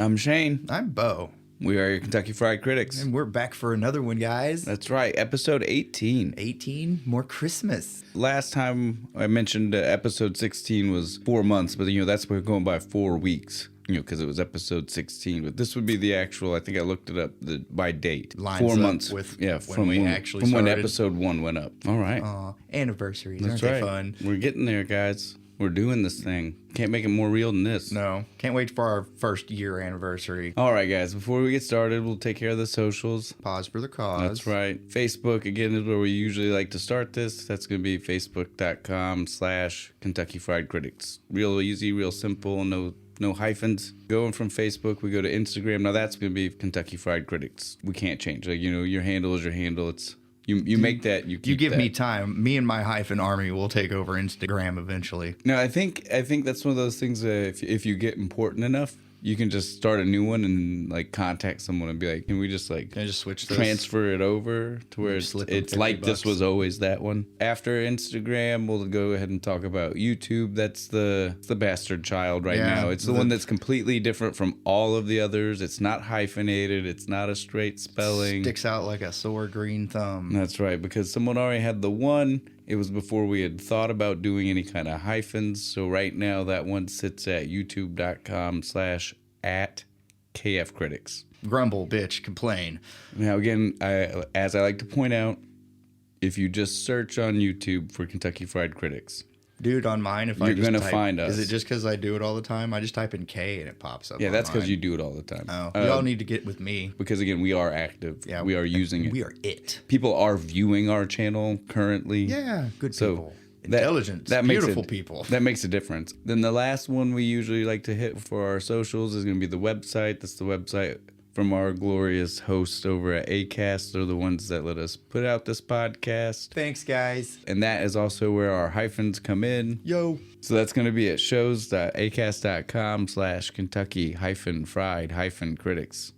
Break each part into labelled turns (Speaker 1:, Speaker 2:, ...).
Speaker 1: I'm Shane.
Speaker 2: I'm Bo.
Speaker 1: We are your Kentucky Fried Critics.
Speaker 2: And we're back for another one, guys.
Speaker 1: That's right, episode 18.
Speaker 2: 18, more Christmas.
Speaker 1: Last time I mentioned episode 16 was 4 months, but that's we're going by 4 weeks, because it was episode 16. But this would be the actual, I think I looked it up by date.
Speaker 2: Lines
Speaker 1: 4
Speaker 2: up
Speaker 1: months.
Speaker 2: with
Speaker 1: from
Speaker 2: when we
Speaker 1: actually
Speaker 2: started.
Speaker 1: when episode 1 went up. All right.
Speaker 2: Anniversaries,
Speaker 1: That's
Speaker 2: aren't
Speaker 1: right.
Speaker 2: they fun?
Speaker 1: We're getting there, guys. We're doing this thing. Can't make it more real than this.
Speaker 2: No, can't wait for our first year anniversary.
Speaker 1: All right, guys. Before we get started, we'll take care of the socials.
Speaker 2: Pause for the cause.
Speaker 1: That's right. Facebook, again, is where we usually like to start this. That's going to be facebook.com/Kentucky Fried Critics. Real easy, real simple, no hyphens. Going from Facebook, we go to Instagram. Now, that's going to be Kentucky Fried Critics. We can't change. Your handle is your handle. It's You make that, you keep
Speaker 2: You give
Speaker 1: that.
Speaker 2: me time. Me and my hyphen army will take over Instagram eventually.
Speaker 1: No, I think that's one of those things that if you get important enough, you can just start a new one and contact someone and be like, can we just
Speaker 2: Can I just switch this?
Speaker 1: transfer it over to where it's like
Speaker 2: $50.
Speaker 1: this was always that one. After Instagram, we'll go ahead and talk about YouTube. That's the bastard child right now. It's the one that's completely different from all of the others. It's not hyphenated. It's not a straight spelling.
Speaker 2: Sticks out like a sore green thumb.
Speaker 1: That's right, because someone already had the one. It was before we had thought about doing any kind of hyphens. So right now that one sits at youtube.com/@KFCritics.
Speaker 2: Grumble, bitch, complain.
Speaker 1: Now again, as I like to point out, if you just search on YouTube for Kentucky Fried Critics,
Speaker 2: Dude, on mine,
Speaker 1: you're going to find us.
Speaker 2: Is it just because I do it all the time? I just type in K and it pops up.
Speaker 1: Yeah, that's because
Speaker 2: mine.
Speaker 1: you do it all the time.
Speaker 2: Oh, y'all need to get with me.
Speaker 1: Because again, we are active.
Speaker 2: Yeah,
Speaker 1: we are using it.
Speaker 2: We are it.
Speaker 1: People are viewing our channel currently.
Speaker 2: Yeah, good
Speaker 1: So
Speaker 2: people. Intelligent, beautiful people.
Speaker 1: That makes a difference. Then the last one we usually like to hit for our socials is going to be the website. That's the website from our glorious hosts over at Acast. They're the ones that let us put out this podcast.
Speaker 2: Thanks, guys.
Speaker 1: And that is also where our hyphens come in.
Speaker 2: Yo.
Speaker 1: So that's going to be at shows.acast.com/Kentucky-fried-critics.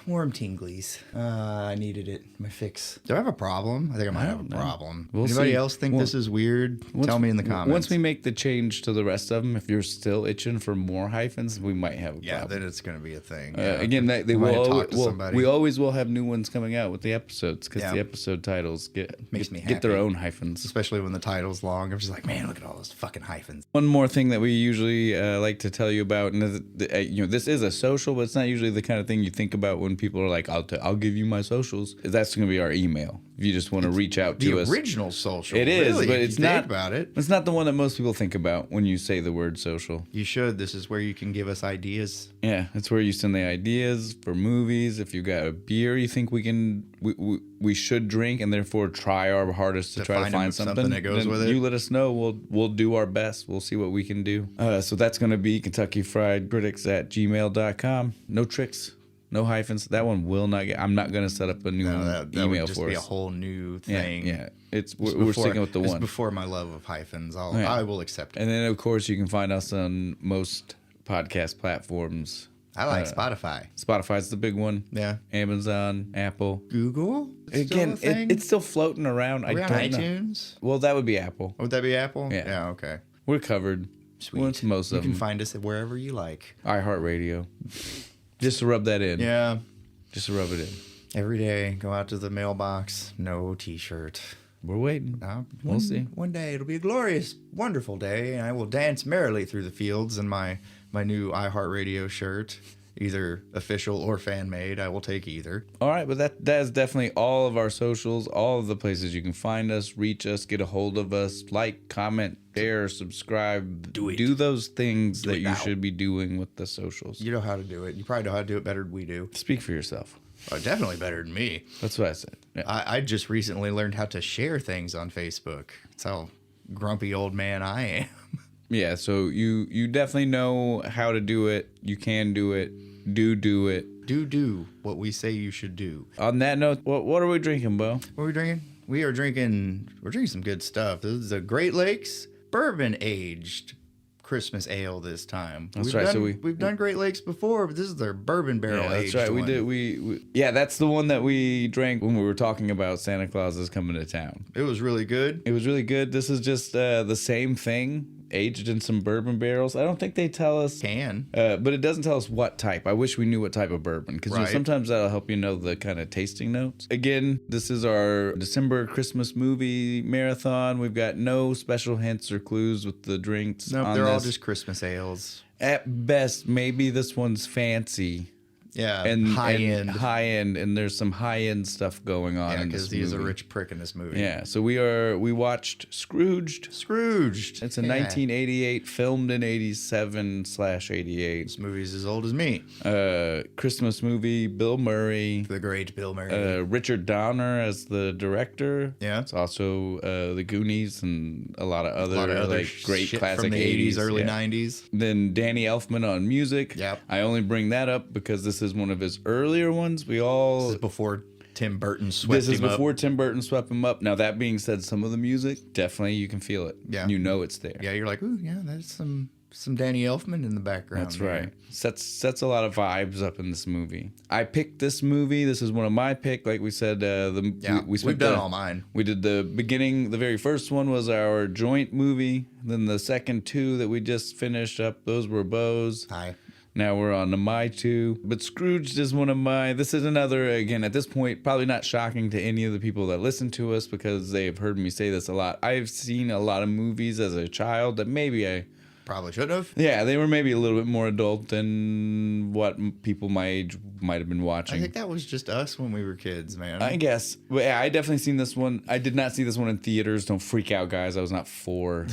Speaker 2: Warm tinglies. I needed it. My fix. Do I have a problem? I think I might have a problem.
Speaker 1: We'll
Speaker 2: Anybody
Speaker 1: see.
Speaker 2: else think this is weird? Tell me in the comments.
Speaker 1: Once we make the change to the rest of them, if you're still itching for more hyphens, we might have a problem.
Speaker 2: then it's going to be a thing.
Speaker 1: Again, they
Speaker 2: might
Speaker 1: will
Speaker 2: talk to
Speaker 1: always,
Speaker 2: somebody.
Speaker 1: we always will have new ones coming out with the episodes because
Speaker 2: Yeah.
Speaker 1: the episode titles
Speaker 2: Makes me
Speaker 1: get their
Speaker 2: happy.
Speaker 1: own hyphens.
Speaker 2: Especially when the title's long. I'm just like, man, look at all those fucking hyphens.
Speaker 1: One more thing that we usually like to tell you about, and this is a social, but it's not usually the kind of thing you think about when people are like, I'll give you my socials. That's going to be our email. If you just want to reach out to us.
Speaker 2: The original social.
Speaker 1: It is,
Speaker 2: really,
Speaker 1: but
Speaker 2: if
Speaker 1: it's
Speaker 2: you
Speaker 1: not
Speaker 2: think about it.
Speaker 1: It's not the one that most people think about when you say the word social.
Speaker 2: You should. This is where you can give us ideas.
Speaker 1: Yeah, it's where you send the ideas for movies. If you got a beer you think we should drink and therefore try our hardest to try to find something
Speaker 2: that goes
Speaker 1: then
Speaker 2: with it.
Speaker 1: you let us know. We'll do our best. We'll see what we can do. So that's going to be KentuckyFriedCritics@gmail.com. No tricks. No hyphens. That one will not get. I'm not going to set up a new
Speaker 2: that
Speaker 1: email
Speaker 2: would just
Speaker 1: for
Speaker 2: be
Speaker 1: us.
Speaker 2: a whole new thing.
Speaker 1: Yeah. We're sticking with the
Speaker 2: it's
Speaker 1: one.
Speaker 2: Before my love of hyphens,
Speaker 1: Yeah.
Speaker 2: I will accept it.
Speaker 1: And then of course you can find us on most podcast platforms.
Speaker 2: I like Spotify.
Speaker 1: Spotify's the big one.
Speaker 2: Yeah.
Speaker 1: Amazon, Apple.
Speaker 2: Google?
Speaker 1: Again, it's still floating around.
Speaker 2: Are we on iTunes?
Speaker 1: Well, that would be Apple.
Speaker 2: Would that be Apple?
Speaker 1: Yeah.
Speaker 2: Yeah, okay.
Speaker 1: We're covered.
Speaker 2: Sweet.
Speaker 1: Well, it's most
Speaker 2: you
Speaker 1: of
Speaker 2: can
Speaker 1: them.
Speaker 2: find us wherever you like.
Speaker 1: iHeartRadio. Just to rub that in.
Speaker 2: Yeah.
Speaker 1: Just to rub it in.
Speaker 2: Every day, go out to the mailbox. No T-shirt.
Speaker 1: We're waiting. We'll see.
Speaker 2: One day, it'll be a glorious, wonderful day, and I will dance merrily through the fields in my new iHeartRadio shirt. Either official or fan-made. I will take either.
Speaker 1: All right, but that is definitely all of our socials, all of the places you can find us, reach us, get a hold of us, like, comment, share, subscribe.
Speaker 2: Do it.
Speaker 1: Do those things that
Speaker 2: it
Speaker 1: you
Speaker 2: now.
Speaker 1: should be doing with the socials.
Speaker 2: You know how to do it. You probably know how to do it better than we do.
Speaker 1: Speak for yourself.
Speaker 2: Definitely better than me.
Speaker 1: That's what I said. Yeah.
Speaker 2: I just recently learned how to share things on Facebook. That's how grumpy old man I am.
Speaker 1: Yeah, so you definitely know how to do it. You can do it. Do it.
Speaker 2: Do what we say you should do.
Speaker 1: On that note, what are we drinking, Bo?
Speaker 2: What are we drinking? We're drinking some good stuff. This is the Great Lakes bourbon aged Christmas ale this time.
Speaker 1: That's right.
Speaker 2: We've done Great Lakes before, but this is their bourbon barrel aged.
Speaker 1: That's right.
Speaker 2: one.
Speaker 1: We did. We yeah. That's the one that we drank when we were talking about Santa Claus is coming to town.
Speaker 2: It was really good.
Speaker 1: It was really good. This is just the same thing. aged in some bourbon barrels. I don't think they tell us. But it doesn't tell us what type. I wish we knew what type of bourbon, because sometimes that'll help you know the kind of tasting notes. Again, this is our December Christmas movie marathon. We've got no special hints or clues with the drinks.
Speaker 2: Nope, they're all just Christmas ales.
Speaker 1: At best, maybe this one's fancy.
Speaker 2: Yeah,
Speaker 1: and
Speaker 2: high
Speaker 1: end, and there's some high end stuff going on. Yeah,
Speaker 2: because he's a rich prick in this movie.
Speaker 1: Yeah, so we watched Scrooged.
Speaker 2: It's a
Speaker 1: 1988, filmed in 87/88.
Speaker 2: This movie's as old as me.
Speaker 1: Christmas movie. Bill Murray,
Speaker 2: the great Bill Murray.
Speaker 1: Richard Donner as the director.
Speaker 2: Yeah,
Speaker 1: it's also The Goonies and a lot of other like great classic
Speaker 2: from the 80s, early 90s.
Speaker 1: Then Danny Elfman on music.
Speaker 2: Yep.
Speaker 1: I only bring that up because this is one of his earlier ones. This is
Speaker 2: before Tim Burton swept him up.
Speaker 1: Tim Burton swept him up. Now, that being said, some of the music, definitely you can feel it. Yeah. You know it's there.
Speaker 2: Yeah, you're like, ooh, yeah, there's some Danny Elfman in the background.
Speaker 1: That's right. Sets a lot of vibes up in this movie. I picked this movie. This is one of my pick. Like we said, we've
Speaker 2: done all mine.
Speaker 1: We did the beginning. The very first one was our joint movie. Then the second two that we just finished up, those were Bo's.
Speaker 2: Hi.
Speaker 1: Now we're on to my two. But Scrooged is one of my... This is another, again, at this point, probably not shocking to any of the people that listen to us because they've heard me say this a lot. I've seen a lot of movies as a child that maybe I...
Speaker 2: Probably should have.
Speaker 1: Yeah, they were maybe a little bit more adult than what people my age might have been watching.
Speaker 2: I think that was just us when we were kids, man.
Speaker 1: I guess. But yeah, I definitely seen this one. I did not see this one in theaters. Don't freak out, guys. I was not 4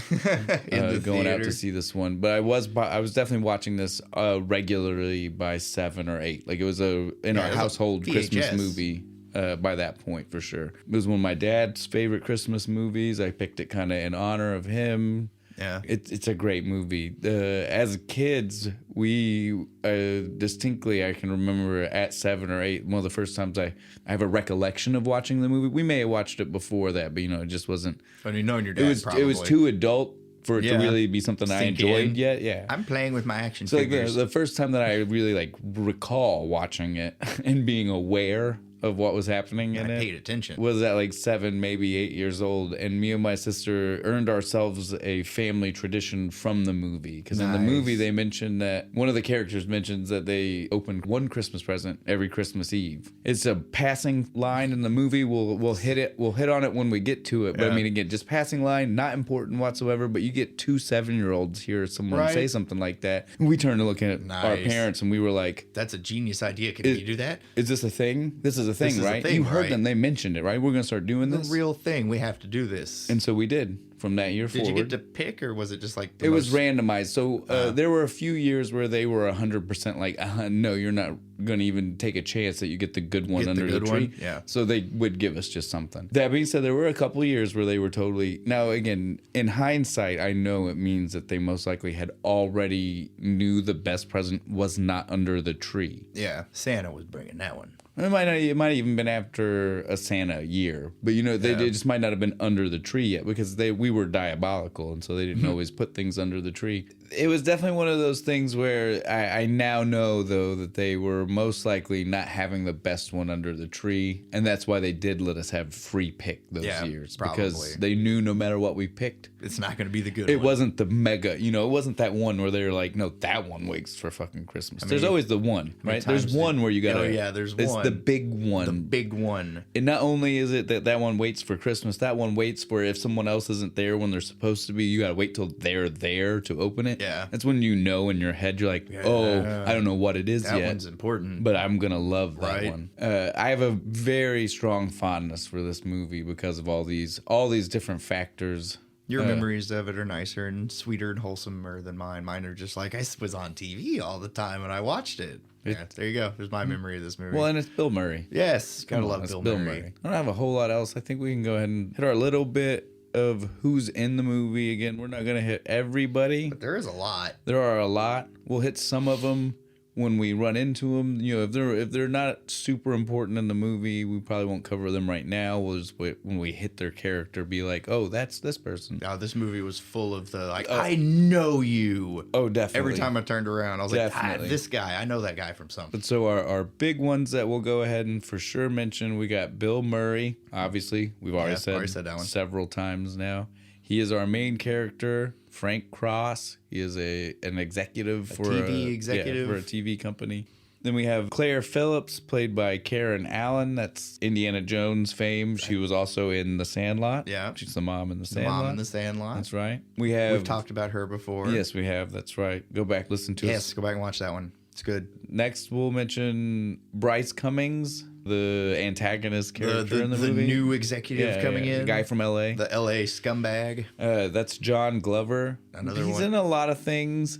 Speaker 1: going out to see this one. But I was definitely watching this regularly by 7 or 8. Like it was in our household Christmas movie. By that point, for sure. It was one of my dad's favorite Christmas movies. I picked it kind of in honor of him.
Speaker 2: Yeah,
Speaker 1: it's a great movie. As kids, we distinctly, I can remember at 7 or 8, one of the first times I have a recollection of watching the movie. We may have watched it before that, but it just wasn't.
Speaker 2: I mean, knowing your dad,
Speaker 1: it was too adult for it to really be something I enjoyed yet. Yeah,
Speaker 2: I'm playing with my action figures.
Speaker 1: Like the first time that I really recall watching it and being aware of what was happening in it.
Speaker 2: I paid attention.
Speaker 1: Was at like 7, maybe 8 years old, and me and my sister earned ourselves a family tradition from the movie. Because in the movie they mentioned that one of the characters mentions that they opened one Christmas present every Christmas Eve. It's a passing line in the movie. We'll hit it. We'll hit on it when we get to it. But I mean, again, just passing line, not important whatsoever. But you get 2 7-year-olds hear someone say something like that. We turned to look at our parents, and we were like,
Speaker 2: "That's a genius idea. Can we do that?
Speaker 1: Is this a thing? This is a thing, right? You heard them. They mentioned it, right? We're going to start doing this.
Speaker 2: The real thing. We have to do this."
Speaker 1: And so we did from that year forward.
Speaker 2: Did you get to pick, or was it just like
Speaker 1: it was randomized? So there were a few years where they were 100% like, no, you're not going to even take a chance that you get the good one under the tree.
Speaker 2: Yeah.
Speaker 1: So they would give us just something. That being said, there were a couple of years where they were totally... Now, again, in hindsight, I know it means that they most likely had already knew the best present was not under the tree.
Speaker 2: Yeah. Santa was bringing that one.
Speaker 1: It might have even been after a Santa year, but they just might not have been under the tree yet because we were diabolical, and so they didn't always put things under the tree. It was definitely one of those things where I now know, though, that they were most likely not having the best one under the tree, and that's why they did let us have free pick those years.
Speaker 2: Probably.
Speaker 1: Because they knew no matter what we picked,
Speaker 2: it's not going to be the good one.
Speaker 1: It wasn't the mega, it wasn't that one where they were like, no, that one waits for fucking Christmas. There's always the one, right? There's one where you got to...
Speaker 2: Oh, yeah, there's one.
Speaker 1: It's the big one.
Speaker 2: The big one.
Speaker 1: And not only is it that one waits for Christmas, that one waits for if someone else isn't there when they're supposed to be, you got to wait till they're there to open it.
Speaker 2: Yeah.
Speaker 1: That's when in your head, you're like, oh, I don't know what it is yet.
Speaker 2: That one's important.
Speaker 1: But I'm going to love that one. I have a very strong fondness for this movie because of all these different factors.
Speaker 2: Your memories of it are nicer and sweeter and wholesomer than mine. Mine are just like, I was on TV all the time and I watched it. Yeah, there you go. There's my memory of this movie.
Speaker 1: Well, and it's Bill Murray.
Speaker 2: Yes, gotta love Bill Murray.
Speaker 1: I don't have a whole lot else. I think we can go ahead and hit our little bit of who's in the movie. Again, we're not going to hit everybody.
Speaker 2: But there is a lot.
Speaker 1: There are a lot. We'll hit some of them when we run into them. If they're not super important in the movie, we probably won't cover them right now. We'll just wait when we hit their character, be like, oh, that's this person.
Speaker 2: Now, this movie was full of the, I know you.
Speaker 1: Oh, definitely.
Speaker 2: Every time I turned around, I was like, this guy, I know that guy from something.
Speaker 1: But so our big ones that we'll go ahead and for sure mention, we got Bill Murray. Obviously, we've already said that one several times now. He is our main character, Frank Cross. He is an executive for a TV company. Then we have Claire Phillips, played by Karen Allen. That's Indiana Jones fame. She was also in The Sandlot.
Speaker 2: Yeah.
Speaker 1: She's the mom in The Sandlot.
Speaker 2: Mom in The Sandlot.
Speaker 1: That's right. We've
Speaker 2: talked about her before.
Speaker 1: Yes, we have. That's right. Go back, listen to us.
Speaker 2: Yes, go back and watch that one. It's good.
Speaker 1: Next, we'll mention Bryce Cummings, the antagonist character in the movie.
Speaker 2: The new executive coming in.
Speaker 1: The guy from L.A.
Speaker 2: The L.A. scumbag.
Speaker 1: That's John Glover. He's in a lot of things.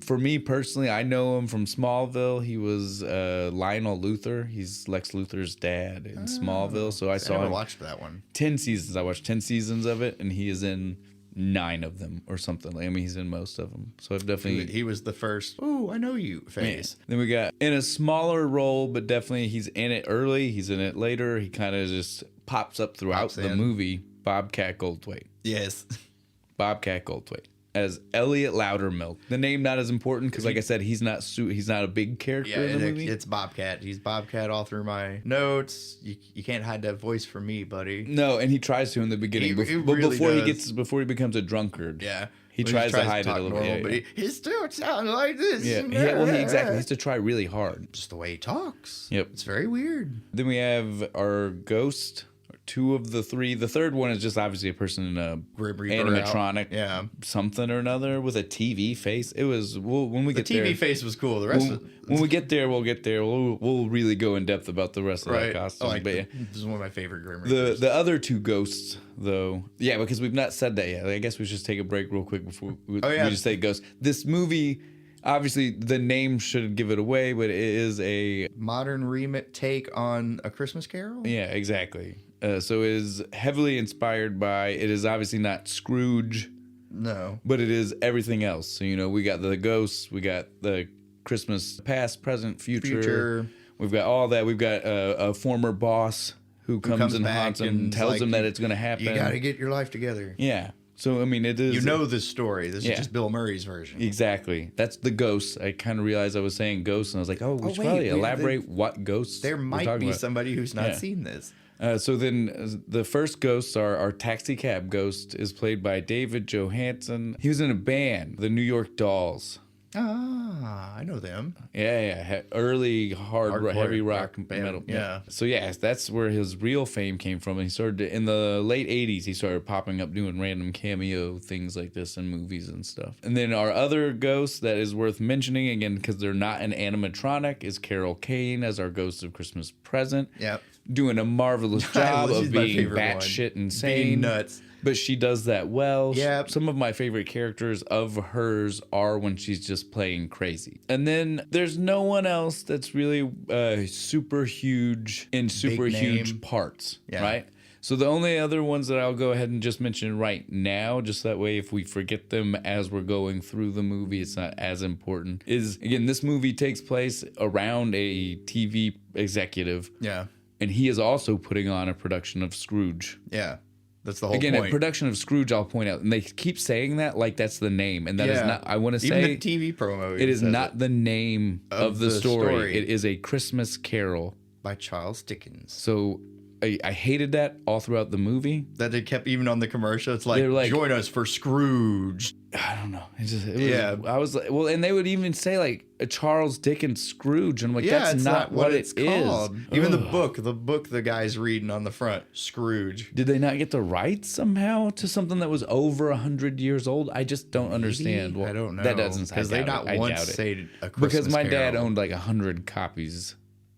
Speaker 1: For me personally, I know him from Smallville. He was Lionel Luthor. He's Lex Luthor's dad in Smallville. So I never
Speaker 2: watched that one.
Speaker 1: 10 seasons. I watched 10 seasons of it, and he is in 9 of them or something. I mean, he's in most of them. So I've definitely...
Speaker 2: He was the first, "Ooh, I know you" phase.
Speaker 1: Yeah. Then we got, in a smaller role, but definitely he's in it early. He's in it later. He kind of just pops up throughout the movie. Bobcat Goldthwait.
Speaker 2: Yes.
Speaker 1: Bobcat Goldthwait. As Elliot Loudermilk. The name not as important because, like I said, he's not a big character in the movie.
Speaker 2: It's Bobcat. He's Bobcat all through my notes. You can't hide that voice from me, buddy.
Speaker 1: No, and he tries to in the beginning, but really before he becomes a drunkard.
Speaker 2: Yeah.
Speaker 1: He tries to hide it a little bit.
Speaker 2: But he still sounds like this.
Speaker 1: Yeah, exactly. He has to try really hard.
Speaker 2: Just the way he talks.
Speaker 1: Yep.
Speaker 2: It's very weird.
Speaker 1: Then we have our ghost. 2 of the 3. The third one is just obviously a person in a animatronic, something or another with a TV face. It was when we get there.
Speaker 2: The TV face was cool. The rest
Speaker 1: when we get there, we'll get there. We'll really go in depth about the rest of that costume.
Speaker 2: This is one of my favorite Grim Reapers.
Speaker 1: The other 2 ghosts, though, because we've not said that yet. I guess we should just take a break real quick before we just say ghosts. This movie. Obviously, the name should give it away, but it is a
Speaker 2: modern remake take on A Christmas Carol.
Speaker 1: Yeah, exactly. So it is heavily inspired by. It is obviously not Scrooge.
Speaker 2: No.
Speaker 1: But it is everything else. So, we got the ghosts, we got the Christmas past, present, future. We've got all that. We've got a former boss who comes and haunts him and tells him that it's going to happen.
Speaker 2: You got to get your life together.
Speaker 1: Yeah. So, I mean, it is...
Speaker 2: this story. This is just Bill Murray's version.
Speaker 1: Exactly. That's the ghosts. I kind of realized I was saying ghosts, and I was like, we should probably elaborate what ghosts
Speaker 2: there might be somebody who's not seen this.
Speaker 1: So then the first ghosts are our taxi cab ghost is played by David Johansen. He was in a band, the New York Dolls.
Speaker 2: Ah, I know them.
Speaker 1: Yeah. Early heavy rock metal.
Speaker 2: Yeah.
Speaker 1: So that's where his real fame came from. And he started in the late 80s. He started popping up doing random cameo things like this in movies and stuff. And then our other ghost that is worth mentioning again because they're not an animatronic is Carol Kane as our Ghost of Christmas Present.
Speaker 2: Yep.
Speaker 1: Doing a marvelous job of being batshit insane.
Speaker 2: Being nuts.
Speaker 1: But she does that well.
Speaker 2: Yeah.
Speaker 1: Some of my favorite characters of hers are when she's just playing crazy. And then there's no one else that's really super huge in super huge parts, right? So the only other ones that I'll go ahead and just mention right now, just that way if we forget them as we're going through the movie, it's not as important, is, again, this movie takes place around a TV executive.
Speaker 2: Yeah.
Speaker 1: And he is also putting on a production of Scrooge.
Speaker 2: Yeah. That's the whole
Speaker 1: point.
Speaker 2: Again,
Speaker 1: a production of Scrooge, I'll point out. And they keep saying that like that's the name. And that is not, I want to say.
Speaker 2: Even the TV promo.
Speaker 1: It is not the name of the story. It is A Christmas Carol.
Speaker 2: By Charles Dickens.
Speaker 1: So I hated that all throughout the movie.
Speaker 2: That they kept even on the commercial. It's like join us for Scrooge.
Speaker 1: I don't know. I was like, well, and they would even say like a Charles Dickens Scrooge. And I'm like, that's not what it's called.
Speaker 2: Even the book the guy's reading on the front, Scrooge.
Speaker 1: Did they not get the rights somehow to something that was over 100 years old? I just don't understand. Well,
Speaker 2: I don't know.
Speaker 1: That doesn't
Speaker 2: because they not once say a Christmas
Speaker 1: because my dad
Speaker 2: Carol.
Speaker 1: owned like 100 copies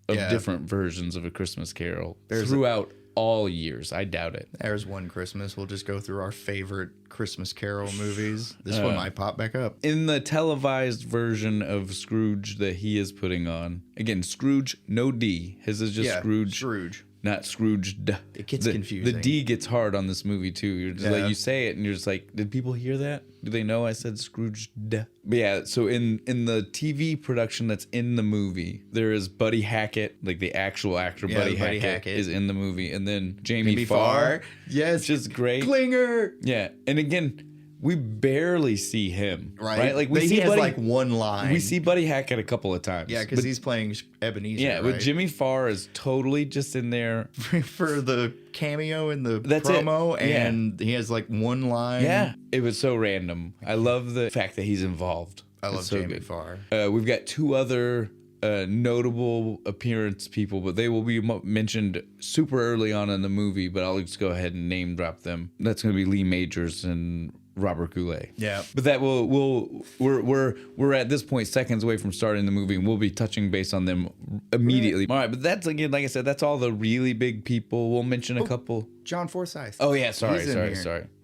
Speaker 1: of different versions of A Christmas Carol throughout all years. I doubt it.
Speaker 2: There's one Christmas. We'll just go through our favorite Christmas Carol movies. This one might pop back up.
Speaker 1: In the televised version of Scrooge that he is putting on, again, Scrooge, no D. His is just Scrooge. Not Scrooged.
Speaker 2: It gets confusing.
Speaker 1: The D gets hard on this movie too. You're just like, you say it and you're just like, did people hear that? Do they know I said Scrooged? But yeah, so in the TV production that's in the movie, there is Buddy Hackett, like the actual actor Buddy Hackett is in the movie, and then Jamie Farr.
Speaker 2: Yes.
Speaker 1: Which is great.
Speaker 2: Klinger.
Speaker 1: Yeah. And again, we barely see him. Right?
Speaker 2: Like he has like one line.
Speaker 1: We see Buddy Hackett a couple of times.
Speaker 2: Yeah, because he's playing Ebenezer.
Speaker 1: Yeah, but Jimmy Farr is totally just in there
Speaker 2: for the cameo in the promo, and he has like one line.
Speaker 1: Yeah, it was so random. I love the fact that he's involved.
Speaker 2: I love Jimmy Farr.
Speaker 1: We've got two other notable appearance people, but they will be mentioned super early on in the movie. But I'll just go ahead and name drop them. That's going to be Lee Majors and Robert Goulet.
Speaker 2: Yeah,
Speaker 1: but that we're at this point seconds away from starting the movie, and we'll be touching base on them immediately. All right, but that's, again, like I said, that's all the really big people. We'll mention a couple.
Speaker 2: John Forsythe.
Speaker 1: Oh yeah, sorry.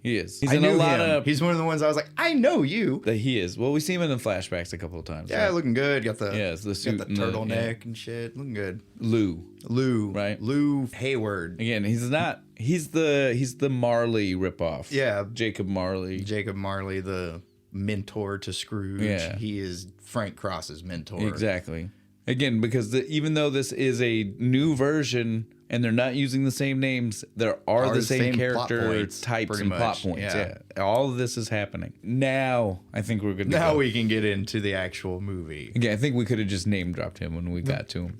Speaker 1: He is. He's
Speaker 2: in a lot of. He's one of the ones I was like, I know you.
Speaker 1: That he is. Well, we see him in the flashbacks a couple of times.
Speaker 2: Yeah, right? Looking good. Got the
Speaker 1: suit,
Speaker 2: got the turtleneck and shit. Looking good.
Speaker 1: Lou, right?
Speaker 2: Lou Hayward.
Speaker 1: Again, he's not. He's the Marley ripoff.
Speaker 2: Yeah,
Speaker 1: Jacob Marley,
Speaker 2: the mentor to Scrooge.
Speaker 1: Yeah,
Speaker 2: he is Frank Cross's mentor.
Speaker 1: Exactly. Again, because even though this is a new version and they're not using the same names, there are the same character types and plot points. Yeah. All of this is happening. Now, I think we're good to go.
Speaker 2: We can get into the actual movie.
Speaker 1: Again, I think we could have just name dropped him when we got to him.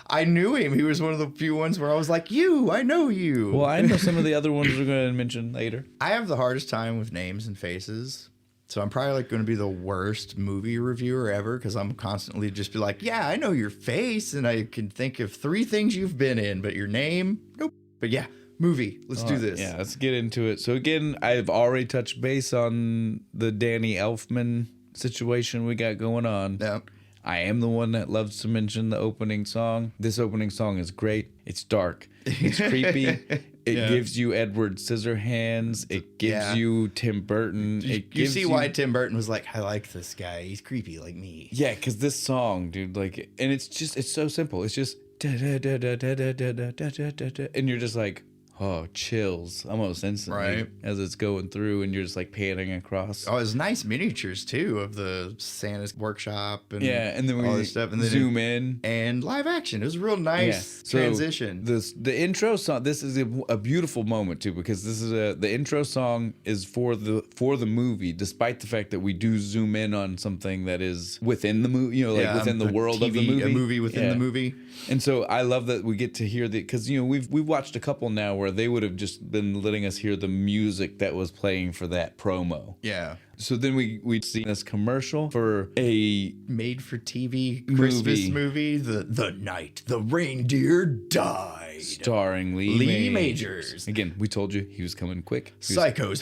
Speaker 2: I knew him. He was one of the few ones where I was like, I know you.
Speaker 1: Well, I know some of the other ones we're going to mention later.
Speaker 2: I have the hardest time with names and faces. So I'm probably like going to be the worst movie reviewer ever because I'm constantly just be like, yeah, I know your face and I can think of 3 things you've been in, but your name, nope. But yeah, movie. Let's do this.
Speaker 1: Yeah, let's get into it. So again, I've already touched base on the Danny Elfman situation we got going on.
Speaker 2: Yeah.
Speaker 1: I am the one that loves to mention the opening song. This opening song is great. It's dark. It's creepy. It gives you Edward Scissorhands. It gives you Tim Burton.
Speaker 2: You see why Tim Burton was like, I like this guy. He's creepy like me.
Speaker 1: Yeah, because this song, dude, like, and it's so simple. It's just and you're just like, oh, chills almost instantly as it's going through, and you're just like panning across.
Speaker 2: Oh, it's nice miniatures too of the Santa's workshop and
Speaker 1: and then
Speaker 2: all this stuff, and then
Speaker 1: zoom in
Speaker 2: and live action. It was a real nice transition.
Speaker 1: The intro song. This is a beautiful moment too, because this is the intro song is for the movie, despite the fact that we do zoom in on something that is within the movie, within the world of the movie,
Speaker 2: a movie within the movie.
Speaker 1: And so I love that we get to hear because we've watched a couple now where they would have just been letting us hear the music that was playing for that promo.
Speaker 2: Yeah.
Speaker 1: So then we'd see this commercial for a
Speaker 2: made-for-TV Christmas movie, The Night the Reindeer Died,
Speaker 1: starring Lee Majors. Again, we told you he was coming quick.
Speaker 2: Psychos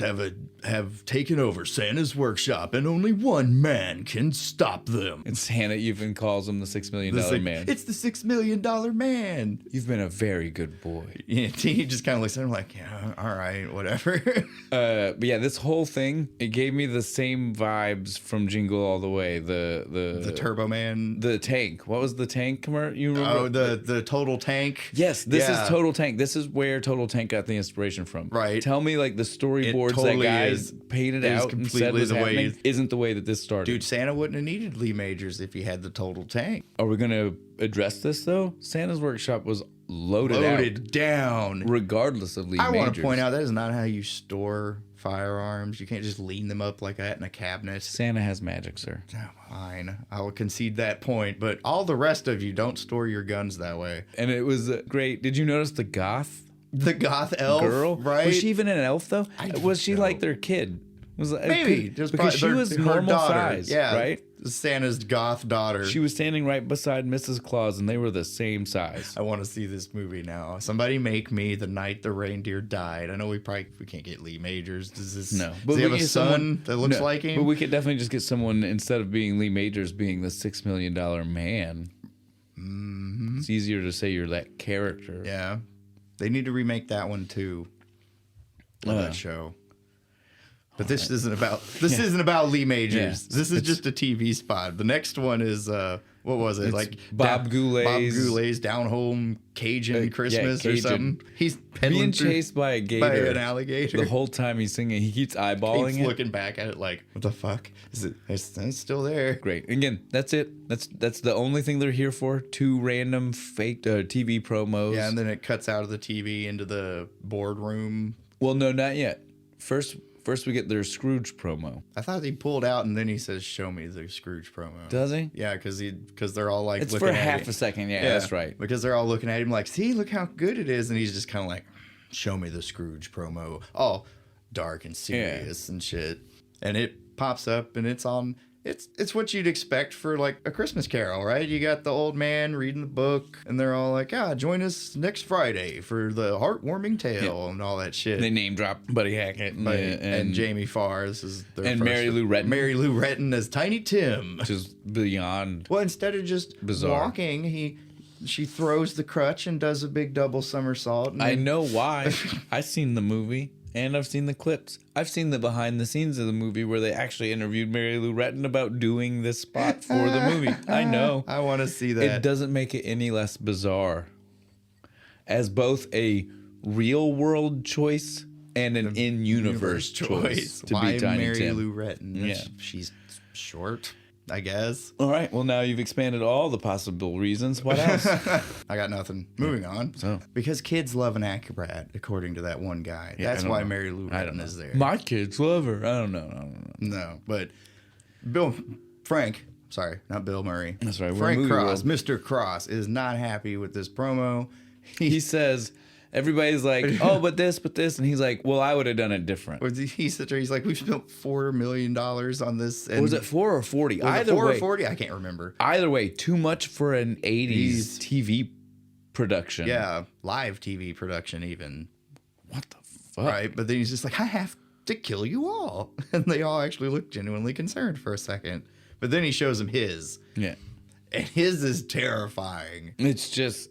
Speaker 2: have taken over Santa's workshop, and only one man can stop them.
Speaker 1: And Santa even calls him the $6 million man.
Speaker 2: It's the $6 million man.
Speaker 1: You've been a very good boy.
Speaker 2: Yeah, he just kind of looks at him like, yeah, all right, whatever.
Speaker 1: But yeah, this whole thing, it gave me the same vibes from Jingle All the Way. The Turbo Man, the tank. What was the tank commercial? You remember?
Speaker 2: Oh, the Total Tank.
Speaker 1: Yes, this is Total Tank. This is where Total Tank got the inspiration from.
Speaker 2: Right.
Speaker 1: Tell me, like, the storyboards that guys painted out and said was happening isn't the way that this started.
Speaker 2: Dude, Santa wouldn't have needed Lee Majors if he had the Total Tank.
Speaker 1: Are we gonna address this though? Santa's workshop was loaded
Speaker 2: down,
Speaker 1: regardless of Lee Majors.
Speaker 2: I want to point out that is not how you store firearms. You can't just lean them up like that in a cabinet.
Speaker 1: Santa has magic, sir.
Speaker 2: Oh, fine, I will concede that point, but all the rest of you don't store your guns that way.
Speaker 1: And it was great. Did you notice the goth
Speaker 2: elf
Speaker 1: girl?
Speaker 2: Right?
Speaker 1: Was she even an elf though? Was she like their kid?
Speaker 2: Maybe
Speaker 1: because she was normal size, right?
Speaker 2: Santa's goth daughter.
Speaker 1: She was standing right beside Mrs. Claus, and they were the same size.
Speaker 2: I want to see this movie now. Somebody make me The Night the Reindeer Died. I know we can't get Lee Majors. Does he have a son that looks like him?
Speaker 1: But we could definitely just get someone, instead of being Lee Majors, being the $6 million man. Mm-hmm. It's easier to say you're that character.
Speaker 2: Yeah, they need to remake that one too. That show. But this isn't about Lee Majors. Yeah. This is just a TV spot. The next one is what was it? Like
Speaker 1: Bob
Speaker 2: Goulet's Down Home Cajun Christmas or something. He's
Speaker 1: being chased by a gator,
Speaker 2: by an alligator.
Speaker 1: The whole time he's singing, he keeps eyeballing it,
Speaker 2: looking back at it like, what the fuck? It's still there.
Speaker 1: Great. Again, that's it. That's the only thing they're here for. 2 random fake TV promos.
Speaker 2: Yeah, and then it cuts out of the TV into the boardroom.
Speaker 1: Well, no, not yet. First First, we get their Scrooge promo.
Speaker 2: I thought he pulled out and then he says, "Show me the Scrooge promo."
Speaker 1: Does he?
Speaker 2: Yeah, because they're all like
Speaker 1: It's
Speaker 2: looking
Speaker 1: for
Speaker 2: at
Speaker 1: half
Speaker 2: it.
Speaker 1: a second. Yeah, that's right.
Speaker 2: Because they're all looking at him like, "See, look how good it is," and he's just kind of like, "Show me the Scrooge promo." All dark and serious and shit, and it pops up and it's on. It's what you'd expect for like a Christmas Carol, right? You got the old man reading the book, and they're all like, join us next Friday for the heartwarming tale and all that shit.
Speaker 1: They name drop Buddy Hackett
Speaker 2: And Jamie Farr. This is their
Speaker 1: and
Speaker 2: first
Speaker 1: Mary Lou Retton.
Speaker 2: Mary Lou Retton as Tiny Tim.
Speaker 1: Which is beyond.
Speaker 2: Well, instead of just
Speaker 1: bizarre.
Speaker 2: walking, she throws the crutch and does a big double somersault. And
Speaker 1: I know why. I've seen the movie. And I've seen the clips. I've seen the behind the scenes of the movie where they actually interviewed Mary Lou Retton about doing this spot for the movie. I know.
Speaker 2: I want to see that.
Speaker 1: It doesn't make it any less bizarre. As both a real world choice and an in-universe choice to
Speaker 2: Why
Speaker 1: be Tiny
Speaker 2: Mary
Speaker 1: Tim.
Speaker 2: Lou Retton?
Speaker 1: Yeah.
Speaker 2: She's short, I guess.
Speaker 1: All right. Well, now you've expanded all the possible reasons. What else?
Speaker 2: I got nothing. Moving on.
Speaker 1: So.
Speaker 2: Because kids love an acrobat, according to that one guy.
Speaker 1: Yeah,
Speaker 2: That's
Speaker 1: I don't
Speaker 2: why
Speaker 1: know.
Speaker 2: Mary Lou
Speaker 1: I don't
Speaker 2: Retton
Speaker 1: know.
Speaker 2: is there.
Speaker 1: My kids love her. I don't know.
Speaker 2: No, but Sorry, not Bill Murray.
Speaker 1: That's right. We're
Speaker 2: Frank
Speaker 1: movie
Speaker 2: Cross,
Speaker 1: world.
Speaker 2: Mr. Cross, is not happy with this promo.
Speaker 1: He says, everybody's like, oh, but this. And he's like, well, I would have done it different.
Speaker 2: He's like, we've spent $4 million on this. And
Speaker 1: Was it 4 or 40?
Speaker 2: was it
Speaker 1: Either
Speaker 2: 4
Speaker 1: way,
Speaker 2: or 40? I can't remember.
Speaker 1: Either way, too much for an 80s TV production.
Speaker 2: Yeah, live TV production even.
Speaker 1: What the fuck?
Speaker 2: Right, but then he's just like, I have to kill you all. And they all actually look genuinely concerned for a second. But then he shows him his.
Speaker 1: Yeah.
Speaker 2: And his is terrifying.
Speaker 1: It's just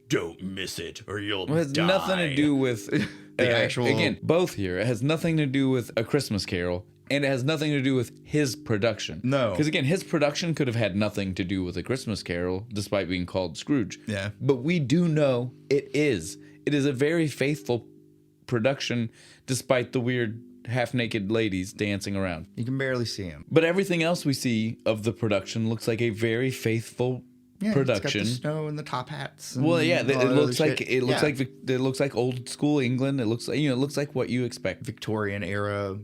Speaker 2: Don't miss it or you'll
Speaker 1: it has
Speaker 2: die.
Speaker 1: nothing to do with
Speaker 2: The actual...
Speaker 1: Again, both here. It has nothing to do with A Christmas Carol. And it has nothing to do with his production.
Speaker 2: No.
Speaker 1: Because again, his production could have had nothing to do with A Christmas Carol, despite being called Scrooge.
Speaker 2: Yeah.
Speaker 1: But we do know it is. It is a very faithful production, despite the weird half-naked ladies dancing around.
Speaker 2: You can barely see him.
Speaker 1: But everything else we see of the production looks like a very faithful production.
Speaker 2: It's got the snow and the top hats. And
Speaker 1: Well, yeah,
Speaker 2: all that
Speaker 1: it looks like old school England. It looks like what you expect.
Speaker 2: Victorian era.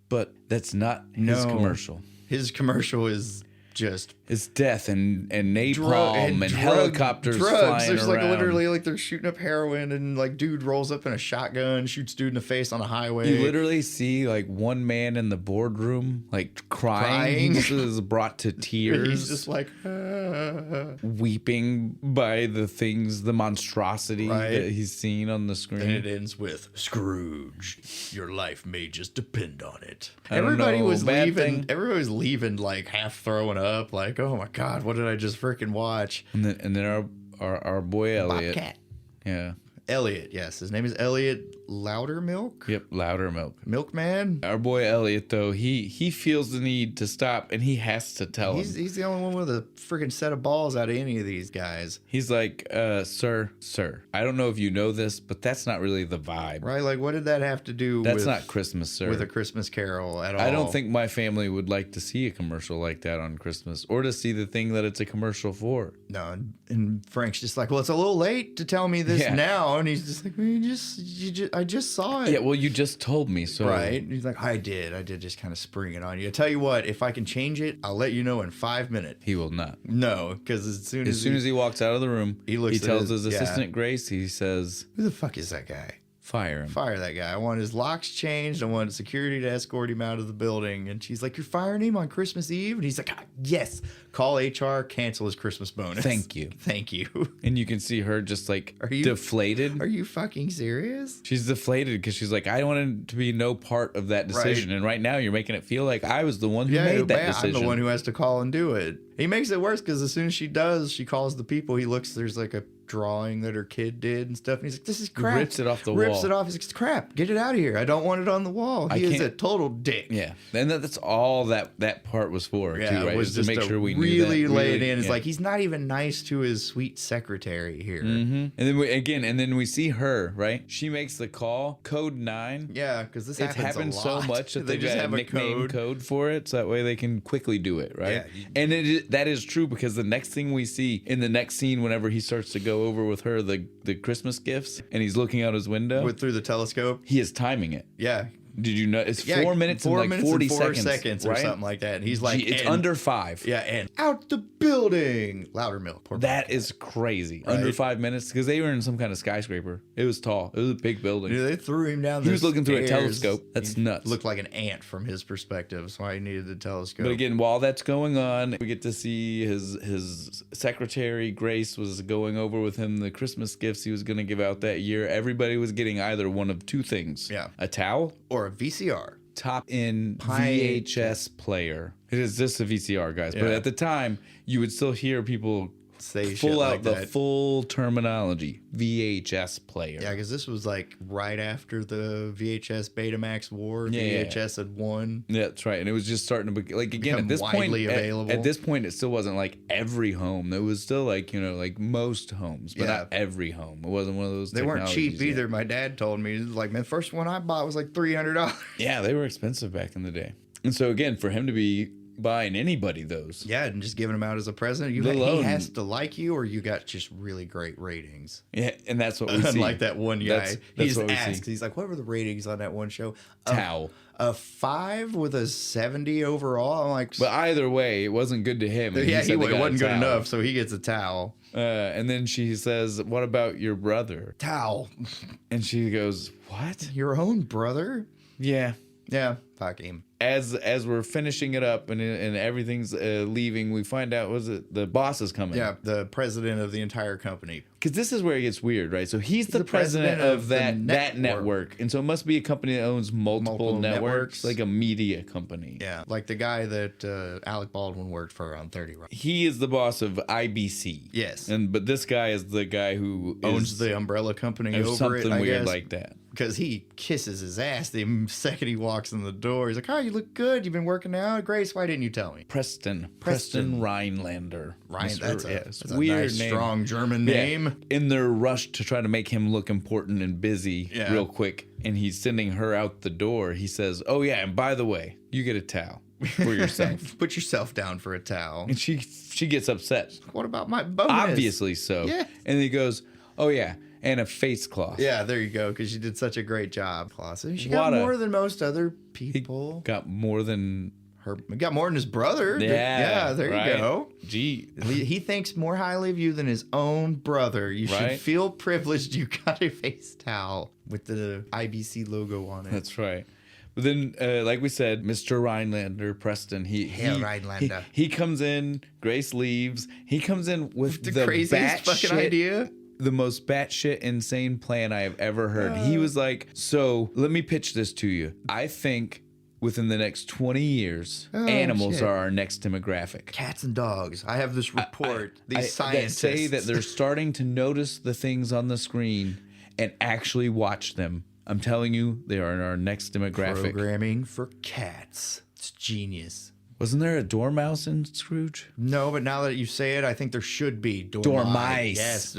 Speaker 1: But that's not his commercial.
Speaker 2: His commercial is just
Speaker 1: It's death and napalm and helicopters
Speaker 2: drugs.
Speaker 1: flying
Speaker 2: There's
Speaker 1: around.
Speaker 2: like literally like they're shooting up heroin and like dude rolls up in a shotgun, shoots dude in the face on a highway.
Speaker 1: You literally see like one man in the boardroom like crying. He is brought to tears.
Speaker 2: He's just like
Speaker 1: weeping by the monstrosity that he's seen on the screen.
Speaker 2: And it ends with Scrooge. Your life may just depend on it.
Speaker 1: I don't
Speaker 2: Everybody
Speaker 1: know,
Speaker 2: was
Speaker 1: bad
Speaker 2: leaving.
Speaker 1: thing.
Speaker 2: Everybody was leaving like half throwing up, like, oh my god, what did I just freaking watch?
Speaker 1: And then our boy Elliot.
Speaker 2: Bobcat.
Speaker 1: Yeah.
Speaker 2: Elliot, yes, his name is Elliot Loudermilk.
Speaker 1: Yep. Louder milk.
Speaker 2: Milkman.
Speaker 1: Our boy Elliot, though, he feels the need to stop, and he has to tell him.
Speaker 2: He's the only one with a freaking set of balls out of any of these guys.
Speaker 1: He's like, sir, I don't know if you know this, but that's not really the vibe.
Speaker 2: Right? Like, what did that have to do
Speaker 1: That's not Christmas, sir.
Speaker 2: with A Christmas Carol at all?
Speaker 1: I don't think my family would like to see a commercial like that on Christmas, or to see the thing that it's a commercial for.
Speaker 2: No, and Frank's just like, well, it's a little late to tell me this now, and he's just like, well, I just saw it.
Speaker 1: Yeah, well, you just told me, so.
Speaker 2: Right? And he's like, I did just kind of spring it on you. I tell you what, if I can change it, I'll let you know in 5 minutes.
Speaker 1: He will not.
Speaker 2: No, because as soon as
Speaker 1: he walks out of the room, he tells his assistant Grace, he says,
Speaker 2: who the fuck is that guy?
Speaker 1: fire him.
Speaker 2: Fire that guy. I want his locks changed. I want security to escort him out of the building. And she's like, you're firing him on Christmas Eve? And he's like, yes. Call HR, cancel his Christmas bonus.
Speaker 1: Thank you.
Speaker 2: Thank you.
Speaker 1: And you can see her just like deflated.
Speaker 2: Are you fucking serious?
Speaker 1: She's deflated because she's like, I wanted to be no part of that decision. Right. And right now you're making it feel like I was the one who made that decision.
Speaker 2: I'm the one who has to call and do it. He makes it worse because as soon as she does, she calls the people. He looks, there's like a drawing that her kid did and stuff. And he's like, this is crap.
Speaker 1: Rips it off the wall.
Speaker 2: Rips it off. He's like, it's crap. Get it out of here. I don't want it on the wall. He is a total dick.
Speaker 1: Yeah. And that's all that part was for,
Speaker 2: yeah,
Speaker 1: too, right?
Speaker 2: It was just
Speaker 1: to make sure we
Speaker 2: really
Speaker 1: knew that.
Speaker 2: lay it in. It's like, he's not even nice to his sweet secretary here.
Speaker 1: Mm-hmm. And then we see her, right? She makes the call, code 9.
Speaker 2: Yeah, because this
Speaker 1: happens so much that
Speaker 2: they
Speaker 1: they've
Speaker 2: just
Speaker 1: got
Speaker 2: have
Speaker 1: a
Speaker 2: a
Speaker 1: nickname code for it, so that way they can quickly do it, right?
Speaker 2: Yeah.
Speaker 1: And that is true because the next thing we see in the next scene, whenever he starts to go over with her the Christmas gifts, and he's looking out his window
Speaker 2: through the telescope,
Speaker 1: he is timing it.
Speaker 2: Yeah.
Speaker 1: Did you know it's 4 minutes and like 40 seconds,
Speaker 2: or
Speaker 1: right?
Speaker 2: something like that? And he's like,
Speaker 1: it's under 5.
Speaker 2: Yeah, and out the building. Louder milk.
Speaker 1: That is crazy. Right? Under 5 minutes because they were in some kind of skyscraper. It was tall. It was a big building.
Speaker 2: Dude, they threw him down.
Speaker 1: He was looking through a telescope. That's nuts.
Speaker 2: Looked like an ant from his perspective. That's why he needed the telescope.
Speaker 1: But again, while that's going on, we get to see his secretary Grace was going over with him the Christmas gifts he was going to give out that year. Everybody was getting either one of 2 things.
Speaker 2: Yeah.
Speaker 1: A towel
Speaker 2: or a VCR.
Speaker 1: Top-end VHS player. It is just a VCR, guys. Yeah. But at the time, you would still hear people
Speaker 2: say
Speaker 1: full out
Speaker 2: like
Speaker 1: the
Speaker 2: that.
Speaker 1: Full terminology. VHS player.
Speaker 2: Yeah, because this was like right after the VHS Betamax war. VHS had won.
Speaker 1: Yeah, that's right. And it was just starting to be like again at this point.
Speaker 2: Available.
Speaker 1: At this point, it still wasn't like every home. It was still like like most homes, but not every home. It wasn't one of those.
Speaker 2: They weren't cheap either. My dad told me like, man, the first one I bought was like $300.
Speaker 1: Yeah, they were expensive back in the day. And so again, for him to be buying anybody those.
Speaker 2: Yeah, and just giving them out as a present. He has to like you or you got just really great ratings.
Speaker 1: Yeah, and that's what we see.
Speaker 2: Unlike that one guy. He's
Speaker 1: what
Speaker 2: asked. He's like, what were the ratings on that one show?
Speaker 1: Towel.
Speaker 2: A 5 with a 70 overall. I'm like...
Speaker 1: But either way, it wasn't good to him.
Speaker 2: Yeah, it wasn't good enough, so he gets a towel.
Speaker 1: And then she says, what about your brother?
Speaker 2: Towel.
Speaker 1: And she goes, what?
Speaker 2: Your own brother?
Speaker 1: Yeah.
Speaker 2: Yeah, fuck him.
Speaker 1: As we're finishing it up and everything's leaving, we find out the boss is coming.
Speaker 2: Yeah, the president of the entire company.
Speaker 1: Because this is where it gets weird, right? So he's the president of that network, and so it must be a company that owns multiple networks, like a media company.
Speaker 2: Yeah, like the guy that Alec Baldwin worked for on 30 Rock.
Speaker 1: He is the boss of IBC.
Speaker 2: Yes,
Speaker 1: but this guy is the guy who
Speaker 2: owns the umbrella company over
Speaker 1: something
Speaker 2: it,
Speaker 1: weird like that.
Speaker 2: Because he kisses his ass the second he walks in the door. He's like, "Oh, you look good. You've been working out, Grace. Why didn't you tell me?"
Speaker 1: Preston Rhinelander.
Speaker 2: That's a
Speaker 1: weird
Speaker 2: nice,
Speaker 1: name.
Speaker 2: strong German name.
Speaker 1: In their rush to try to make him look important and busy, real quick, and he's sending her out the door. He says, "Oh yeah, and by the way, you get a towel for yourself.
Speaker 2: Put yourself down for a towel."
Speaker 1: And she gets upset.
Speaker 2: What about my bonus?
Speaker 1: Obviously so.
Speaker 2: Yeah.
Speaker 1: And he goes, "Oh yeah." And a face cloth.
Speaker 2: Yeah, there you go, because she did such a great job. She got more than most other people.
Speaker 1: Got more than
Speaker 2: her. Got more than his brother.
Speaker 1: Yeah,
Speaker 2: there you go.
Speaker 1: Gee.
Speaker 2: He thinks more highly of you than his own brother. You should feel privileged you got a face towel with the IBC logo on it.
Speaker 1: That's right. But then, like we said, Mr. Rhinelander, Preston, he comes in, Grace leaves. He comes in with the
Speaker 2: craziest fucking idea.
Speaker 1: The most batshit insane plan I have ever heard. He was like, so let me pitch this to you. I think within the next 20 years, animals are our next demographic.
Speaker 2: Cats and dogs. I have this report. These scientists
Speaker 1: that say that they're starting to notice the things on the screen and actually watch them. I'm telling you, they are our next demographic.
Speaker 2: Programming for cats. It's genius.
Speaker 1: Wasn't there a dormouse in Scrooge?
Speaker 2: No, but now that you say it, I think there should be
Speaker 1: dormice.
Speaker 2: Yes,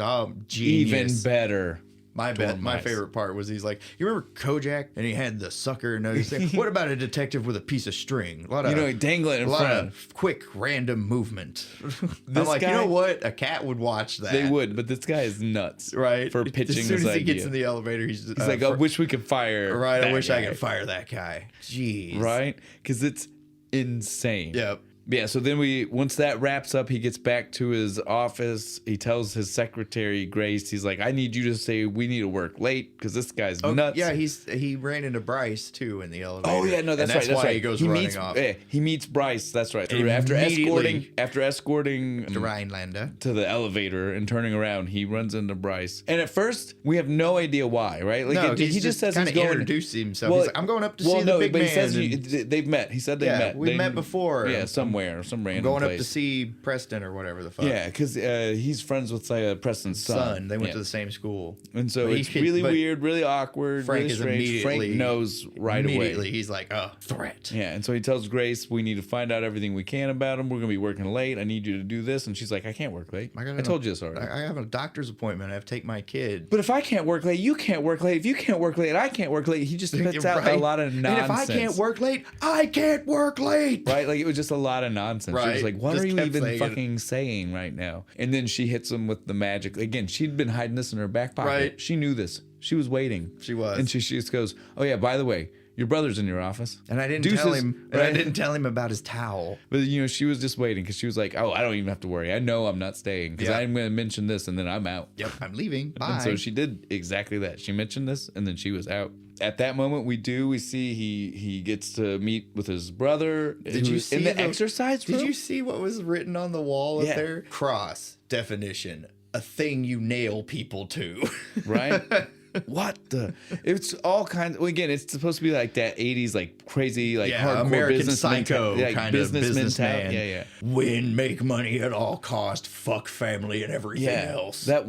Speaker 2: genius.
Speaker 1: Even better.
Speaker 2: My favorite part was he's like, you remember Kojak? And he had the sucker nose thing. What about a detective with a piece of string?
Speaker 1: Dangling in front.
Speaker 2: Of quick, random movement. I'm like, you know what? A cat would watch that.
Speaker 1: They would, but this guy is nuts.
Speaker 2: Right.
Speaker 1: For pitching this idea.
Speaker 2: As soon as he gets in the elevator, he's
Speaker 1: like, I wish we could fire
Speaker 2: Right, I wish
Speaker 1: guy.
Speaker 2: I could fire that guy. Jeez.
Speaker 1: Right? Because it's insane.
Speaker 2: Yep.
Speaker 1: Yeah, so then once that wraps up, he gets back to his office. He tells his secretary, Grace, he's like, I need you to say we need to work late because this guy's nuts.
Speaker 2: Yeah, he ran into Bryce, too, in the elevator.
Speaker 1: Oh, yeah, no, that's right.
Speaker 2: That's why he goes running off.
Speaker 1: Yeah, he meets Bryce, that's right. After escorting
Speaker 2: Rhinelander
Speaker 1: to the elevator and turning around, he runs into Bryce. And at first, we have no idea why, right? Like,
Speaker 2: he just says he's going to introduce himself. He's like, I'm going up to see the big man.
Speaker 1: He says they've met. He said they met.
Speaker 2: We met before.
Speaker 1: Yeah, some random
Speaker 2: going
Speaker 1: place.
Speaker 2: up to see Preston or whatever the fuck.
Speaker 1: Yeah, because he's friends with Preston's son.
Speaker 2: They went to the same school.
Speaker 1: And so it's really weird, really awkward,
Speaker 2: Frank
Speaker 1: really
Speaker 2: is
Speaker 1: strange. Frank knows right away.
Speaker 2: He's like, threat.
Speaker 1: Yeah, and so he tells Grace, we need to find out everything we can about him. We're going to be working late. I need you to do this. And she's like, I can't work late. I told you this already.
Speaker 2: I have a doctor's appointment. I have to take my kid.
Speaker 1: But if I can't work late, you can't work late. If you can't work late, I can't work late. He just spits out a lot of nonsense.
Speaker 2: And if I can't work late, I can't work late.
Speaker 1: Right? Like, it was just a lot of nonsense.
Speaker 2: Right.
Speaker 1: She was like, what are you even fucking saying right now? And then she hits him with the magic. Again, she'd been hiding this in her back pocket.
Speaker 2: Right.
Speaker 1: She knew this. She was waiting.
Speaker 2: She was.
Speaker 1: And she just goes, oh yeah, by the way, Your brother's in your office.
Speaker 2: And I didn't
Speaker 1: Deuces,
Speaker 2: tell him. And
Speaker 1: right?
Speaker 2: I didn't tell him about his towel.
Speaker 1: But she was just waiting because she was like, "Oh, I don't even have to worry. I know I'm not staying because I'm going to mention this and then I'm out."
Speaker 2: Yep, I'm leaving. Bye.
Speaker 1: And so she did exactly that. She mentioned this and then she was out. At that moment, we see he gets to meet with his brother.
Speaker 2: Did you see
Speaker 1: in the exercise room?
Speaker 2: Did you see what was written on the wall up there? Cross definition: a thing you nail people to.
Speaker 1: Right? What the? It's all kinds. Well, again, it's supposed to be like that '80s, like crazy, like hardcore
Speaker 2: American
Speaker 1: business
Speaker 2: Psycho
Speaker 1: kind of
Speaker 2: businessman.
Speaker 1: Yeah.
Speaker 2: Win, make money at all cost, fuck family and everything else.
Speaker 1: That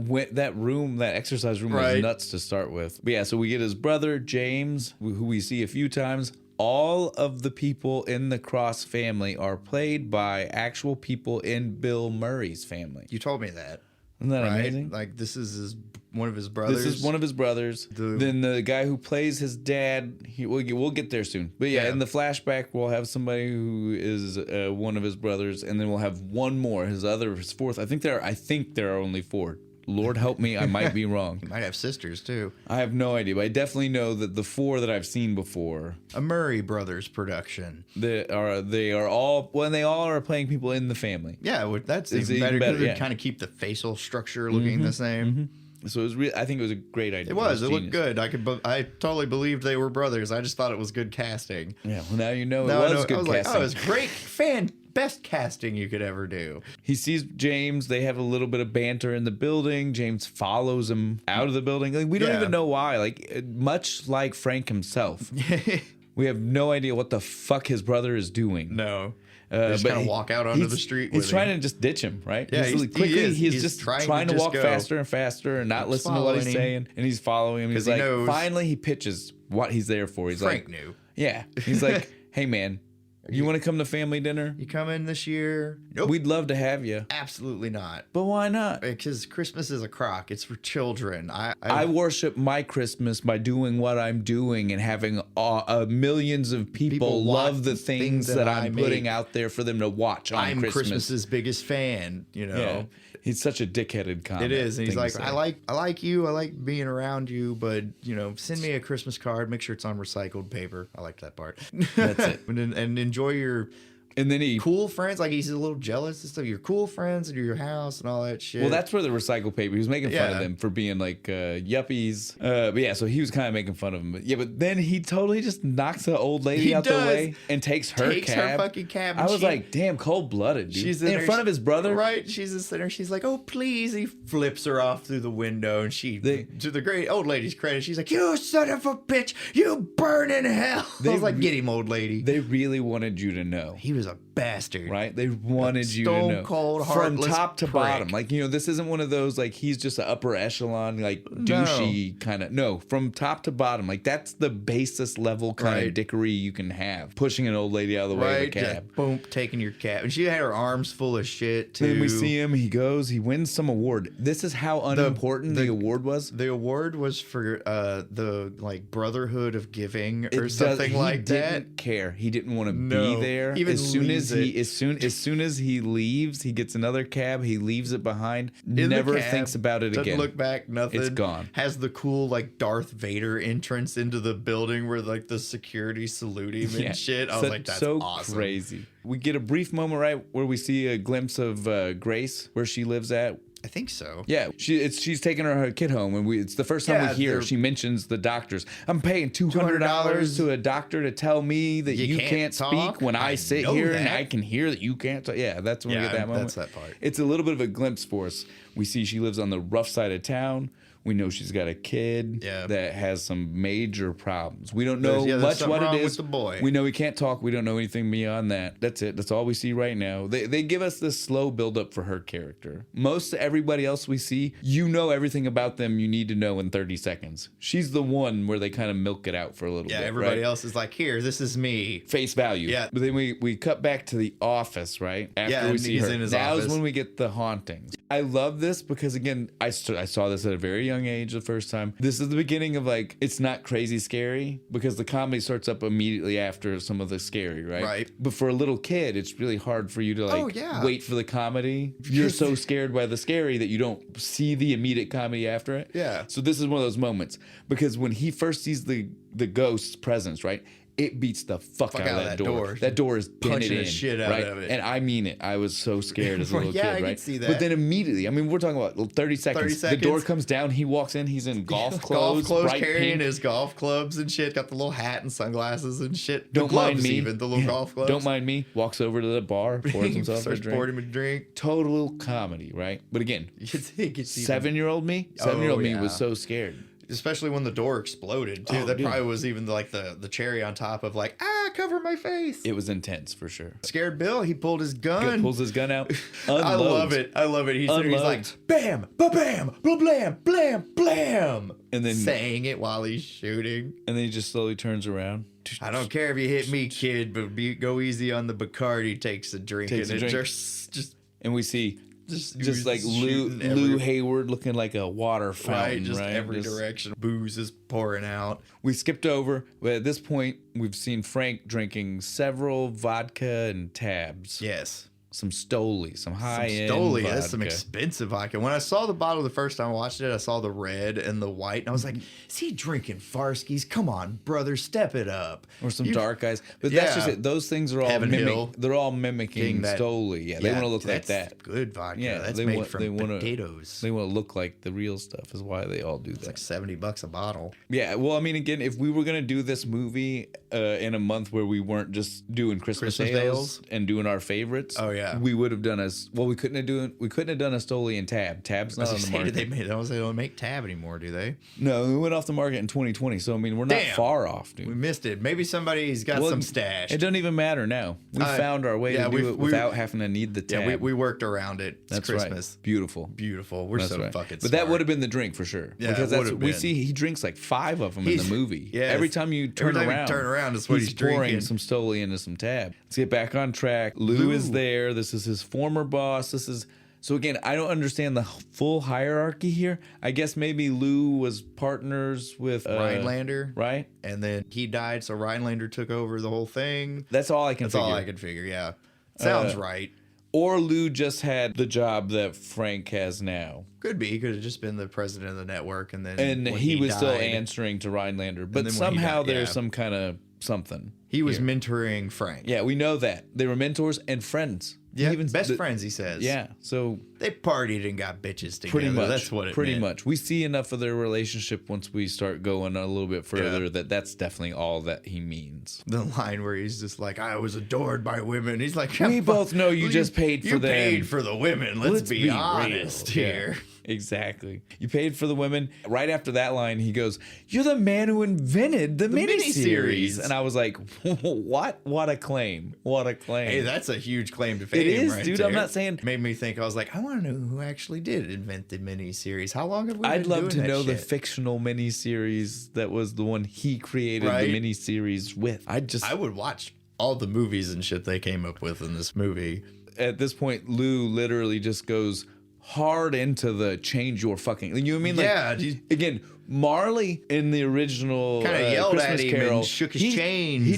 Speaker 1: exercise room was nuts to start with. But yeah, so we get his brother James, who we see a few times. All of the people in the Cross family are played by actual people in Bill Murray's family.
Speaker 2: You told me that.
Speaker 1: Isn't that amazing?
Speaker 2: Like this is one of his brothers.
Speaker 1: This is one of his brothers. Then the guy who plays his dad, we'll get there soon. But yeah, in the flashback, we'll have somebody who is one of his brothers, and then we'll have one more, his fourth. I think there are only four. Lord help me, I might be wrong.
Speaker 2: He might have sisters too.
Speaker 1: I have no idea, but I definitely know that the four that I've seen before,
Speaker 2: a Murray Brothers production.
Speaker 1: They are all are playing people in the family.
Speaker 2: Yeah, that's even better. They kind of keep the facial structure looking the same.
Speaker 1: Mm-hmm. So it was I think it was a great idea.
Speaker 2: It was. It looked good. I totally believed they were brothers. I just thought it was good casting.
Speaker 1: Yeah. Well, now you know it was good casting.
Speaker 2: Like, oh, it was great. Best casting you could ever do.
Speaker 1: He sees James. They have a little bit of banter in the building. James follows him out of the building. Like, we don't even know why. Like, much like Frank himself, we have no idea what the fuck his brother is doing.
Speaker 2: No. Just kind of walk out onto the street.
Speaker 1: He's trying to just ditch him, right?
Speaker 2: Yeah,
Speaker 1: he's just trying to walk faster and faster and not listen to what he's saying. And he's following him. He's like, finally, he pitches what he's there for. He's
Speaker 2: Frank
Speaker 1: like,
Speaker 2: knew.
Speaker 1: Yeah. He's like, hey, man. You want to come to family dinner?
Speaker 2: You come in this year? Nope.
Speaker 1: We'd love to have you.
Speaker 2: Absolutely not.
Speaker 1: But why not?
Speaker 2: Because Christmas is a crock. It's for children.
Speaker 1: I worship my Christmas by doing what I'm doing and having millions of people love the things that I'm putting out there for them to watch on Christmas.
Speaker 2: I'm Christmas's biggest fan,
Speaker 1: Yeah. He's such a dickheaded comment.
Speaker 2: It is. And he's like, I like you. I like being around you, but send me a Christmas card. Make sure it's on recycled paper. I like that part.
Speaker 1: That's it.
Speaker 2: and enjoy your
Speaker 1: And then
Speaker 2: cool friends, like he's a little jealous and stuff. Your cool friends at your house and all that shit.
Speaker 1: Well, that's where the recycled paper. He was making fun of them for being like yuppies. But yeah, so he was kind of making fun of them. But then he totally just knocks the old lady out the way and takes her
Speaker 2: fucking cab.
Speaker 1: I was like, damn, cold blooded, dude. She's in front of his brother,
Speaker 2: right? She's a sinner. She's like, oh please. He flips her off through the window, and to the great old lady's credit, she's like, you son of a bitch, you burn in hell. I was like, get him, old lady.
Speaker 1: They really wanted you to know
Speaker 2: he was a bastard,
Speaker 1: right? They wanted you to know,
Speaker 2: stone cold,
Speaker 1: from top to
Speaker 2: prick.
Speaker 1: bottom. Like, this isn't one of those like he's just an upper echelon like douchey kind of. No, from top to bottom. Like, that's the basest level kind of dickery you can have. Pushing an old lady out of the way of a cab,
Speaker 2: just, boom, taking your cab, and she had her arms full of shit too.
Speaker 1: Then we see him. He goes. He wins some award. This is how unimportant the award was.
Speaker 2: The award was for the like Brotherhood of Giving or something like that.
Speaker 1: He didn't care. He didn't want to be there. Even as soon as he leaves, he gets another cab. He leaves it behind. Never thinks about it again.
Speaker 2: Doesn't look back. Nothing.
Speaker 1: It's gone.
Speaker 2: Has the cool like Darth Vader entrance into the building where like the security salute him and shit. I was like, that's so awesome.
Speaker 1: Crazy. We get a brief moment right where we see a glimpse of Grace, where she lives at.
Speaker 2: I think so.
Speaker 1: Yeah, she's taking her kid home, and it's the first time we hear she mentions the doctors. I'm paying $200 to a doctor to tell me that you can't speak when I sit here and I can hear that you can't talk. Yeah, that's when we get that moment.
Speaker 2: That's that part.
Speaker 1: It's a little bit of a glimpse for us. We see she lives on the rough side of town. We know she's got a kid that has some major problems. We don't know much what it is.
Speaker 2: With the boy.
Speaker 1: We know he can't talk. We don't know anything beyond that. That's it. That's all we see right now. They give us this slow build-up for her character. Most everybody else we see, you know everything about them you need to know in 30 seconds. She's the one where they kind of milk it out for a little bit.
Speaker 2: Yeah, everybody else is like, here, this is me.
Speaker 1: Face value. Yeah. But then we cut back to the office, right? After we see her.
Speaker 2: In his
Speaker 1: now
Speaker 2: office.
Speaker 1: Is when we get the hauntings. I love this because, again, I saw this at a very young young age the first time. This is the beginning of like, it's not crazy scary because the comedy starts up immediately after some of the scary, right?
Speaker 2: Right.
Speaker 1: But for a little kid, it's really hard for you to like wait for the comedy. You're so scared by the scary that you don't see the immediate comedy after it.
Speaker 2: Yeah.
Speaker 1: So this is one of those moments because when he first sees the ghost's presence, right? It beats the fuck out of that door. That door is
Speaker 2: punching
Speaker 1: dented
Speaker 2: the
Speaker 1: in,
Speaker 2: shit out
Speaker 1: right?
Speaker 2: of it.
Speaker 1: And I mean it. I was so scared as a little
Speaker 2: Yeah,
Speaker 1: kid,
Speaker 2: I
Speaker 1: right?
Speaker 2: can see that.
Speaker 1: But then immediately, I mean, we're talking about 30 seconds.
Speaker 2: 30
Speaker 1: The
Speaker 2: seconds.
Speaker 1: door comes down. He walks in. He's in golf clothes, bright
Speaker 2: carrying
Speaker 1: pink.
Speaker 2: his golf clubs and shit. Got the little hat and sunglasses and shit.
Speaker 1: Don't
Speaker 2: the gloves
Speaker 1: mind me.
Speaker 2: Even the little golf gloves.
Speaker 1: Don't mind me. Walks over to the bar, pours himself a
Speaker 2: Starts
Speaker 1: drink.
Speaker 2: pouring him a drink.
Speaker 1: Total comedy, right? But again,
Speaker 2: You think it's even-
Speaker 1: 7-year-old me
Speaker 2: yeah.
Speaker 1: was so scared.
Speaker 2: Especially when the door exploded too.
Speaker 1: Oh,
Speaker 2: That
Speaker 1: dude.
Speaker 2: probably was even like the cherry on top of like, cover my face.
Speaker 1: It was intense for sure.
Speaker 2: Scared Bill, he pulled his gun.
Speaker 1: Pulls his gun out.
Speaker 2: I love it. He's like, bam, ba-bam, blam, blam, blam.
Speaker 1: And then
Speaker 2: saying it while he's shooting.
Speaker 1: And then he just slowly turns around.
Speaker 2: I don't care if you hit me, kid, but go easy on the Bacardi. Takes a drink.
Speaker 1: And we see just like
Speaker 2: shooting
Speaker 1: Lou Hayward looking like a water fountain,
Speaker 2: just
Speaker 1: right?
Speaker 2: every direction. Booze is pouring out.
Speaker 1: We skipped over, but at this point, we've seen Frank drinking several vodka and tabs.
Speaker 2: Yes.
Speaker 1: Some Stoli, some high-end
Speaker 2: Stoli,
Speaker 1: vodka.
Speaker 2: that's some expensive vodka. When I saw the bottle the first time I watched it, I saw the red and the white, and I was like, is he drinking Farskis? Come on, brother, step it up.
Speaker 1: Or some dark eyes. But that's just it. Those things are all they're all mimicking Stoli. Yeah, they want to look like that.
Speaker 2: Good vodka.
Speaker 1: Yeah,
Speaker 2: that's
Speaker 1: they
Speaker 2: made
Speaker 1: want,
Speaker 2: from potatoes.
Speaker 1: They want to look like the real stuff is why they all do that.
Speaker 2: It's like $70 a bottle.
Speaker 1: Yeah, well, I mean, again, if we were going to do this movie in a month where we weren't just doing Christmas ales and doing our favorites, we would have done we couldn't have done a Stoli and Tab. Tab's not on the market.
Speaker 2: They don't make Tab anymore, do they?
Speaker 1: No, we went off the market in 2020. So I mean, we're not far off, dude.
Speaker 2: We missed it. Maybe somebody's got some stash.
Speaker 1: It doesn't even matter now. We found our way to do it without having to need the Tab.
Speaker 2: Yeah, we worked around it. It's
Speaker 1: That's
Speaker 2: Christmas.
Speaker 1: Right. Beautiful.
Speaker 2: We're so fucking smart.
Speaker 1: But that would have been the drink for sure.
Speaker 2: Yeah,
Speaker 1: because that's we see he drinks like 5 of them in the movie.
Speaker 2: Yeah.
Speaker 1: Every time you turn around,
Speaker 2: that's what he's
Speaker 1: pouring
Speaker 2: drinking.
Speaker 1: some Stoli into some Tab. Let's get back on track. Lou is there. This is his former boss. So again, I don't understand the full hierarchy here. I guess maybe Lou was partners with
Speaker 2: Rhinelander,
Speaker 1: right?
Speaker 2: And then he died, so Rhinelander took over the whole thing.
Speaker 1: That's all I can figure.
Speaker 2: That's all I can figure, yeah. Sounds right.
Speaker 1: Or Lou just had the job that Frank has now.
Speaker 2: Could be. He could have just been the president of the network, and then
Speaker 1: he was still answering to Rhinelander. But somehow there's some kind of something.
Speaker 2: He was mentoring Frank.
Speaker 1: Yeah, we know that. They were mentors and friends.
Speaker 2: Yeah, best friends, he says.
Speaker 1: Yeah, so
Speaker 2: they partied and got bitches together.
Speaker 1: Pretty much.
Speaker 2: That's what it
Speaker 1: Pretty
Speaker 2: meant.
Speaker 1: much. We see enough of their relationship once we start going a little bit further that's definitely all that he means.
Speaker 2: The line where he's just like, I was adored by women. He's like,
Speaker 1: we both know you just paid for them.
Speaker 2: You paid for the women. Let's be honest here.
Speaker 1: Yeah. Exactly. You paid for the women. Right after that line, he goes, "You're the man who invented the miniseries." And I was like, "What? What a claim! What a claim!"
Speaker 2: Hey, that's a huge claim to fame.
Speaker 1: It is,
Speaker 2: right
Speaker 1: dude.
Speaker 2: there.
Speaker 1: I'm not saying.
Speaker 2: Made me think. I was like, I want to know who actually did invent the miniseries. How long have we been
Speaker 1: I'd love to know the
Speaker 2: shit?
Speaker 1: fictional miniseries that was the one he created the miniseries with. I would
Speaker 2: watch all the movies and shit they came up with in this movie.
Speaker 1: At this point, Lou literally just goes hard into the change your fucking. You know what I mean? Like,
Speaker 2: yeah.
Speaker 1: Again, Marley in the original
Speaker 2: kind of yelled
Speaker 1: Christmas
Speaker 2: at him
Speaker 1: Carol,
Speaker 2: and shook his chains.
Speaker 1: He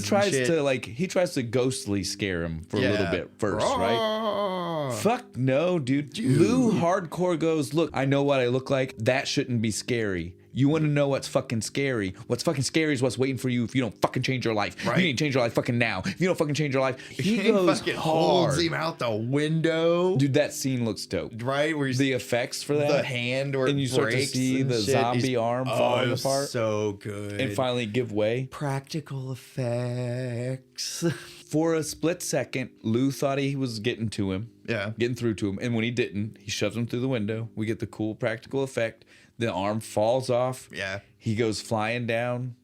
Speaker 1: tries to ghostly scare him for a little bit first, right? Fuck no, dude. Lou hardcore goes, look, I know what I look like. That shouldn't be scary. You want to know what's fucking scary? What's fucking scary is what's waiting for you if you don't fucking change your life.
Speaker 2: Right.
Speaker 1: You need to change your life fucking now. If you don't fucking change your life, he goes
Speaker 2: fucking
Speaker 1: hard.
Speaker 2: holds him out the window.
Speaker 1: Dude, that scene looks dope.
Speaker 2: Right? Where
Speaker 1: the effects for that.
Speaker 2: The hand where
Speaker 1: and you start to see the zombie arm falling apart.
Speaker 2: So good.
Speaker 1: And finally give way.
Speaker 2: Practical effects.
Speaker 1: For a split second, Lou thought he was getting to him.
Speaker 2: Yeah.
Speaker 1: Getting through to him. And when he didn't, he shoves him through the window. We get the cool practical effect. The arm falls off.
Speaker 2: Yeah.
Speaker 1: He goes flying down,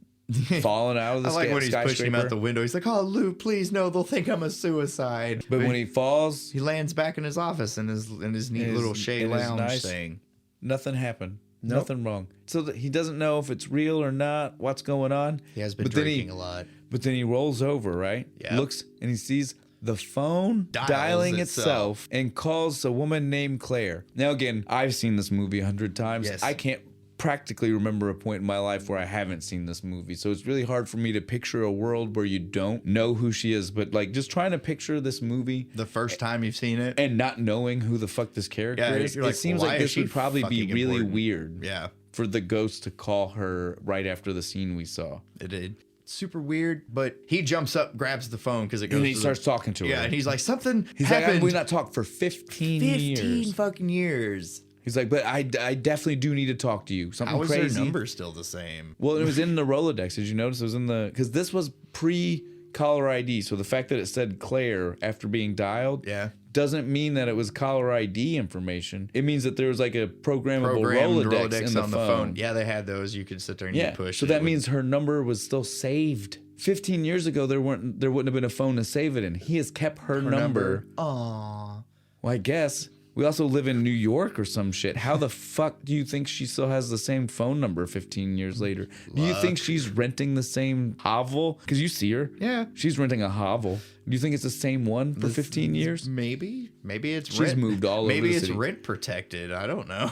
Speaker 1: falling out of the
Speaker 2: I like when he's pushing him out the window. He's like, oh, Lou, please, no, they'll think I'm a suicide.
Speaker 1: But when he falls,
Speaker 2: he lands back in his office in his neat little shade lounge thing.
Speaker 1: Nothing happened. Nope. Nothing wrong. So he doesn't know if it's real or not, what's going on.
Speaker 2: He has been drinking a lot.
Speaker 1: But then he rolls over, right?
Speaker 2: Yeah.
Speaker 1: Looks and he sees the phone dialing itself and calls a woman named Claire. Now, again, I've seen this movie 100 times.
Speaker 2: Yes.
Speaker 1: I can't practically remember a point in my life where I haven't seen this movie. So it's really hard for me to picture a world where you don't know who she is. But like just trying to picture this movie
Speaker 2: the first time you've seen it
Speaker 1: and not knowing who the fuck this character is,
Speaker 2: like,
Speaker 1: it seems
Speaker 2: why
Speaker 1: like
Speaker 2: is
Speaker 1: this
Speaker 2: she
Speaker 1: would probably be
Speaker 2: fucking
Speaker 1: really
Speaker 2: important?
Speaker 1: weird.
Speaker 2: Yeah.
Speaker 1: For the ghost to call her right after the scene we saw.
Speaker 2: It did. Super weird, but he jumps up, grabs the phone because it goes.
Speaker 1: And he starts talking to her.
Speaker 2: Yeah, and he's like, something
Speaker 1: He's
Speaker 2: happened.
Speaker 1: like, we not talked for 15 years.
Speaker 2: 15 fucking years.
Speaker 1: He's like, but I definitely do need to talk to you. Something
Speaker 2: How is
Speaker 1: crazy.
Speaker 2: their number still the same?
Speaker 1: Well, it was in the Rolodex. Did you notice it was in the... Because this was pre-caller ID. So the fact that it said Claire after being dialed doesn't mean that it was caller ID information. It means that there was like a programmable Rolodex in the
Speaker 2: on the phone. Yeah, they had those. You could sit there and you push.
Speaker 1: So that means her number was still saved. 15 years ago, there wouldn't have been a phone to save it in. He has kept her number.
Speaker 2: Aww.
Speaker 1: Well, I guess. We also live in New York or some shit. How the fuck do you think she still has the same phone number 15 years later? Do you think she's renting the same hovel? Because you see her.
Speaker 2: Yeah.
Speaker 1: She's renting a hovel. Do you think it's the same one for 15 years?
Speaker 2: Maybe it's
Speaker 1: She's
Speaker 2: rent.
Speaker 1: moved all over
Speaker 2: Maybe
Speaker 1: the
Speaker 2: it's
Speaker 1: city.
Speaker 2: rent protected. I don't know.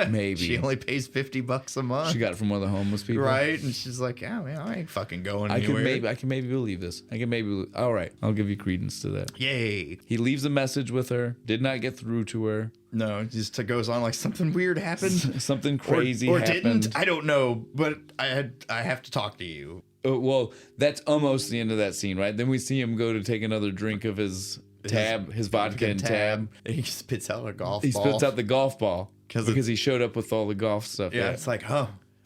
Speaker 1: Maybe.
Speaker 2: She only pays $50 a month.
Speaker 1: She got it from one of the homeless people.
Speaker 2: Right, and she's like, yeah, man, I ain't fucking going anywhere.
Speaker 1: I can maybe believe this. All right, I'll give you credence to that.
Speaker 2: Yay.
Speaker 1: He leaves a message with her. Did not get through to her.
Speaker 2: No, it just goes on like something weird happened.
Speaker 1: Something crazy
Speaker 2: or
Speaker 1: happened.
Speaker 2: didn't. I don't know, but I have to talk to you.
Speaker 1: Well, that's almost the end of that scene, right? Then we see him go to take another drink of his vodka and tab.
Speaker 2: And he spits out a golf ball.
Speaker 1: He spits out the golf ball because he showed up with all the golf stuff.
Speaker 2: Yeah, it's like,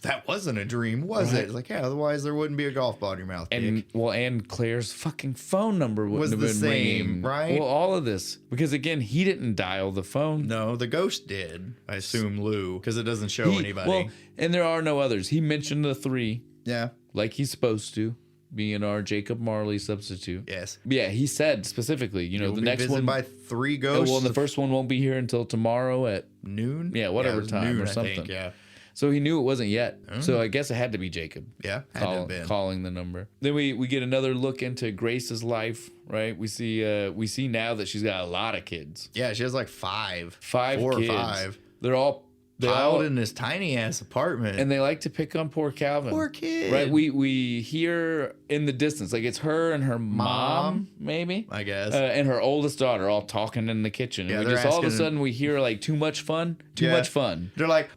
Speaker 2: that wasn't a dream, was it? It's like, yeah, otherwise there wouldn't be a golf ball in your mouth.
Speaker 1: And Claire's fucking phone number wouldn't have been ringing,
Speaker 2: right?
Speaker 1: Well, all of this because again, he didn't dial the phone.
Speaker 2: No, the ghost did. I assume Lou, because it doesn't show anybody.
Speaker 1: Well, and there are no others. He mentioned the 3.
Speaker 2: Yeah.
Speaker 1: Like he's supposed to, being our Jacob Marley substitute.
Speaker 2: Yes.
Speaker 1: Yeah, he said specifically, the next one
Speaker 2: by 3 ghosts.
Speaker 1: Well, the first one won't be here until tomorrow at
Speaker 2: noon.
Speaker 1: Yeah, whatever time or something.
Speaker 2: I think, yeah.
Speaker 1: So he knew it wasn't yet. So I guess it had to be Jacob.
Speaker 2: Yeah, had to have been.
Speaker 1: Calling the number. Then we get another look into Grace's life, right? We see now that she's got a lot of kids.
Speaker 2: Yeah, she has like 5.
Speaker 1: 4
Speaker 2: kids.
Speaker 1: or 5. They're all
Speaker 2: piled in this tiny ass apartment,
Speaker 1: and they like to pick on poor Calvin.
Speaker 2: Poor kid.
Speaker 1: Right? We hear in the distance, like it's her and her mom maybe,
Speaker 2: I guess,
Speaker 1: and her oldest daughter all talking in the kitchen.
Speaker 2: Yeah,
Speaker 1: and we just all of a sudden we hear like too much fun.
Speaker 2: They're like,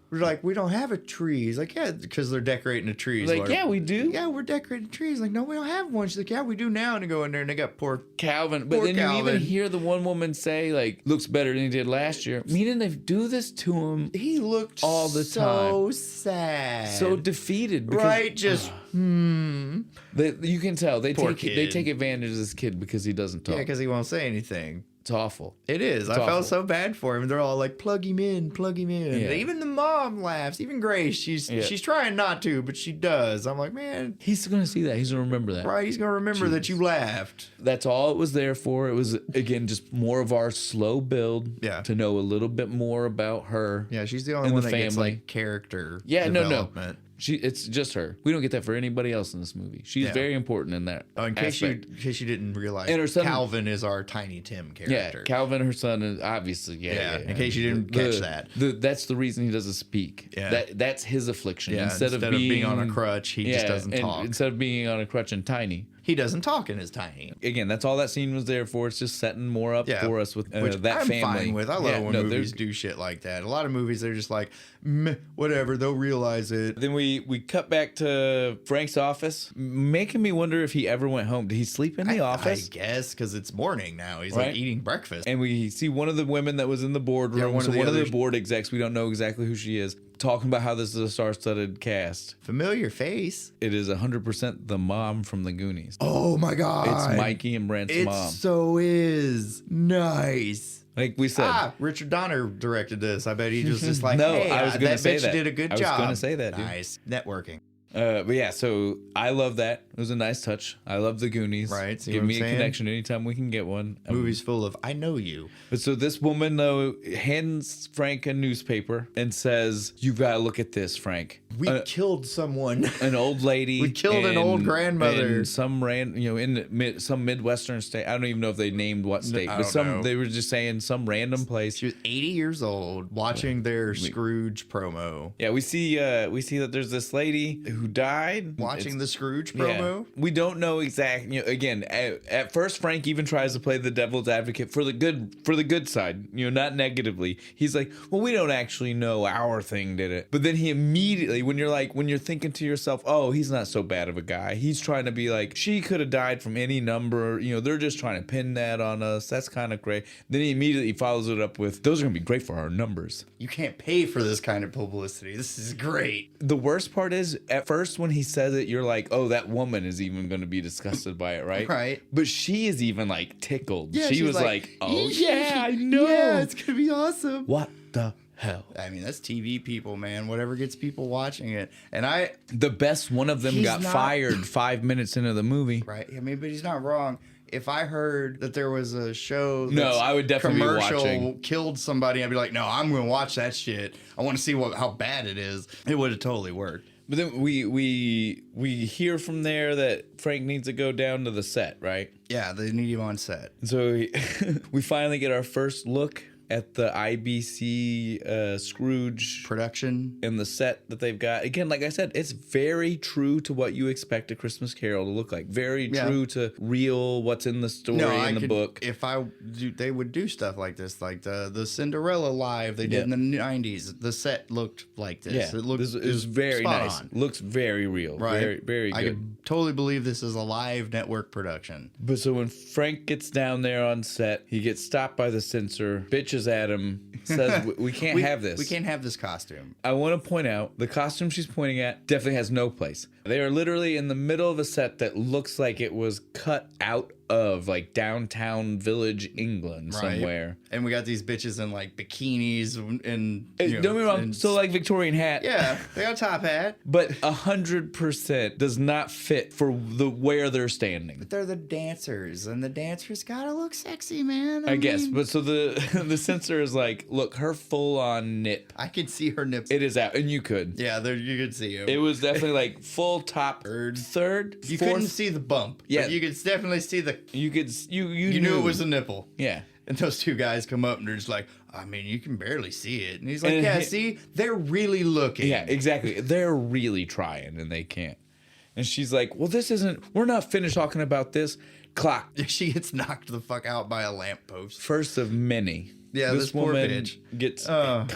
Speaker 2: we don't have a tree. He's like, yeah, because they're decorating the trees.
Speaker 1: Like, yeah, we do.
Speaker 2: Yeah, we're decorating trees. Like, no, we don't have one. She's like, yeah, we do now. And they go in there and they got poor
Speaker 1: Calvin. But then you even hear the one woman say, like, looks better than he did last year. Meaning they do this to him.
Speaker 2: He looked
Speaker 1: all the time.
Speaker 2: So sad.
Speaker 1: So defeated. Because,
Speaker 2: right? Just,
Speaker 1: you can tell. They take advantage of this kid because he doesn't talk.
Speaker 2: Yeah, because he won't say anything.
Speaker 1: It's awful.
Speaker 2: It is. I felt so bad for him. They're all like, plug him in. Yeah. Even the mom laughs. Even Grace, she's trying not to, but she does. I'm like, man.
Speaker 1: He's going to see that. He's going to remember that.
Speaker 2: Right. He's going to remember that you laughed.
Speaker 1: That's all it was there for. It was, again, just more of our slow build to know a little bit more about her.
Speaker 2: Yeah, she's the only one that gets like character development.
Speaker 1: It's just her. We don't get that for anybody else in this movie. She's very important in that.
Speaker 2: In case you didn't realize,
Speaker 1: and her son,
Speaker 2: Calvin is our Tiny Tim character.
Speaker 1: Yeah, Calvin, her son, is obviously. Yeah.
Speaker 2: In case you didn't catch that,
Speaker 1: that's the reason he doesn't speak. Yeah, that's his affliction.
Speaker 2: Yeah, instead of being on a crutch, he just doesn't talk.
Speaker 1: Instead of being on a crutch and tiny.
Speaker 2: He doesn't talk in his tiny.
Speaker 1: Again, that's all that scene was there for. It's just setting more up for us with that family.
Speaker 2: I'm fine with. I love when movies do shit like that. A lot of movies, they're just like, whatever, they'll realize it.
Speaker 1: Then we cut back to Frank's office, making me wonder if he ever went home. Did he sleep in the office?
Speaker 2: I guess, because it's morning now. He's like eating breakfast.
Speaker 1: And we see one of the women that was in the boardroom. One of the board execs, we don't know exactly who she is, talking about how this is a star-studded cast.
Speaker 2: Familiar face.
Speaker 1: It is 100% the mom from the Goonies.
Speaker 2: Oh my God.
Speaker 1: It's Mikey and Brent's mom.
Speaker 2: It so is. Nice.
Speaker 1: Like we said.
Speaker 2: Richard Donner directed this. I bet he just like,
Speaker 1: no,
Speaker 2: hey,
Speaker 1: I was gonna say
Speaker 2: bitch
Speaker 1: that.
Speaker 2: did a good job.
Speaker 1: I was going to say that, dude.
Speaker 2: Nice. Networking.
Speaker 1: But yeah, so I love that. It was a nice touch. I love the Goonies.
Speaker 2: Right, see
Speaker 1: Give
Speaker 2: what I'm
Speaker 1: me a
Speaker 2: saying?
Speaker 1: connection anytime we can get one.
Speaker 2: Movies full of I know you.
Speaker 1: But so this woman, though, hands Frank a newspaper and says, "You gotta look at this, Frank.
Speaker 2: We killed someone.
Speaker 1: An old lady.
Speaker 2: We killed an old grandmother.
Speaker 1: in some some Midwestern state. I don't even know if they named what state,
Speaker 2: I
Speaker 1: but
Speaker 2: don't know.
Speaker 1: they were just saying some random place.
Speaker 2: She was 80 years old watching their Scrooge promo.
Speaker 1: Yeah, we see that there's this lady who died
Speaker 2: Watching the Scrooge
Speaker 1: Yeah.
Speaker 2: promo?
Speaker 1: We don't know exactly. Again, at first, Frank even tries to play the devil's advocate for the good side. Not negatively. He's like, "Well, we don't actually know our thing did it." But then he immediately, when you're thinking to yourself, "Oh, he's not so bad of a guy. He's trying to be like, she could have died from any number. They're just trying to pin that on us. That's kind of great." Then he immediately follows it up with, "Those are gonna be great for our numbers."
Speaker 2: You can't pay for this kind of publicity. This is great.
Speaker 1: The worst part is, at first when he says it, you're like, "Oh, that woman is even going to be disgusted by it, right?"
Speaker 2: Right.
Speaker 1: But she is even like tickled.
Speaker 2: Yeah,
Speaker 1: she
Speaker 2: she's
Speaker 1: was like, "Oh yeah, I know.
Speaker 2: Yeah, it's going to be awesome.
Speaker 1: What the hell?"
Speaker 2: I mean, that's TV people, man. Whatever gets people watching it. And
Speaker 1: The best one of them
Speaker 2: He's
Speaker 1: got
Speaker 2: not-
Speaker 1: fired 5 minutes into the movie.
Speaker 2: right. I mean, but he's not wrong. If I heard that there was a show
Speaker 1: No, I would definitely be
Speaker 2: commercial
Speaker 1: watching.
Speaker 2: killed somebody, I'd be like, no, I'm going to watch that shit. I want to see how bad it is. It would have totally worked.
Speaker 1: But then we hear from there that Frank needs to go down to the set, right?
Speaker 2: Yeah, they need you on set.
Speaker 1: So we finally get our first look at the IBC Scrooge
Speaker 2: Production.
Speaker 1: in the set that they've got. Again, like I said, it's very true to what you expect a Christmas Carol to look like. Very true to real what's in the story in the book.
Speaker 2: If they would do stuff like this, like the Cinderella live they did in the 90s. The set looked like this.
Speaker 1: Yeah,
Speaker 2: It looked
Speaker 1: this is very
Speaker 2: spot
Speaker 1: nice.
Speaker 2: on.
Speaker 1: Looks very real.
Speaker 2: Right.
Speaker 1: Very, very good.
Speaker 2: I could totally believe this is a live network production.
Speaker 1: But so when Frank gets down there on set, he gets stopped by the censor, bitches at him, says, we can't have this.
Speaker 2: We can't have this costume.
Speaker 1: I want to point out the costume she's pointing at definitely has no place. They are literally in the middle of a set that looks like it was cut out of like downtown village England somewhere.
Speaker 2: And we got these bitches in like bikinis and
Speaker 1: Don't get me wrong, still like Victorian hat.
Speaker 2: yeah, they got a top hat.
Speaker 1: But 100% does not fit for where they're standing.
Speaker 2: But they're the dancers, and the dancers gotta look sexy, man.
Speaker 1: I guess.
Speaker 2: mean,
Speaker 1: But so the censor is like, look, her full on nip.
Speaker 2: I could see her nips.
Speaker 1: It is out, and you could.
Speaker 2: Yeah, there you could see them.
Speaker 1: It was definitely like full top third,
Speaker 2: You
Speaker 1: fourth.
Speaker 2: couldn't see the bump.
Speaker 1: Yeah.
Speaker 2: But you could definitely see the.
Speaker 1: You could.
Speaker 2: You knew it was a nipple.
Speaker 1: Yeah.
Speaker 2: And those two guys come up and they're just like, I mean, you can barely see it. And he's like,
Speaker 1: And
Speaker 2: yeah,
Speaker 1: he-
Speaker 2: see, they're really looking.
Speaker 1: Yeah, exactly. They're really trying, and they can't. And she's like, well, we're not finished talking about this. Clock.
Speaker 2: She gets knocked the fuck out by a lamppost.
Speaker 1: First of many.
Speaker 2: Yeah, this poor bitch
Speaker 1: gets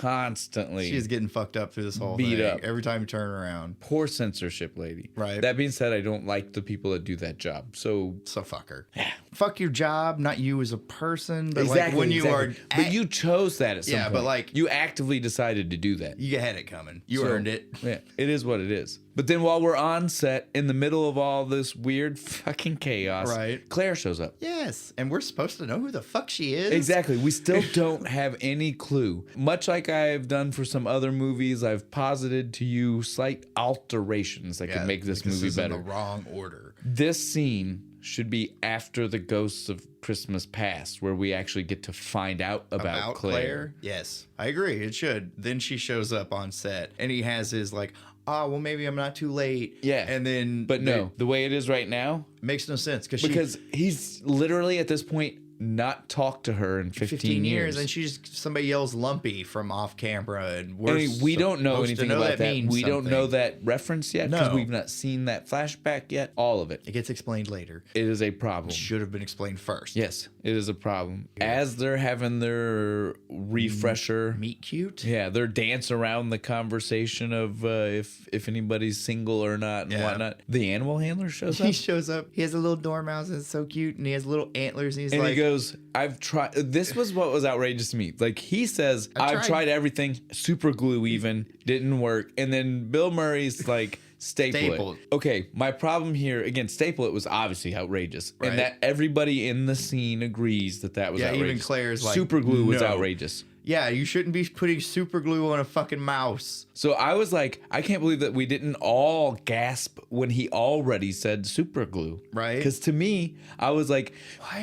Speaker 1: constantly
Speaker 2: She's getting fucked up through this whole
Speaker 1: Beat
Speaker 2: thing.
Speaker 1: up.
Speaker 2: Every time you turn around.
Speaker 1: poor censorship lady.
Speaker 2: Right.
Speaker 1: That being said, I don't like the people that do that job. So
Speaker 2: So fuck her. Fuck your job, not you as a person. But
Speaker 1: exactly
Speaker 2: like when you are.
Speaker 1: but you chose that at some
Speaker 2: Yeah,
Speaker 1: point.
Speaker 2: but like-
Speaker 1: you actively decided to do that.
Speaker 2: You had it coming. You
Speaker 1: So,
Speaker 2: earned it.
Speaker 1: Yeah, it is what it is. But then while we're on set, in the middle of all this weird fucking chaos,
Speaker 2: Right.
Speaker 1: Claire shows up.
Speaker 2: Yes. And we're supposed to know who the fuck she is.
Speaker 1: Exactly. We still don't have any clue. Much like I've done for some other movies, I've posited to you slight alterations that could make this movie
Speaker 2: is in
Speaker 1: better.
Speaker 2: the wrong order.
Speaker 1: This scene should be after the Ghosts of Christmas Past, where we actually get to find out about Claire.
Speaker 2: Yes, I agree. It should. Then she shows up on set, and he has his like, oh, well, maybe I'm not too late.
Speaker 1: Yeah.
Speaker 2: and then
Speaker 1: But no, the way it is right now,
Speaker 2: makes no sense
Speaker 1: because he's literally at this point not talked to her in 15 years.
Speaker 2: and somebody yells lumpy from off camera, and
Speaker 1: We don't know
Speaker 2: supposed to
Speaker 1: anything
Speaker 2: know
Speaker 1: about that.
Speaker 2: means
Speaker 1: We don't know
Speaker 2: something.
Speaker 1: that reference yet because
Speaker 2: No.
Speaker 1: we've not seen that flashback yet. All of it.
Speaker 2: It gets explained later.
Speaker 1: It is a problem.
Speaker 2: Should have been explained first.
Speaker 1: Yes, it is a problem. As they're having their refresher,
Speaker 2: Meet cute.
Speaker 1: yeah, they're dance around the conversation of if anybody's single or not and
Speaker 2: Yeah.
Speaker 1: whatnot. The animal handler shows
Speaker 2: He
Speaker 1: up.
Speaker 2: shows up. He has a little dormouse that's so cute, and he has little antlers. And he's
Speaker 1: And
Speaker 2: like,
Speaker 1: he goes, I've tried. This was what was outrageous to me. Like, he says, I've tried everything, super glue even, didn't work. And then Bill Murray's like, staple it. Okay, my problem here, again, staple it was obviously outrageous.
Speaker 2: Right.
Speaker 1: And that everybody in the scene agrees that was outrageous.
Speaker 2: even Claire's like,
Speaker 1: super glue was
Speaker 2: no.
Speaker 1: outrageous.
Speaker 2: Yeah, you shouldn't be putting super glue on a fucking mouse.
Speaker 1: So I was like, I can't believe that we didn't all gasp when he already said super glue.
Speaker 2: Right.
Speaker 1: Because to me, I was like,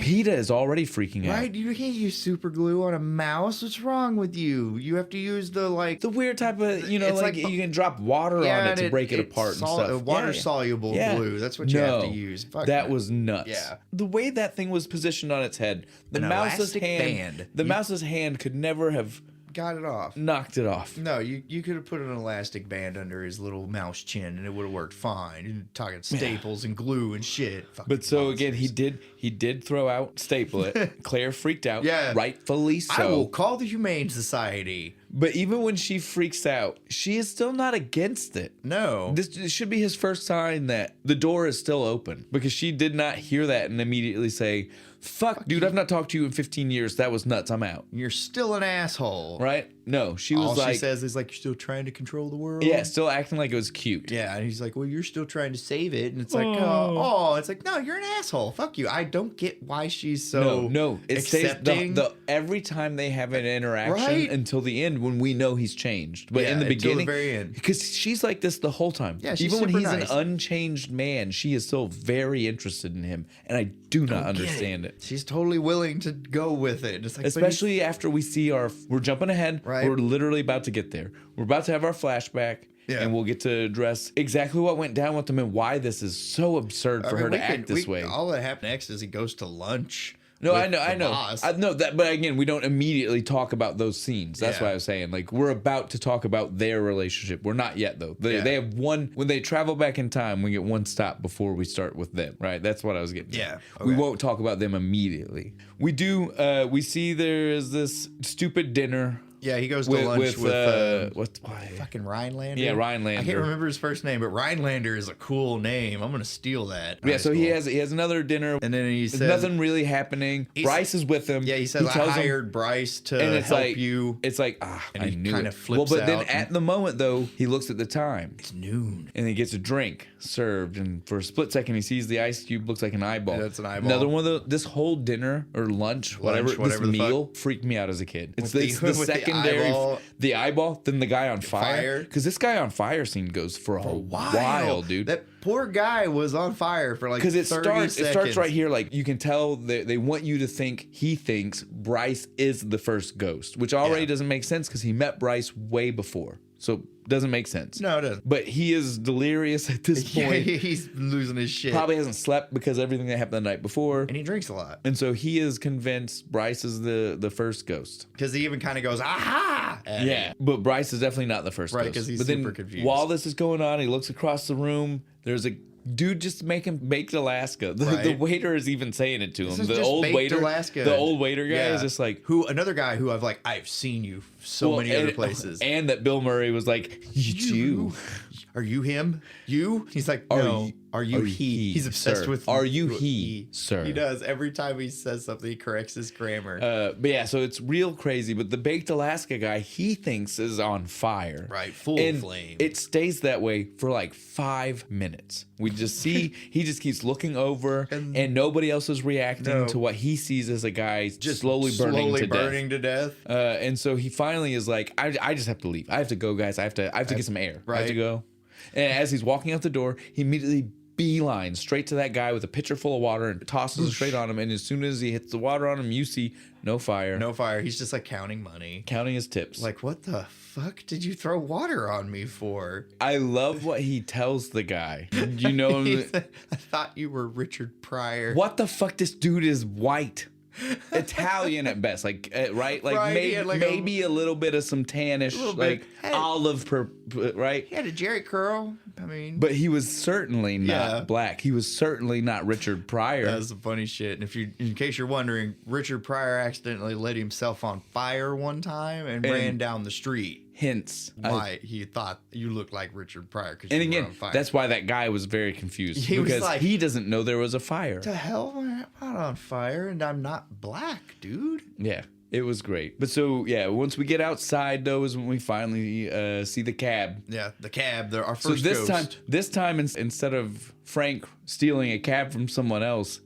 Speaker 1: PETA is already freaking out.
Speaker 2: Right? You can't use super glue on a mouse. What's wrong with you? You have to use the
Speaker 1: The weird type of, you know, like you can drop water on it to break it apart and stuff.
Speaker 2: Water-soluble glue. That's what you have to use. Fuck
Speaker 1: that was nuts.
Speaker 2: Yeah.
Speaker 1: The way that thing was positioned on its head, the mouse's hand, mouse's hand could never have
Speaker 2: got it off.
Speaker 1: Knocked it off.
Speaker 2: No, you could have put an elastic band under his little mouse chin and it would have worked fine. You're talking staples and glue and shit.
Speaker 1: But so again, he did throw out staple it. Claire freaked out.
Speaker 2: Yeah.
Speaker 1: Rightfully so.
Speaker 2: I will call the Humane Society.
Speaker 1: But even when she freaks out, she is still not against it.
Speaker 2: No.
Speaker 1: This should be his first sign that the door is still open, because she did not hear that and immediately say, fuck dude, I've not talked to you in 15 years. That was nuts. I'm out.
Speaker 2: You're still an asshole.
Speaker 1: Right? No, she was like...
Speaker 2: All she says is like, you're still trying to control the world?
Speaker 1: Yeah, still acting like it was cute.
Speaker 2: Yeah, and he's like, well, you're still trying to save it. And it's like, it's like, no, you're an asshole. Fuck you. I don't get why she's so
Speaker 1: it
Speaker 2: accepting.
Speaker 1: Stays every time they have an interaction until the end when we know he's changed. But in the beginning,
Speaker 2: the very end.
Speaker 1: Because she's like this the whole time.
Speaker 2: Yeah, she's
Speaker 1: even when he's
Speaker 2: nice.
Speaker 1: an unchanged man, she is still very interested in him. And I do not understand it.
Speaker 2: She's totally willing to go with it. Just like,
Speaker 1: especially after we see we're jumping ahead.
Speaker 2: Right.
Speaker 1: We're literally about to get there. We're about to have our flashback. Yeah. And we'll get to address exactly what went down with them and why this is so absurd for her to act this way.
Speaker 2: All that happens next is he goes to lunch.
Speaker 1: No, I know. I know that, but again, we don't immediately talk about those scenes. That's why I was saying, like, we're about to talk about their relationship. We're not yet, though. They have one, when they travel back in time, we get one stop before we start with them, right? That's what I was getting.
Speaker 2: Yeah.
Speaker 1: Okay. We won't talk about them immediately. We do, we see there is this stupid dinner.
Speaker 2: Yeah, he goes to lunch with fucking Rhinelander.
Speaker 1: Yeah, Rhinelander.
Speaker 2: I can't remember his first name, but Rhinelander is a cool name. I'm gonna steal that.
Speaker 1: Yeah, so he has another dinner,
Speaker 2: and then he says
Speaker 1: nothing really happening. Bryce is with him.
Speaker 2: Yeah, he says I hired Bryce to help you.
Speaker 1: It's like
Speaker 2: and
Speaker 1: I
Speaker 2: he
Speaker 1: knew
Speaker 2: kind
Speaker 1: it.
Speaker 2: of flips
Speaker 1: but
Speaker 2: out.
Speaker 1: then at the moment though, he looks at the time.
Speaker 2: It's noon,
Speaker 1: and he gets a drink served, and for a split second he sees the ice cube looks like an eyeball.
Speaker 2: Yeah, that's an eyeball.
Speaker 1: Another one of this whole dinner or lunch, whatever this meal freaked me out as a kid. It's the secondary. The eyeball, then the guy on fire. Because this guy on fire scene goes for a while, dude.
Speaker 2: That poor guy was on fire for like 30 seconds. It starts
Speaker 1: right here. Like, you can tell they want you to think he thinks Bryce is the first ghost, which already doesn't make sense because he met Bryce way before. So doesn't make sense.
Speaker 2: No, it doesn't.
Speaker 1: But he is delirious at this point.
Speaker 2: Yeah, he's losing his shit.
Speaker 1: Probably hasn't slept because everything that happened the night before.
Speaker 2: And he drinks a lot.
Speaker 1: And so he is convinced Bryce is the first ghost.
Speaker 2: Because he even kind of goes, aha!
Speaker 1: Yeah. But Bryce is definitely not the first ghost.
Speaker 2: Right, because he's super confused.
Speaker 1: While this is going on, he looks across the room. There's a dude just making baked Alaska. The waiter is even saying it to him. The old waiter, Alaska. The old waiter guy is just like
Speaker 2: another guy who I've seen you so many other places.
Speaker 1: And that Bill Murray was like, you.
Speaker 2: Are you him? You? He's like, no. Are you he? He's obsessed with.
Speaker 1: Are you he, sir?
Speaker 2: He does. Every time he says something, he corrects his grammar.
Speaker 1: But yeah, so it's real crazy. But the baked Alaska guy, he thinks is on fire.
Speaker 2: Right, full flame.
Speaker 1: It stays that way for like 5 minutes. We just see he just keeps looking over, and nobody else is reacting to what he sees as a guy just slowly burning to death. And so he finally is like, I just have to leave. I have to go, guys. I have to get some air. Right. I have to go. And as he's walking out the door, he immediately beeline straight to that guy with a pitcher full of water and tosses it straight on him. And as soon as he hits the water on him, you see no fire.
Speaker 2: No fire. He's just like counting money.
Speaker 1: Counting his tips.
Speaker 2: Like, what the fuck did you throw water on me for?
Speaker 1: I love what he tells the guy. You know him?
Speaker 2: I thought you were Richard Pryor.
Speaker 1: What the fuck? This dude is white. Italian at best, like right, like maybe a little bit of some tannish, like olive, right?
Speaker 2: He had a Jerry curl. I mean,
Speaker 1: but he was certainly not black. He was certainly not Richard Pryor.
Speaker 2: That's some funny shit. And in case you're wondering, Richard Pryor accidentally lit himself on fire one time and ran down the street.
Speaker 1: Hence
Speaker 2: why he thought you looked like Richard Pryor.
Speaker 1: And again, on fire. That's why that guy was very confused. Because like, he doesn't know there was a fire.
Speaker 2: To hell, I'm not on fire and I'm not black, dude.
Speaker 1: Yeah, it was great. But so, yeah, once we get outside, though, is when we finally see the cab.
Speaker 2: Yeah, the cab. Our first ghost.
Speaker 1: This time, instead of Frank stealing a cab from someone else,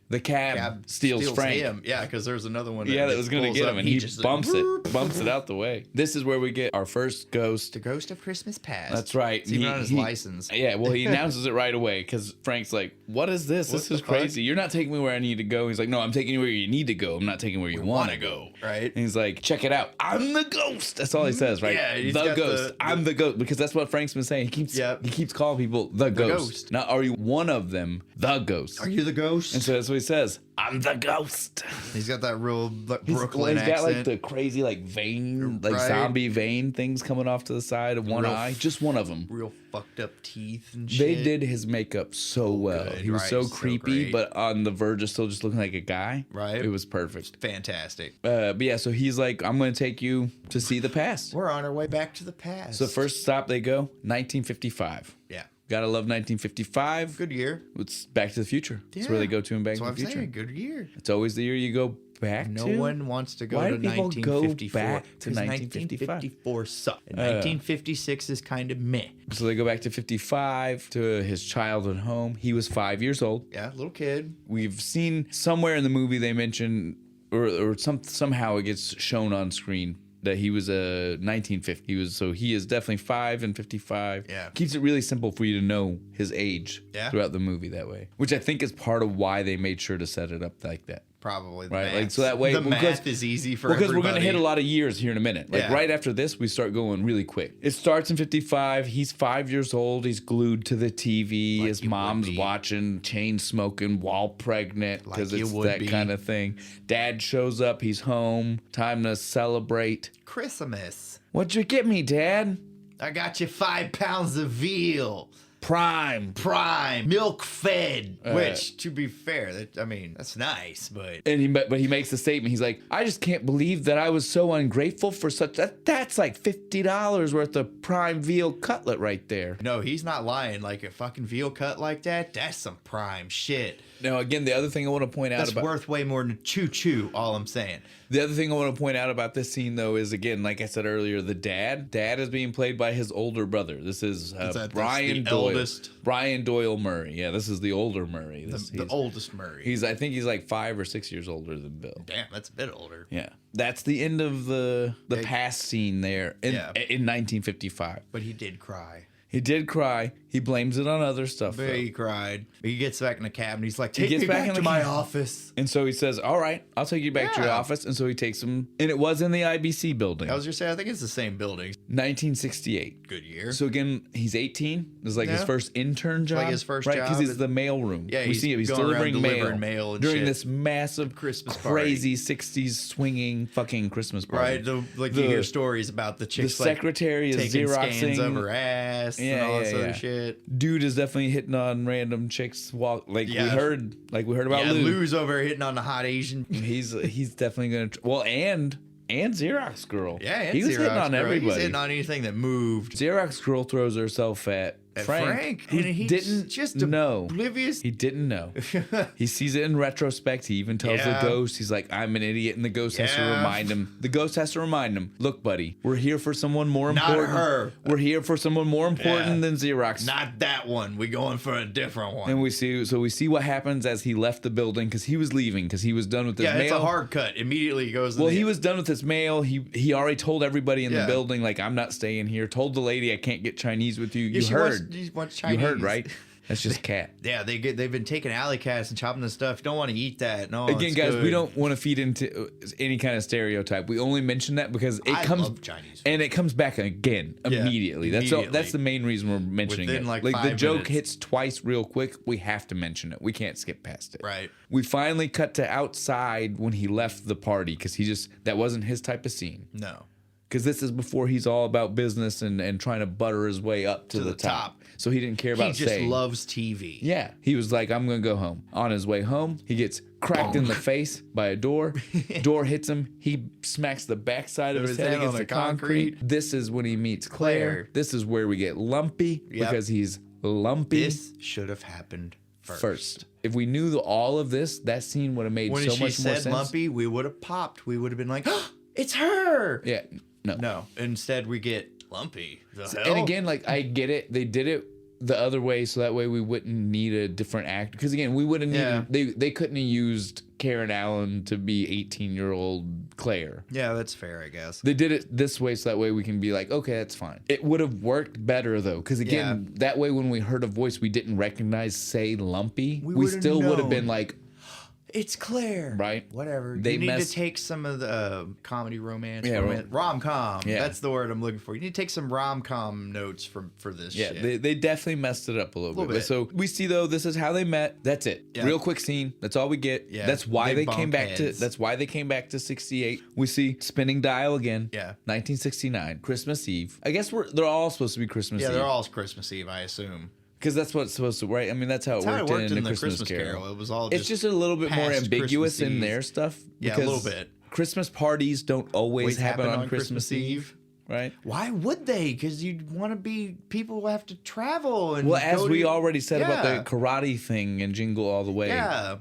Speaker 1: The cab steals Frank.
Speaker 2: him. Yeah, because there's another one.
Speaker 1: That was going to get him, and he just bumps it out the way. This is where we get our first ghost.
Speaker 2: The ghost of Christmas past.
Speaker 1: That's right.
Speaker 2: It's even on his license.
Speaker 1: Yeah, well, he announces it right away because Frank's like, what is this? This is crazy. You're not taking me where I need to go. He's like, no, I'm taking you where you need to go. I'm not taking where you want to go.
Speaker 2: Right.
Speaker 1: And he's like, check it out. I'm the ghost. That's all he says, right?
Speaker 2: Yeah,
Speaker 1: the ghost. I'm the ghost. Because that's what Frank's been saying. He keeps calling people the ghost. Now, are you one of them? The ghost.
Speaker 2: Are you the ghost?
Speaker 1: And so that's what he says. I'm the ghost.
Speaker 2: He's got that real Brooklyn accent.
Speaker 1: He's got like the crazy like vein, like zombie vein things coming off to the side of one eye. Just one of them.
Speaker 2: Real fucked up teeth and shit.
Speaker 1: They did his makeup so well. He was so creepy, but on the verge of still just looking like a guy.
Speaker 2: Right.
Speaker 1: It was perfect.
Speaker 2: It's fantastic.
Speaker 1: But yeah, so he's like, I'm going to take you to see the past.
Speaker 2: We're on our way back to the past.
Speaker 1: So first stop they go, 1955.
Speaker 2: Yeah.
Speaker 1: Gotta love 1955.
Speaker 2: Good year.
Speaker 1: It's Back to the Future. That's where they go to in Back to the Future.
Speaker 2: Saying, good year.
Speaker 1: It's always the year you go back to.
Speaker 2: No one wants to go
Speaker 1: Why
Speaker 2: to
Speaker 1: do people
Speaker 2: 1954.
Speaker 1: go back to 1955?
Speaker 2: 1954 sucked. And 1956 is kind of meh.
Speaker 1: So they go back to 55 to his childhood home. He was 5 years old.
Speaker 2: Yeah, little kid.
Speaker 1: We've seen somewhere in the movie they mention, or somehow it gets shown on screen, that he was a 1950. So he is definitely 5 and 55.
Speaker 2: Yeah.
Speaker 1: Keeps it really simple for you to know his age throughout the movie that way. Which I think is part of why they made sure to set it up like that.
Speaker 2: Probably.
Speaker 1: Right? Like, so that way,
Speaker 2: the math is easy for
Speaker 1: because
Speaker 2: everybody.
Speaker 1: we're going to hit a lot of years here in a minute. Like right after this, we start going really quick. It starts in 55. He's 5 years old. He's glued to the TV. His mom's watching, chain smoking while pregnant because it's that kind of thing. Dad shows up. He's home. Time to celebrate.
Speaker 2: Christmas.
Speaker 1: What'd you get me, Dad?
Speaker 2: I got you 5 pounds of veal.
Speaker 1: Prime,
Speaker 2: milk fed. Which, to be fair, that's nice, but
Speaker 1: he makes the statement. He's like, I just can't believe that I was so ungrateful for such that's like $50 worth of prime veal cutlet right there.
Speaker 2: No, he's not lying. Like a fucking veal cut like that's some prime shit.
Speaker 1: Now, again, the other thing I want to point out
Speaker 2: that's worth way more than choo-choo, all I'm saying.
Speaker 1: The other thing I want to point out about this scene, though, is, again, like I said earlier, the dad. Dad is being played by his older brother. This is Brian Doyle. Eldest? Brian Doyle Murray. Yeah, this is the older Murray.
Speaker 2: The oldest Murray.
Speaker 1: I think he's like 5 or 6 years older than Bill.
Speaker 2: Damn, that's a bit older.
Speaker 1: Yeah. That's the end of the past scene there in 1955.
Speaker 2: But he did cry.
Speaker 1: He did cry. He blames it on other stuff.
Speaker 2: But he cried. He gets back in the cab and he's like, take me back to my office.
Speaker 1: And so he says, all right, I'll take you back to your office. And so he takes him. And it was in the IBC building.
Speaker 2: I was just saying, I think it's the same building.
Speaker 1: 1968.
Speaker 2: Good year.
Speaker 1: So again, he's 18. This is like his first intern job.
Speaker 2: Like his first job.
Speaker 1: Because he's the mailroom.
Speaker 2: Yeah,
Speaker 1: we see him. He's delivering mail
Speaker 2: and
Speaker 1: during
Speaker 2: shit.
Speaker 1: this massive,
Speaker 2: Christmas
Speaker 1: crazy 60s swinging fucking Christmas party.
Speaker 2: Right. You hear stories about the chicks
Speaker 1: the secretary is
Speaker 2: taking
Speaker 1: Xeroxing
Speaker 2: scans of her ass and all this other shit.
Speaker 1: Dude is definitely hitting on random chicks. We heard about Lou.
Speaker 2: Lou's over hitting on the hot Asian.
Speaker 1: He's definitely gonna and Xerox girl.
Speaker 2: Yeah, and
Speaker 1: he was
Speaker 2: Xerox
Speaker 1: hitting on
Speaker 2: girl.
Speaker 1: everybody.
Speaker 2: He's hitting on anything that moved.
Speaker 1: Xerox girl throws herself at Frank, who
Speaker 2: and he
Speaker 1: didn't
Speaker 2: just
Speaker 1: know.
Speaker 2: Oblivious.
Speaker 1: He didn't know. He sees it in retrospect. He even tells the ghost, he's like, I'm an idiot. And the ghost has to remind him. The ghost has to remind him, look, buddy, we're here for someone more important.
Speaker 2: Not her.
Speaker 1: We're here for someone more important than Xerox.
Speaker 2: Not that one. We're going for a different one.
Speaker 1: And we see what happens as he left the building because he was leaving because he was done with his mail.
Speaker 2: Yeah, it's a hard cut. Immediately he goes.
Speaker 1: He was done with his mail. He already told everybody in the building, like, I'm not staying here. Told the lady I can't get Chinese with you. You heard.
Speaker 2: She wants Chinese.
Speaker 1: You heard, right? That's just cat.
Speaker 2: Yeah, they've been taking alley cats and chopping the stuff. You don't want to eat that. No.
Speaker 1: Again, guys, we don't want to feed into any kind of stereotype. We only mention that because I love
Speaker 2: Chinese food.
Speaker 1: And it comes back again immediately. That's the main reason we're mentioning
Speaker 2: Within
Speaker 1: it.
Speaker 2: like
Speaker 1: the
Speaker 2: 5
Speaker 1: joke
Speaker 2: minutes.
Speaker 1: hits twice real quick. We have to mention it. We can't skip past it.
Speaker 2: Right.
Speaker 1: We finally cut to outside when he left the party because that wasn't his type of scene.
Speaker 2: No.
Speaker 1: Because this is before he's all about business and trying to butter his way up to the top. So he didn't care about
Speaker 2: He just
Speaker 1: staying.
Speaker 2: loves TV.
Speaker 1: Yeah. He was like, I'm going to go home. On his way home, he gets cracked in the face by a door. Door hits him. He smacks the backside of his head against the concrete. This is when he meets Claire. This is where we get Lumpy because he's lumpy.
Speaker 2: This should have happened first.
Speaker 1: If we knew all of this, that scene would have made so much more sense.
Speaker 2: When she said Lumpy, we would have popped. We would have been like, oh, it's her.
Speaker 1: Yeah. No.
Speaker 2: Instead, we get Lumpy. The hell?
Speaker 1: And again, like, I get it. They did it the other way, so that way we wouldn't need a different actor. Because again, we wouldn't need they couldn't have used Karen Allen to be 18-year-old Claire.
Speaker 2: Yeah, that's fair, I guess.
Speaker 1: They did it this way, so that way we can be like, okay, that's fine. It would have worked better though, because again, that way when we heard a voice we didn't recognize, say Lumpy, we still would have been like,
Speaker 2: it's Claire.
Speaker 1: Right.
Speaker 2: Whatever. You need to take some of the comedy romance. Rom-com. Yeah. That's the word I'm looking for. You need to take some rom-com notes for this shit.
Speaker 1: Yeah, they definitely messed it up a little bit. So we see, though, this is how they met. That's it. Yeah. Real quick scene. That's all we get. Yeah. That's why they came back to. That's why they came back to 68. We see spinning dial again. Yeah. 1969. Christmas Eve. I guess they're all supposed to be Christmas Eve.
Speaker 2: Yeah, they're all Christmas Eve, I assume.
Speaker 1: Because that's what it's supposed to, right? I mean, that's how it worked in the Christmas Carol.
Speaker 2: It was all
Speaker 1: it's just a little bit more ambiguous in their stuff.
Speaker 2: Yeah, a little bit.
Speaker 1: Christmas parties don't always happen on Christmas Eve. Right?
Speaker 2: Why would they? Because you'd want to be, people will have to travel. And
Speaker 1: well, as we already said about the karate thing and Jingle All the Way,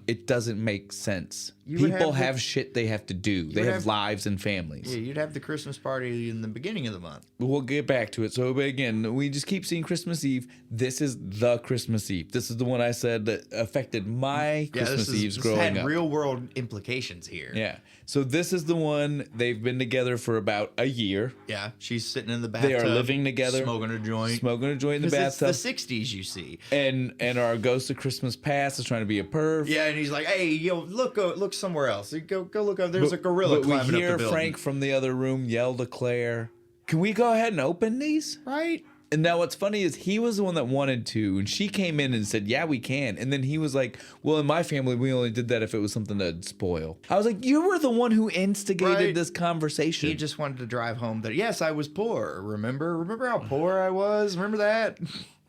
Speaker 1: it doesn't make sense. People have shit they have to do. They have lives and families.
Speaker 2: Yeah, you'd have the Christmas party in the beginning of the month.
Speaker 1: We'll get back to it. So, but again, we just keep seeing Christmas Eve. This is the Christmas Eve. This is the one I said that affected my Christmas Eves growing up.
Speaker 2: This had real world implications here.
Speaker 1: Yeah. So this is the one they've been together for about a year.
Speaker 2: Yeah. She's sitting in the bathtub.
Speaker 1: They are living together.
Speaker 2: Smoking a joint.
Speaker 1: Smoking a joint in the bathtub.
Speaker 2: It's the 60s, you see.
Speaker 1: And our ghost of Christmas past is trying to be a perv.
Speaker 2: Yeah, and he's like, hey, yo, look somewhere else. Go look up. There's a gorilla climbing up the building. We hear
Speaker 1: Frank from the other room yell to Claire, can we go ahead and open these?
Speaker 2: Right.
Speaker 1: And now what's funny is he was the one that wanted to, and she came in and said, yeah, we can. And then he was like, well, in my family, we only did that if it was something to spoil. I was like, you were the one who instigated this conversation.
Speaker 2: He just wanted to drive home that, yes, I was poor. Remember how poor I was? Remember that?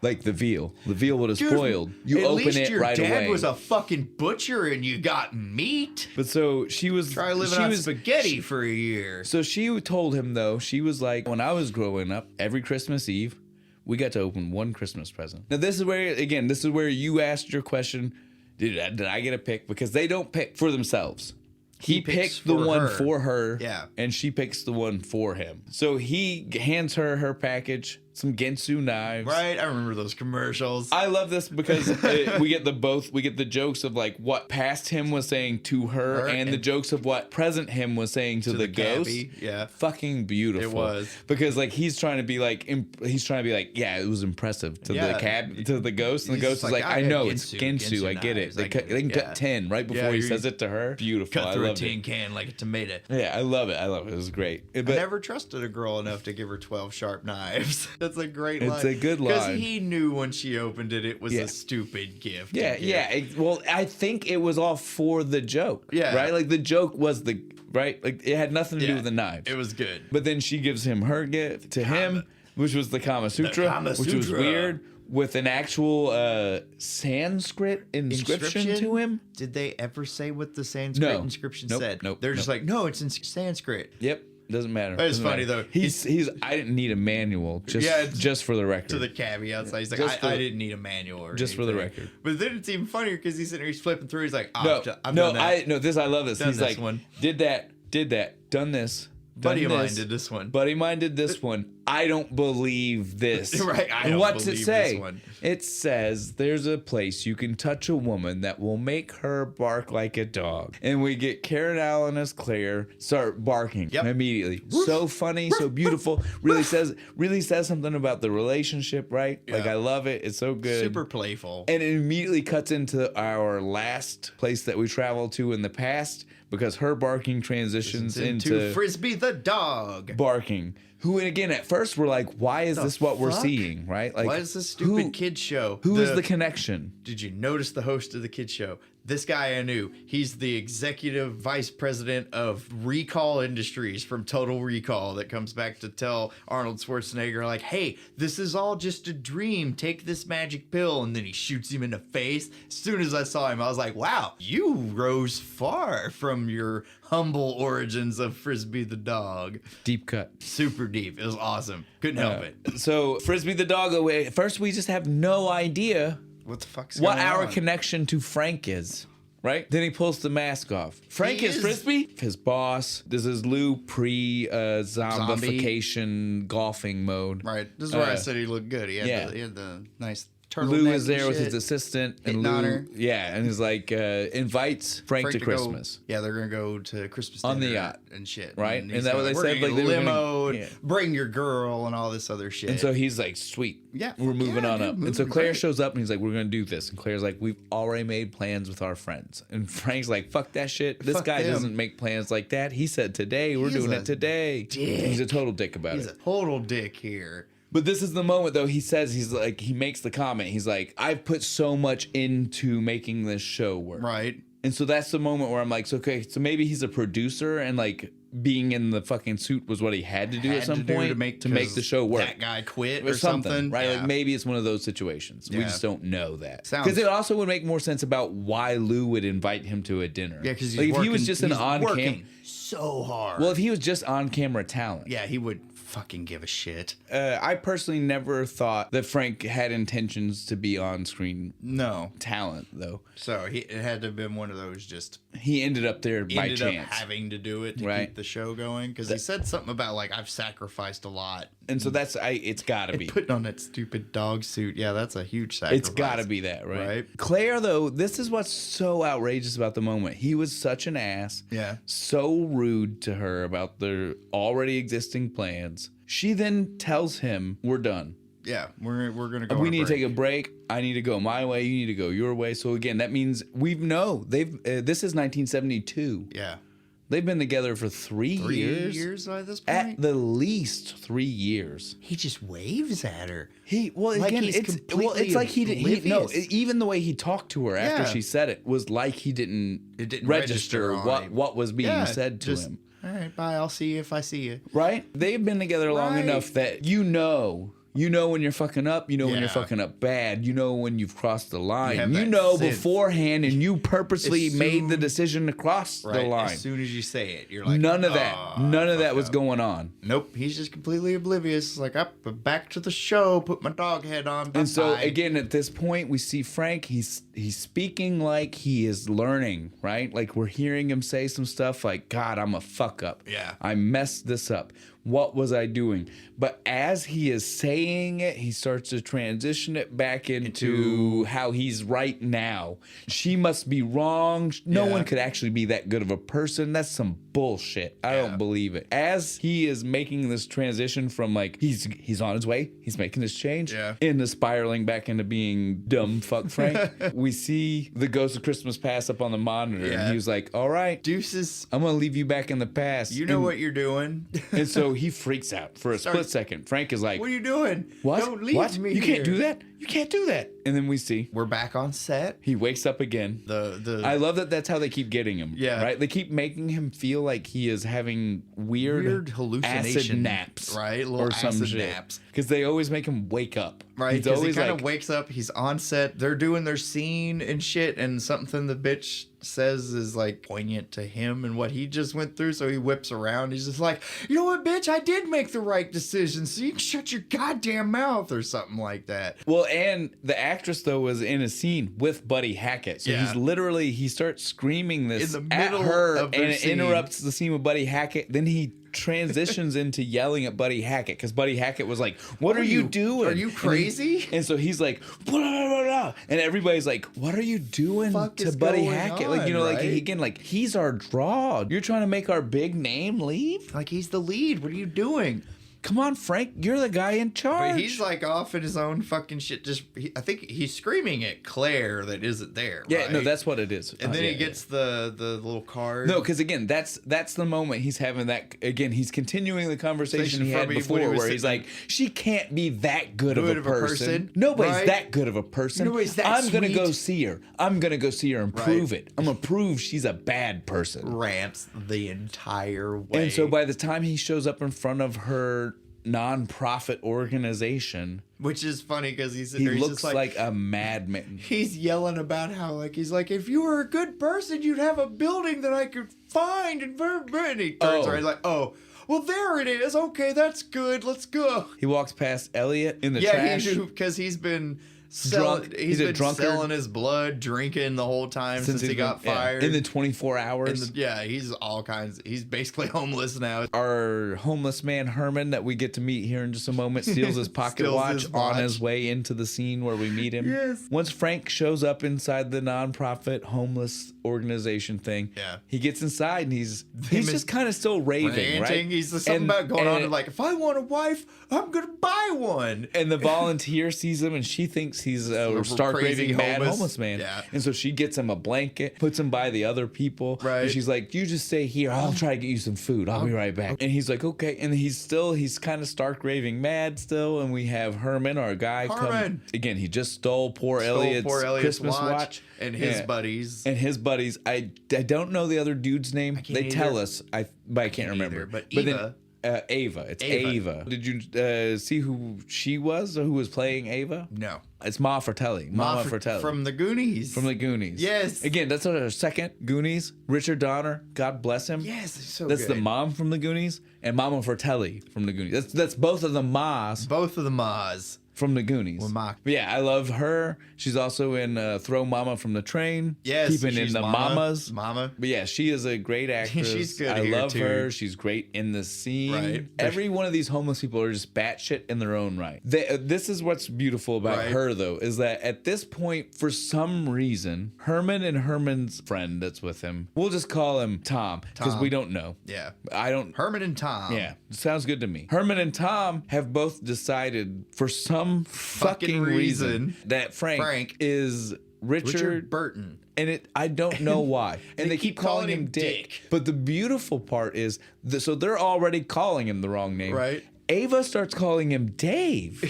Speaker 1: Like the veal. The veal would have spoiled. You open it right away.
Speaker 2: Your dad was a fucking butcher and you got meat.
Speaker 1: But so she was...
Speaker 2: Try living on spaghetti for a year.
Speaker 1: So she told him, though, she was like, when I was growing up, every Christmas Eve, we got to open one Christmas present. Now, this is where you asked your question, did I get a pick? Because they don't pick for themselves. He picked the one for her, and she picks the one for him. So he hands her package, some Ginsu knives.
Speaker 2: Right, I remember those commercials.
Speaker 1: I love this because we get the jokes of like what past him was saying to her, and the jokes of what present him was saying to the ghost.
Speaker 2: Yeah,
Speaker 1: fucking beautiful.
Speaker 2: It was
Speaker 1: because like he's trying to be like yeah, it was impressive to the ghost, and the ghost is like, I know it's Ginsu, I get it. They can cut 10 right before he says it to her. Beautiful.
Speaker 2: Cut through a tin can like a tomato.
Speaker 1: Yeah, I love it. It was great.
Speaker 2: I never trusted a girl enough to give her 12 sharp knives. That's a great line.
Speaker 1: It's a good line.
Speaker 2: Because he knew when she opened it, it was a stupid gift.
Speaker 1: Yeah. Well, I think it was all for the joke. Yeah. Right? Like the joke was right? Like it had nothing to do with the knives.
Speaker 2: It was good.
Speaker 1: But then she gives him her gift to him, which was the Kama Sutra, which was weird. With an actual Sanskrit inscription to him.
Speaker 2: Did they ever say what the Sanskrit inscription said?
Speaker 1: Nope.
Speaker 2: They're just like, no, it's in Sanskrit.
Speaker 1: Yep. Doesn't matter.
Speaker 2: It's funny though.
Speaker 1: He's. I didn't need a manual. Just for the record.
Speaker 2: To the caveats, he's like, I didn't need a manual or
Speaker 1: just
Speaker 2: anything.
Speaker 1: For the record.
Speaker 2: But then it's even funnier because he's sitting there, he's flipping through. He's like,
Speaker 1: I love this. He's like, did that, done this.
Speaker 2: Buddy of mine did this one.
Speaker 1: Buddy of mine did this one. I don't believe this.
Speaker 2: Right.
Speaker 1: And what's it say? It says there's a place you can touch a woman that will make her bark like a dog. And we get Karen Allen as Claire start barking immediately. So funny, so beautiful. Really says something about the relationship, right? Yeah. Like I love it. It's so good.
Speaker 2: Super playful.
Speaker 1: And it immediately cuts into our last place that we traveled to in the past. Because her barking transitions into
Speaker 2: Frisbee the dog
Speaker 1: barking. Who, and again, at first we're like, why is this what we're seeing, right? Like,
Speaker 2: why is this stupid kid show?
Speaker 1: Who is the connection?
Speaker 2: Did you notice the host of the kid show? This guy I knew. He's the executive vice president of Recall Industries from Total Recall that comes back to tell Arnold Schwarzenegger, like, hey, this is all just a dream. Take this magic pill. And then he shoots him in the face. As soon as I saw him, I was like, wow, you rose far from your humble origins of Frisbee the dog.
Speaker 1: Deep cut.
Speaker 2: Super deep. It was awesome. Couldn't help it.
Speaker 1: So Frisbee the dog, at first we just have no idea
Speaker 2: what the fuck's going on?
Speaker 1: What our connection to Frank is, right? Then he pulls the mask off. Frank is Frisbee, his boss. This is Lou pre-zombification golfing mode.
Speaker 2: Right. This is where I said he looked good. He had the nice
Speaker 1: Lou is there with his assistant, and
Speaker 2: Hitting on her.
Speaker 1: and he's like invites Frank to Christmas.
Speaker 2: They're gonna go to Christmas
Speaker 1: on the
Speaker 2: dinner
Speaker 1: yacht
Speaker 2: and shit,
Speaker 1: right?
Speaker 2: And
Speaker 1: is that what they said?
Speaker 2: Like
Speaker 1: they were
Speaker 2: limo, bring your girl, and all this other shit.
Speaker 1: And so he's like, "Sweet, we're moving on up." And so Claire shows up, and he's like, "We're gonna do this." And Claire's like, "We've already made plans with our friends." And Frank's like, "Fuck that shit. This guy doesn't make plans like that. He said today. We're doing it today."
Speaker 2: Dick.
Speaker 1: He's a total dick about it.
Speaker 2: He's a total dick here.
Speaker 1: But this is the moment, though. He says, he makes the comment. He's like, I've put so much into making this show work.
Speaker 2: Right.
Speaker 1: And so that's the moment where I'm like, so maybe he's a producer and like being in the fucking suit was what he had to do at some point to make the show work.
Speaker 2: That guy quit or something.
Speaker 1: Right?
Speaker 2: Yeah.
Speaker 1: Like maybe it's one of those situations. We just don't know that.
Speaker 2: Because
Speaker 1: it also would make more sense about why Lou would invite him to a dinner.
Speaker 2: Yeah, because
Speaker 1: if he was just an on-camera.
Speaker 2: So hard.
Speaker 1: Well, if he was just on-camera talent.
Speaker 2: Yeah, he would fucking give a shit.
Speaker 1: I personally never thought that Frank had intentions to be on-screen talent, though.
Speaker 2: So it had to have been one of those
Speaker 1: he ended up there by chance.
Speaker 2: Ended up having to do it to keep the show going. Because he said something about, like, I've sacrificed a lot.
Speaker 1: And so it's got to be.
Speaker 2: Putting on that stupid dog suit. Yeah, that's a huge sacrifice.
Speaker 1: It's got to be that, right? Claire, though, this is what's so outrageous about the moment. He was such an ass.
Speaker 2: Yeah.
Speaker 1: So rude to her about their already existing plans. She then tells him, we're done.
Speaker 2: Yeah, we're going to go
Speaker 1: We need to take a break. I need to go my way. You need to go your way. So, again, that means this is 1972.
Speaker 2: Yeah.
Speaker 1: They've been together for 3 years.
Speaker 2: 3 years by this point?
Speaker 1: At the least 3 years.
Speaker 2: He just waves at her.
Speaker 1: It's like he didn't. Even the way he talked to her after she said it was like he didn't register what was being said to him.
Speaker 2: All right, bye. I'll see you if I see you.
Speaker 1: Right? They've been together long enough that you know when you're fucking up. You know when you're fucking up bad. You know when you've crossed the line. You know beforehand, and you purposely made the decision to cross the line.
Speaker 2: As soon as you say it, you're like,
Speaker 1: none of that was going on.
Speaker 2: Nope. He's just completely oblivious. Like, up, back to the show. Put my dog head on. Bye-bye.
Speaker 1: And so again, at this point, we see Frank. He's speaking like he is learning, right? Like we're hearing him say some stuff like, "God, I'm a fuck up.
Speaker 2: Yeah,
Speaker 1: I messed this up. What was I doing?" But as he is saying it, he starts to transition it back into how he's right now. She must be wrong. No one could actually be that good of a person. That's some bullshit. I don't believe it. As he is making this transition from like he's on his way, he's making this change, into spiraling back into being dumb fuck Frank. We see the Ghost of Christmas Past up on the monitor, and he was like, "All right,
Speaker 2: deuces,
Speaker 1: I'm gonna leave you back in the past.
Speaker 2: You know what you're doing."
Speaker 1: And so he freaks out for a split second. Frank is like,
Speaker 2: "What are you doing?
Speaker 1: What?
Speaker 2: Don't leave me
Speaker 1: You
Speaker 2: here.
Speaker 1: can't do that. You can't do that." And then we see
Speaker 2: we're back on set.
Speaker 1: He wakes up again. I love that. That's how they keep getting him. Yeah, right. They keep making him feel like he is having weird
Speaker 2: hallucination
Speaker 1: acid naps,
Speaker 2: right?
Speaker 1: Or some shit.
Speaker 2: Naps.
Speaker 1: Because they always make him wake up.
Speaker 2: Right, because he kind of wakes up. He's on set. They're doing their scene and shit, and something the bitch says is like poignant to him and what he just went through. So he whips around. He's just like, "You know what, bitch? I did make the right decision. So you can shut your goddamn mouth," or something like that.
Speaker 1: Well, and the actress though was in a scene with Buddy Hackett, so he starts screaming this
Speaker 2: in the
Speaker 1: at
Speaker 2: middle
Speaker 1: her,
Speaker 2: of
Speaker 1: and it
Speaker 2: scene.
Speaker 1: Interrupts the scene with Buddy Hackett. Then he transitions into yelling at Buddy Hackett because Buddy Hackett was like, "What are you doing?
Speaker 2: Are you crazy?"
Speaker 1: And so he's like, blah, blah, blah, blah. And everybody's like, "What are you doing to Buddy Hackett?"
Speaker 2: On,
Speaker 1: like, you know,
Speaker 2: right?
Speaker 1: like again, like he's our draw. You're trying to make our big name leave?
Speaker 2: Like he's the lead. What are you doing?
Speaker 1: Come on, Frank, you're the guy in charge.
Speaker 2: But he's like off in his own fucking shit. I think he's screaming at Claire that isn't there.
Speaker 1: Yeah,
Speaker 2: right?
Speaker 1: no, that's what it is.
Speaker 2: And then he gets the little card.
Speaker 1: No, because again, that's the moment he's having that. Again, he's continuing the conversation he had before, where he's like, "She can't be that good of a person. Nobody's that good of a person. I'm gonna go see her. I'm gonna go see her and prove it. I'm gonna prove she's a bad person."
Speaker 2: Rants the entire way.
Speaker 1: And so by the time he shows up in front of her non-profit organization,
Speaker 2: which is funny because he
Speaker 1: looks like a madman.
Speaker 2: He's yelling about how he's like, "If you were a good person, you'd have a building that I could find." And he turns around, he's like, "Oh, well, there it is. Okay, that's good. Let's go."
Speaker 1: He walks past Elliot in the trash.
Speaker 2: Yeah, because he's been He's been selling his blood, drinking the whole time since he got fired.
Speaker 1: In the 24 hours.
Speaker 2: He's all kinds. He's basically homeless now.
Speaker 1: Our homeless man Herman that we get to meet here in just a moment steals his pocket watch on his way into the scene where we meet him.
Speaker 2: Yes.
Speaker 1: Once Frank shows up inside the nonprofit homeless organization thing, he gets inside and he's just kind of still raving, right?
Speaker 2: He's something about going on and like, if I want a wife, I'm gonna buy one.
Speaker 1: And the volunteer sees him and she thinks he's a stark raving mad homeless man. Yeah. And so she gets him a blanket, puts him by the other people.
Speaker 2: Right.
Speaker 1: And she's like, you just stay here. I'll try to get you some food. I'll be right back. And he's like, okay. And he's kind of stark raving mad still. And we have Herman, our guy, come. Again, he just stole poor Elliot's Christmas watch.
Speaker 2: And his buddies.
Speaker 1: I don't know the other dude's name. They tell us, but I can't remember.
Speaker 2: Either, but Eva.
Speaker 1: Ava. It's Ava. Did you see who she was or who was playing Ava?
Speaker 2: No.
Speaker 1: It's Mama Fratelli.
Speaker 2: From the Goonies.
Speaker 1: From the Goonies.
Speaker 2: Yes.
Speaker 1: Again, that's our second Goonies. Richard Donner, God bless him.
Speaker 2: Yes, he's so
Speaker 1: That's
Speaker 2: good.
Speaker 1: the mom from the Goonies and Mama Fratelli from the Goonies. That's both of the Mas.
Speaker 2: Both of the Mas.
Speaker 1: From the Goonies.
Speaker 2: But
Speaker 1: yeah, I love her. She's also in Throw Mama from the Train.
Speaker 2: Yes.
Speaker 1: Keeping in the Mamas.
Speaker 2: Mama.
Speaker 1: But yeah, she is a great actress.
Speaker 2: She's good.
Speaker 1: I love her. She's great in the scene.
Speaker 2: Right.
Speaker 1: Every one of these homeless people are just batshit in their own right. This is what's beautiful about her, though, is that at this point, for some reason, Herman and Herman's friend that's with him, we'll just call him Tom, because we don't know.
Speaker 2: Yeah.
Speaker 1: Herman
Speaker 2: and Tom.
Speaker 1: Yeah. Sounds good to me. Herman and Tom have both decided for some fucking reason that Frank is Richard
Speaker 2: Burton.
Speaker 1: And I don't know why. And they keep calling him Dick. But the beautiful part is, so they're already calling him the wrong name.
Speaker 2: Right.
Speaker 1: Ava starts calling him Dave.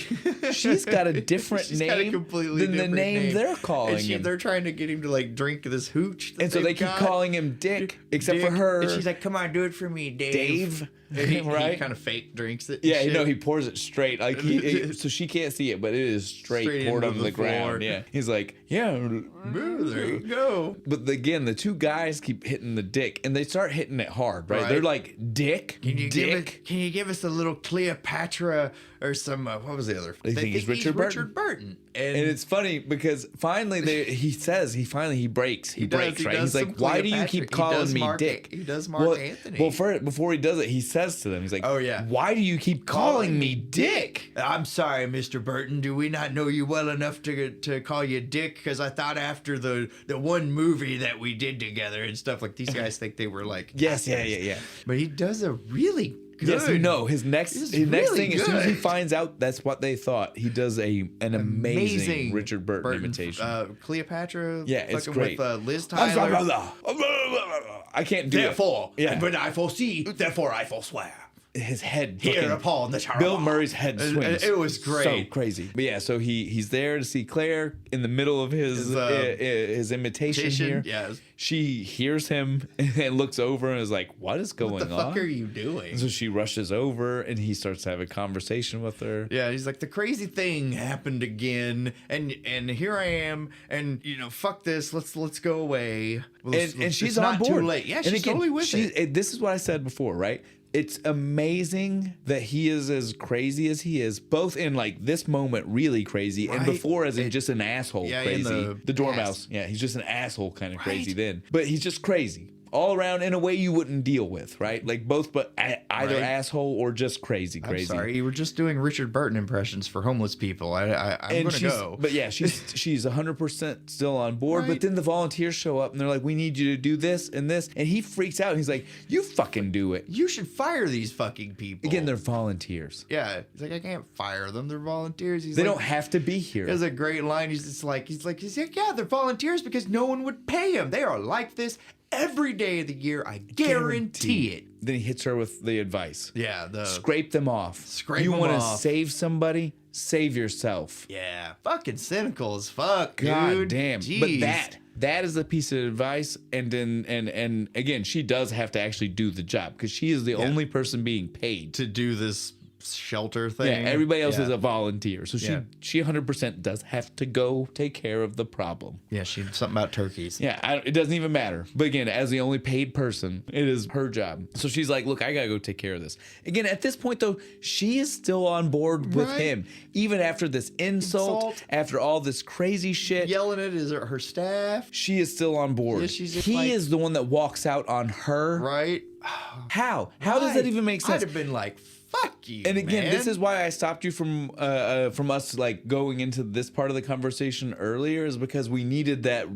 Speaker 1: She's got a different name than the name they're calling him.
Speaker 2: They're trying to get him to like drink this hooch.
Speaker 1: And so they keep calling him Dick, except for her.
Speaker 2: And she's like, "Come on, do it for me, Dave."
Speaker 1: Right?
Speaker 2: He kind of fake drinks it.
Speaker 1: Yeah, he pours it straight. Like so she can't see it, but it is straight poured on the ground. Yeah. He's like, yeah.
Speaker 2: There you go.
Speaker 1: But again, the two guys keep hitting the dick, and they start hitting it hard, right? They're like, Dick?
Speaker 2: Can you give us a little Cleopatra or some, what was the other?
Speaker 1: They think he's Richard
Speaker 2: Burton.
Speaker 1: And it's funny because finally he breaks. He breaks, right? He's like, why do you keep calling me Dick?
Speaker 2: He does Mark Anthony.
Speaker 1: Well, before he does it, he says to them, he's like, oh yeah, why do you keep calling me Dick?
Speaker 2: I'm sorry, Mr. Burton. Do we not know you well enough to call you Dick? Because I thought after the one movie that we did together and stuff, like these guys think they were like,
Speaker 1: yes, yeah.
Speaker 2: But he does a really good.
Speaker 1: Yes, no. His next thing, as soon as he finds out that's what they thought, he does an amazing Richard Burton imitation.
Speaker 2: Cleopatra.
Speaker 1: Yeah, it's great.
Speaker 2: With Liz Tyler.
Speaker 1: I can't do
Speaker 2: therefore,
Speaker 1: it.
Speaker 2: But I foresee, therefore I forswear.
Speaker 1: His head
Speaker 2: upon the
Speaker 1: Bill Murray's head swings.
Speaker 2: It was great.
Speaker 1: So crazy. But yeah, so he's there to see Claire in the middle of his imitation here.
Speaker 2: Yes.
Speaker 1: She hears him and looks over and is like, what is going on?
Speaker 2: What the fuck are you doing?
Speaker 1: And so she rushes over and he starts to have a conversation with her.
Speaker 2: Yeah, he's like, the crazy thing happened again, and here I am, and fuck this, let's go away.
Speaker 1: And she's on board.
Speaker 2: Too late. Yeah, she's totally with it.
Speaker 1: This is what I said before, right? It's amazing that he is as crazy as he is, both in like this moment, really crazy, and before as in just an asshole crazy. The dormouse. Yeah, he's just an asshole kind of crazy then. But he's just crazy. All around in a way you wouldn't deal with, right? Like both, but either asshole or just crazy.
Speaker 2: I'm sorry, you were just doing Richard Burton impressions for homeless people. I'm gonna go.
Speaker 1: But yeah, she's 100% still on board. Right. But then the volunteers show up and they're like, "We need you to do this and this," and he freaks out. And he's like, "You fucking do it.
Speaker 2: You should fire these fucking people."
Speaker 1: Again, they're volunteers.
Speaker 2: Yeah, he's like, "I can't fire them. They're volunteers."
Speaker 1: They don't have to be here.
Speaker 2: There's a great line. He's like, "Yeah, they're volunteers because no one would pay them. They are like this every day of the year. I guarantee it."
Speaker 1: Then he hits her with the advice.
Speaker 2: Yeah,
Speaker 1: scrape them off. You want to save somebody? Save yourself.
Speaker 2: Yeah, fucking cynical as fuck,
Speaker 1: God
Speaker 2: dude.
Speaker 1: damn.
Speaker 2: Jeez.
Speaker 1: But that is a piece of advice, and again, she does have to actually do the job because she is the only person being paid
Speaker 2: to do this shelter thing.
Speaker 3: Yeah, everybody else is a volunteer. So she 100% does have to go take care of the problem.
Speaker 2: Yeah, something about turkeys.
Speaker 3: Yeah, it doesn't even matter. But again, as the only paid person, it is her job. So she's like, look, I got to go take care of this. Again, at this point, though, she is still on board with him. Even after this insult, after all this crazy shit.
Speaker 2: Yelling at her staff.
Speaker 3: She is still on board.
Speaker 2: Yeah, she's just
Speaker 3: he is the one that walks out on her.
Speaker 2: Right.
Speaker 3: How does that even make sense?
Speaker 2: I'd have been like, fuck you,
Speaker 3: and again,
Speaker 2: man.
Speaker 3: This is why I stopped you from us like going into this part of the conversation earlier, is because we needed that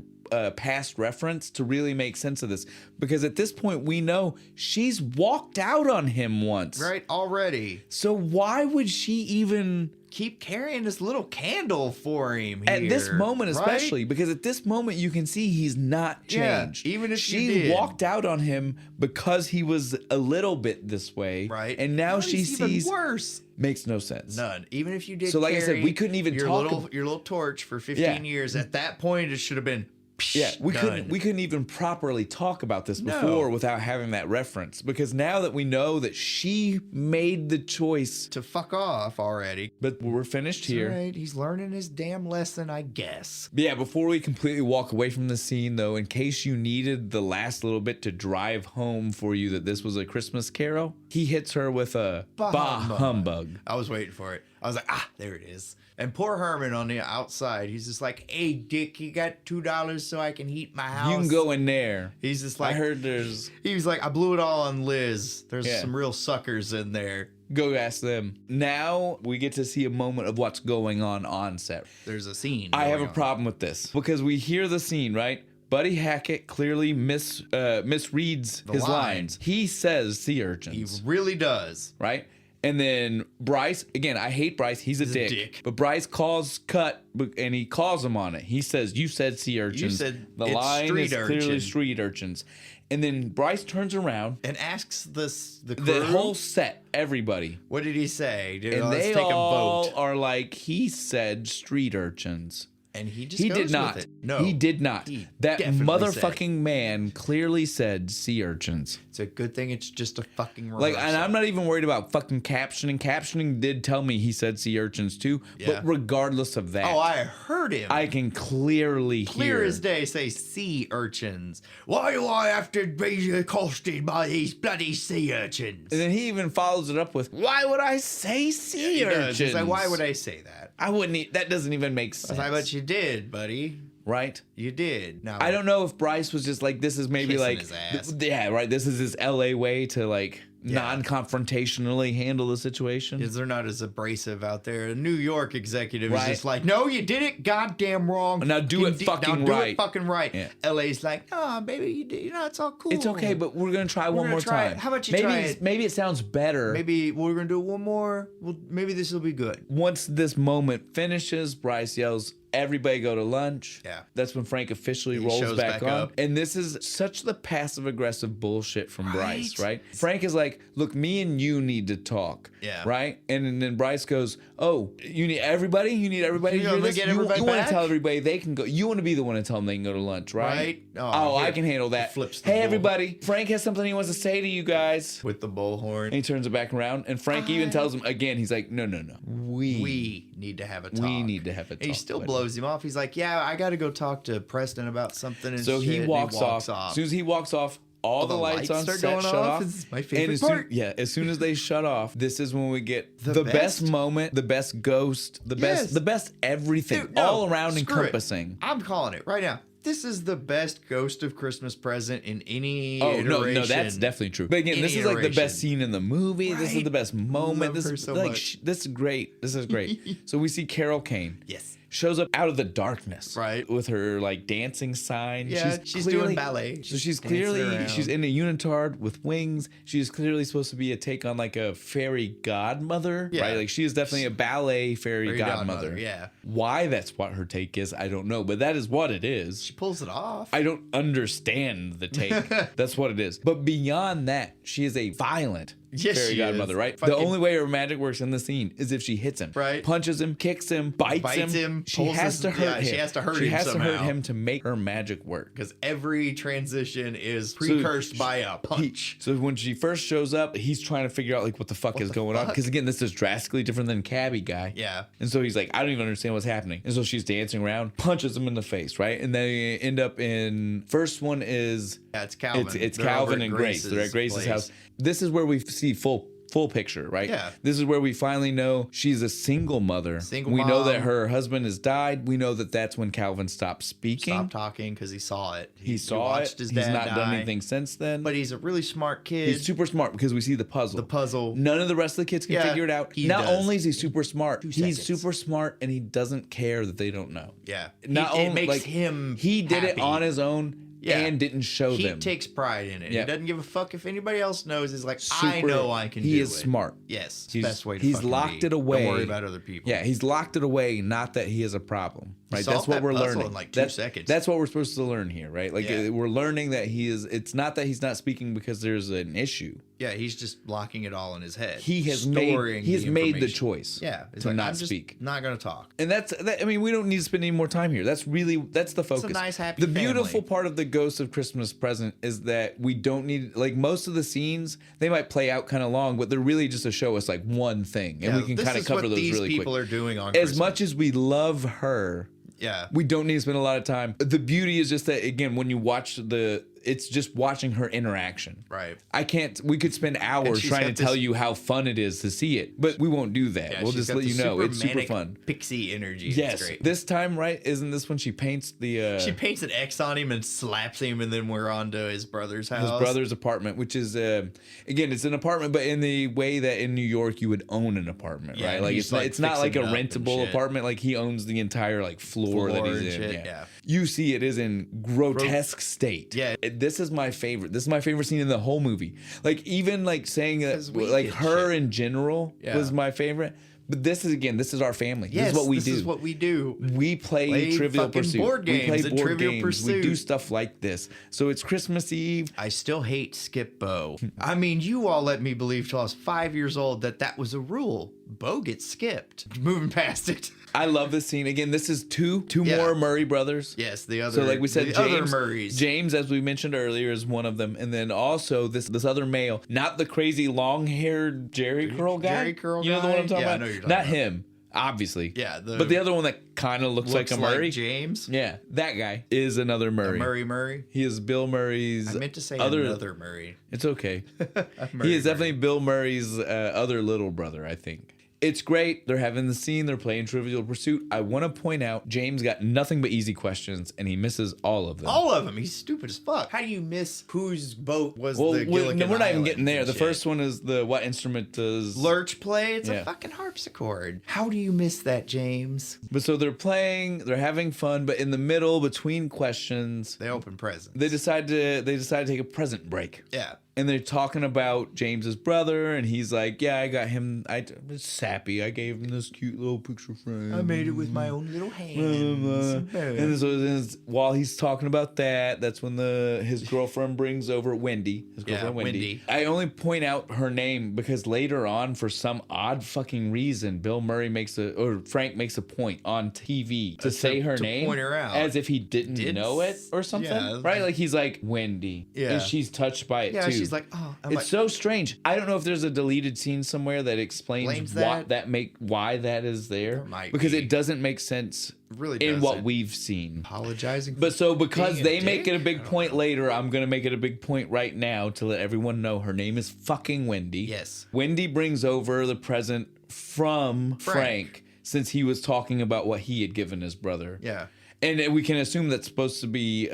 Speaker 3: past reference to really make sense of this. Because at this point, we know she's walked out on him once.
Speaker 2: Right, already.
Speaker 3: So why would she even
Speaker 2: keep carrying this little candle for him here,
Speaker 3: at this moment, especially? Because at this moment you can see he's not changed.
Speaker 2: Yeah, even if
Speaker 3: she walked out on him because he was a little bit this way,
Speaker 2: right?
Speaker 3: And now she sees
Speaker 2: even worse.
Speaker 3: Makes no sense.
Speaker 2: None. Even if you did.
Speaker 3: So like I said, we couldn't even
Speaker 2: your
Speaker 3: talk
Speaker 2: your little torch for 15 years. At that point, it should have been.
Speaker 3: Yeah, we couldn't even properly talk about this before without having that reference, because now that we know that she made the choice
Speaker 2: to fuck off already.
Speaker 3: But we're finished here.
Speaker 2: Right, he's learning his damn lesson, I guess.
Speaker 3: But yeah, before we completely walk away from the scene, though, in case you needed the last little bit to drive home for you that this was a Christmas Carol, he hits her with a bah humbug.
Speaker 2: I was waiting for it. I was like, there it is. And poor Herman on the outside, he's just like, hey, Dick, you got $2 so I can heat my house?
Speaker 3: You can go in there.
Speaker 2: He's just like,
Speaker 3: I heard there's...
Speaker 2: He was like, I blew it all on Liz. There's some real suckers in there.
Speaker 3: Go ask them. Now we get to see a moment of what's going on set.
Speaker 2: There's a scene.
Speaker 3: I have a problem with this, because we hear the scene, right? Buddy Hackett clearly misreads his lines. He says sea urchins.
Speaker 2: He really does.
Speaker 3: Right? And then Bryce, again, I hate Bryce. He's a dick. But Bryce calls cut, and he calls him on it. He says, you said sea urchins.
Speaker 2: You said
Speaker 3: the line is clearly street urchins. And then Bryce turns around
Speaker 2: and asks the crew,
Speaker 3: the whole set, everybody.
Speaker 2: What did he say?
Speaker 3: And they all are like, he said street urchins.
Speaker 2: And he just
Speaker 3: did not.
Speaker 2: With it. No,
Speaker 3: he did not. That motherfucking man clearly said sea urchins.
Speaker 2: It's a good thing it's just a fucking rehearsal.
Speaker 3: Like, and I'm not even worried about fucking captioning. Captioning did tell me he said sea urchins too. Yeah. But regardless of that,
Speaker 2: I heard him.
Speaker 3: I can clear
Speaker 2: as day say sea urchins. Why do I have to be accosted by these bloody sea urchins?
Speaker 3: And then he even follows it up with, "Why would I say sea urchins?
Speaker 2: He's like, why would I say that?
Speaker 3: I wouldn't. That doesn't even make sense."
Speaker 2: I bet you did, buddy.
Speaker 3: Right?
Speaker 2: You did.
Speaker 3: Now, I don't know if Bryce was just like, this is maybe like,
Speaker 2: his ass.
Speaker 3: Yeah, right. This is his LA way to like non-confrontationally handle the situation.
Speaker 2: Is they're not as abrasive out there. A New York executive is just like, no, you did it goddamn wrong.
Speaker 3: Now do it fucking right.
Speaker 2: Do it fucking right. Yeah. LA's like, no, baby, you know, it's all cool.
Speaker 3: It's okay, but we're gonna try one more time.
Speaker 2: How about you try it?
Speaker 3: Maybe it sounds better.
Speaker 2: Maybe we're gonna do one more. Well, maybe this will be good.
Speaker 3: Once this moment finishes, Bryce yells, "Everybody go to lunch."
Speaker 2: Yeah.
Speaker 3: That's when Frank officially rolls back on. And this is such the passive aggressive bullshit from Bryce, right? Frank is like, look, me and you need to talk.
Speaker 2: Yeah.
Speaker 3: Right? And then Bryce goes, oh, you need everybody? You need everybody to hear this? You want to tell everybody they can go. You want to be the one to tell them they can go to lunch, right? Oh, I can handle that. Hey, everybody. Frank has something he wants to say to you guys.
Speaker 2: With the bullhorn.
Speaker 3: And he turns it back around. And Frank even tells him again, he's like, no.
Speaker 2: We need to have a talk.
Speaker 3: We need to have a talk.
Speaker 2: And he still blows him off. He's like, yeah, I got to go talk to Preston about something. And
Speaker 3: so he walks off. As soon as he walks off, all the lights on set shut off.
Speaker 2: This is my favorite part.
Speaker 3: As soon as they shut off, this is when we get the best moment, the best ghost, the best everything, dude, all around encompassing.
Speaker 2: I'm calling it right now. This is the best Ghost of Christmas Present in any iteration.
Speaker 3: No, that's definitely true. But again, this is like the best scene in the movie. Right? This is the best moment. This is this is great. This is great. So we see Carol Kane.
Speaker 2: Yes.
Speaker 3: Shows up out of the darkness,
Speaker 2: right,
Speaker 3: with her like dancing sign.
Speaker 2: Yeah, she's doing ballet.
Speaker 3: She's clearly she's in a unitard with wings. She's clearly supposed to be a take on like a fairy godmother, right? Like she is definitely a ballet fairy godmother.
Speaker 2: Yeah.
Speaker 3: Why that's what her take is, I don't know, but that is what it is.
Speaker 2: She pulls it off.
Speaker 3: I don't understand the take. That's what it is. But beyond that, she is a violent,
Speaker 2: Yes,
Speaker 3: fairy
Speaker 2: she
Speaker 3: godmother,
Speaker 2: is.
Speaker 3: right?
Speaker 2: Fucking-
Speaker 3: The only way her magic works in the scene is if she hits him,
Speaker 2: Right.
Speaker 3: punches him, kicks him, bites him. She
Speaker 2: pulls
Speaker 3: has to hurt him.
Speaker 2: She has to hurt
Speaker 3: She
Speaker 2: him
Speaker 3: has to hurt
Speaker 2: somehow.
Speaker 3: him to make her magic work.
Speaker 2: Because every transition is precursed by a punch.
Speaker 3: So when she first shows up, he's trying to figure out like what the fuck is going on. Because again, this is drastically different than Cabby guy.
Speaker 2: Yeah.
Speaker 3: And so he's like, I don't even understand what's happening. And so she's dancing around, punches him in the face, right? And they end up in first one is
Speaker 2: Yeah, it's Calvin.
Speaker 3: It's
Speaker 2: They're
Speaker 3: Calvin
Speaker 2: over at
Speaker 3: and Grace. They're at Grace's
Speaker 2: place.
Speaker 3: house. This is where we see full picture, right?
Speaker 2: Yeah.
Speaker 3: This is where we finally know she's a single mother.
Speaker 2: Single
Speaker 3: we know that
Speaker 2: mom.
Speaker 3: her husband has died. We know that that's when Calvin stopped speaking.
Speaker 2: Stopped talking because he saw it.
Speaker 3: He saw
Speaker 2: watched
Speaker 3: it.
Speaker 2: his
Speaker 3: He's
Speaker 2: dad
Speaker 3: not done
Speaker 2: die.
Speaker 3: anything since then.
Speaker 2: But he's a really smart kid.
Speaker 3: He's super smart because we see the puzzle.
Speaker 2: The puzzle.
Speaker 3: None of the rest of the kids can
Speaker 2: Yeah,
Speaker 3: figure it out.
Speaker 2: he
Speaker 3: Not
Speaker 2: does.
Speaker 3: only is he super smart, he's
Speaker 2: seconds.
Speaker 3: super smart and he doesn't care that they don't know.
Speaker 2: Yeah.
Speaker 3: Not
Speaker 2: it
Speaker 3: only
Speaker 2: makes
Speaker 3: like
Speaker 2: him
Speaker 3: he did it
Speaker 2: happy.
Speaker 3: on his own
Speaker 2: Yeah.
Speaker 3: and didn't show
Speaker 2: He
Speaker 3: them.
Speaker 2: takes pride in it.
Speaker 3: Yeah.
Speaker 2: He doesn't give a fuck if anybody else knows. He's like, I know I can do it.
Speaker 3: He is smart.
Speaker 2: Yes. It's
Speaker 3: He's,
Speaker 2: the best way to
Speaker 3: he's
Speaker 2: fucking
Speaker 3: locked
Speaker 2: be.
Speaker 3: it away.
Speaker 2: Don't worry about other people.
Speaker 3: Yeah, he's locked it away. Not that he is a problem, right?
Speaker 2: solved
Speaker 3: That's what
Speaker 2: that
Speaker 3: we're
Speaker 2: puzzle
Speaker 3: learning.
Speaker 2: in like 2
Speaker 3: That's-
Speaker 2: seconds.
Speaker 3: That's what we're supposed to learn here, right? Like
Speaker 2: Yeah.
Speaker 3: we're learning that he is. It's not that he's not speaking because there's an issue.
Speaker 2: Yeah, he's just locking it all in his head.
Speaker 3: He has
Speaker 2: Storing
Speaker 3: made the
Speaker 2: information.
Speaker 3: choice.
Speaker 2: Yeah. It's
Speaker 3: to
Speaker 2: like,
Speaker 3: not
Speaker 2: I'm just
Speaker 3: speak.
Speaker 2: not going to talk.
Speaker 3: And I mean, we don't need to spend any more time here. That's the focus.
Speaker 2: nice, happy
Speaker 3: The beautiful
Speaker 2: family.
Speaker 3: part of the Ghost of Christmas Present is that we don't need, like, most of the scenes, they might play out kind of long, but they're really just to show us like one thing. And we can kind of cover those really quick.
Speaker 2: These people are doing on
Speaker 3: As
Speaker 2: Christmas.
Speaker 3: much as we love her,
Speaker 2: Yeah.
Speaker 3: we don't need to spend a lot of time. The beauty is just that, again, when you watch it's just watching her interaction.
Speaker 2: Right.
Speaker 3: We could spend hours
Speaker 2: she's
Speaker 3: trying to
Speaker 2: got
Speaker 3: tell
Speaker 2: this-
Speaker 3: you how fun it is to see it, but we won't do that.
Speaker 2: Yeah,
Speaker 3: We'll
Speaker 2: she's
Speaker 3: just
Speaker 2: got
Speaker 3: let you
Speaker 2: the
Speaker 3: know it's super
Speaker 2: manic
Speaker 3: fun.
Speaker 2: Pixie energy.
Speaker 3: Yes.
Speaker 2: It's great.
Speaker 3: This time, right? Isn't this when she paints the
Speaker 2: She paints an X on him and slaps him, and then we're on to his brother's house.
Speaker 3: his brother's apartment, which is again, it's an apartment, but in the way that in New York you would own an apartment,
Speaker 2: Yeah,
Speaker 3: right?
Speaker 2: and
Speaker 3: Like
Speaker 2: he's, like,
Speaker 3: it's not like a
Speaker 2: fixing it up and
Speaker 3: rentable
Speaker 2: shit.
Speaker 3: apartment. Like he owns the entire like floor that
Speaker 2: Floor
Speaker 3: he's
Speaker 2: and
Speaker 3: in.
Speaker 2: shit,
Speaker 3: Yeah.
Speaker 2: yeah.
Speaker 3: You see, it is in grotesque state.
Speaker 2: Yeah.
Speaker 3: This is my favorite. This is my favorite scene in the whole movie. Like even like saying that
Speaker 2: 'Cause we
Speaker 3: like
Speaker 2: get
Speaker 3: her
Speaker 2: shit.
Speaker 3: in general
Speaker 2: Yeah.
Speaker 3: was my favorite. But this is our family.
Speaker 2: Yes,
Speaker 3: this is what we
Speaker 2: this
Speaker 3: do.
Speaker 2: is what we do.
Speaker 3: We play
Speaker 2: Play
Speaker 3: Trivial
Speaker 2: fucking
Speaker 3: Pursuit.
Speaker 2: board
Speaker 3: We
Speaker 2: games
Speaker 3: play
Speaker 2: and
Speaker 3: board
Speaker 2: Trivial
Speaker 3: games. We do
Speaker 2: Pursuit.
Speaker 3: stuff like this. So it's Christmas Eve.
Speaker 2: I still hate Skip Bo. I mean, you all let me believe till I was 5 years old that was a rule. Bo gets skipped. Moving past it.
Speaker 3: I love this scene. Again, this is two
Speaker 2: Yeah.
Speaker 3: more Murray brothers.
Speaker 2: Yes, the other.
Speaker 3: So like we said,
Speaker 2: the
Speaker 3: James,
Speaker 2: other Murrays.
Speaker 3: James, as we mentioned earlier, is one of them, and then also this other male, not the crazy long-haired Jerry curl guy.
Speaker 2: Jerry curl
Speaker 3: You know the
Speaker 2: guy?
Speaker 3: one I'm talking
Speaker 2: Yeah, I
Speaker 3: about?
Speaker 2: know who you're talking
Speaker 3: Not
Speaker 2: about.
Speaker 3: him, obviously.
Speaker 2: Yeah,
Speaker 3: but the other one that kind of looks like
Speaker 2: looks
Speaker 3: a Murray.
Speaker 2: like James.
Speaker 3: Yeah, that guy is another Murray.
Speaker 2: Murray.
Speaker 3: He is Bill Murray's.
Speaker 2: I meant to say
Speaker 3: other.
Speaker 2: another Murray.
Speaker 3: It's okay.
Speaker 2: Murray,
Speaker 3: He is definitely Bill Murray's other little brother, I think. It's great. They're having the scene. They're playing Trivial Pursuit. I want to point out James got nothing but easy questions, and he misses all of them.
Speaker 2: All of them. He's stupid as fuck. How do you miss whose boat was
Speaker 3: Well,
Speaker 2: the Gilligan
Speaker 3: we're not even
Speaker 2: Islands
Speaker 3: getting there.
Speaker 2: and
Speaker 3: The
Speaker 2: shit?
Speaker 3: first one is what instrument does
Speaker 2: Lurch play. It's
Speaker 3: Yeah.
Speaker 2: a fucking harpsichord. How do you miss that, James?
Speaker 3: But so they're playing, they're having fun, but in the middle between questions,
Speaker 2: They open presents.
Speaker 3: they decide to take a present break.
Speaker 2: Yeah.
Speaker 3: And they're talking about James's brother, and he's like, "Yeah, I got him. It's sappy. I gave him this cute little picture frame.
Speaker 2: I made it with my own little hands.
Speaker 3: And so while he's talking about that, that's when his girlfriend brings over Wendy. His girlfriend
Speaker 2: Wendy.
Speaker 3: I only point out her name because later on, for some odd fucking reason, Frank makes a point on TV to say her name,
Speaker 2: point her out.
Speaker 3: as if he didn't know it or something,
Speaker 2: Yeah.
Speaker 3: right? Like he's like Wendy,
Speaker 2: Yeah.
Speaker 3: and she's touched by it
Speaker 2: Yeah,
Speaker 3: too.
Speaker 2: she's like, oh. I'm
Speaker 3: It's
Speaker 2: like,
Speaker 3: so strange. I don't know if there's a deleted scene somewhere that explains
Speaker 2: Explains that?
Speaker 3: why that is there.
Speaker 2: There might
Speaker 3: because
Speaker 2: be.
Speaker 3: it doesn't make sense
Speaker 2: really
Speaker 3: in what
Speaker 2: doesn't.
Speaker 3: we've seen.
Speaker 2: Apologizing.
Speaker 3: But so because
Speaker 2: being a
Speaker 3: they make
Speaker 2: dick?
Speaker 3: it a
Speaker 2: I
Speaker 3: big
Speaker 2: don't
Speaker 3: point
Speaker 2: know.
Speaker 3: later, I'm gonna make it a big point right now to let everyone know her name is fucking Wendy.
Speaker 2: Yes.
Speaker 3: Wendy brings over the present from Frank since he was talking about what he had given his brother.
Speaker 2: Yeah.
Speaker 3: And we can assume that's supposed to be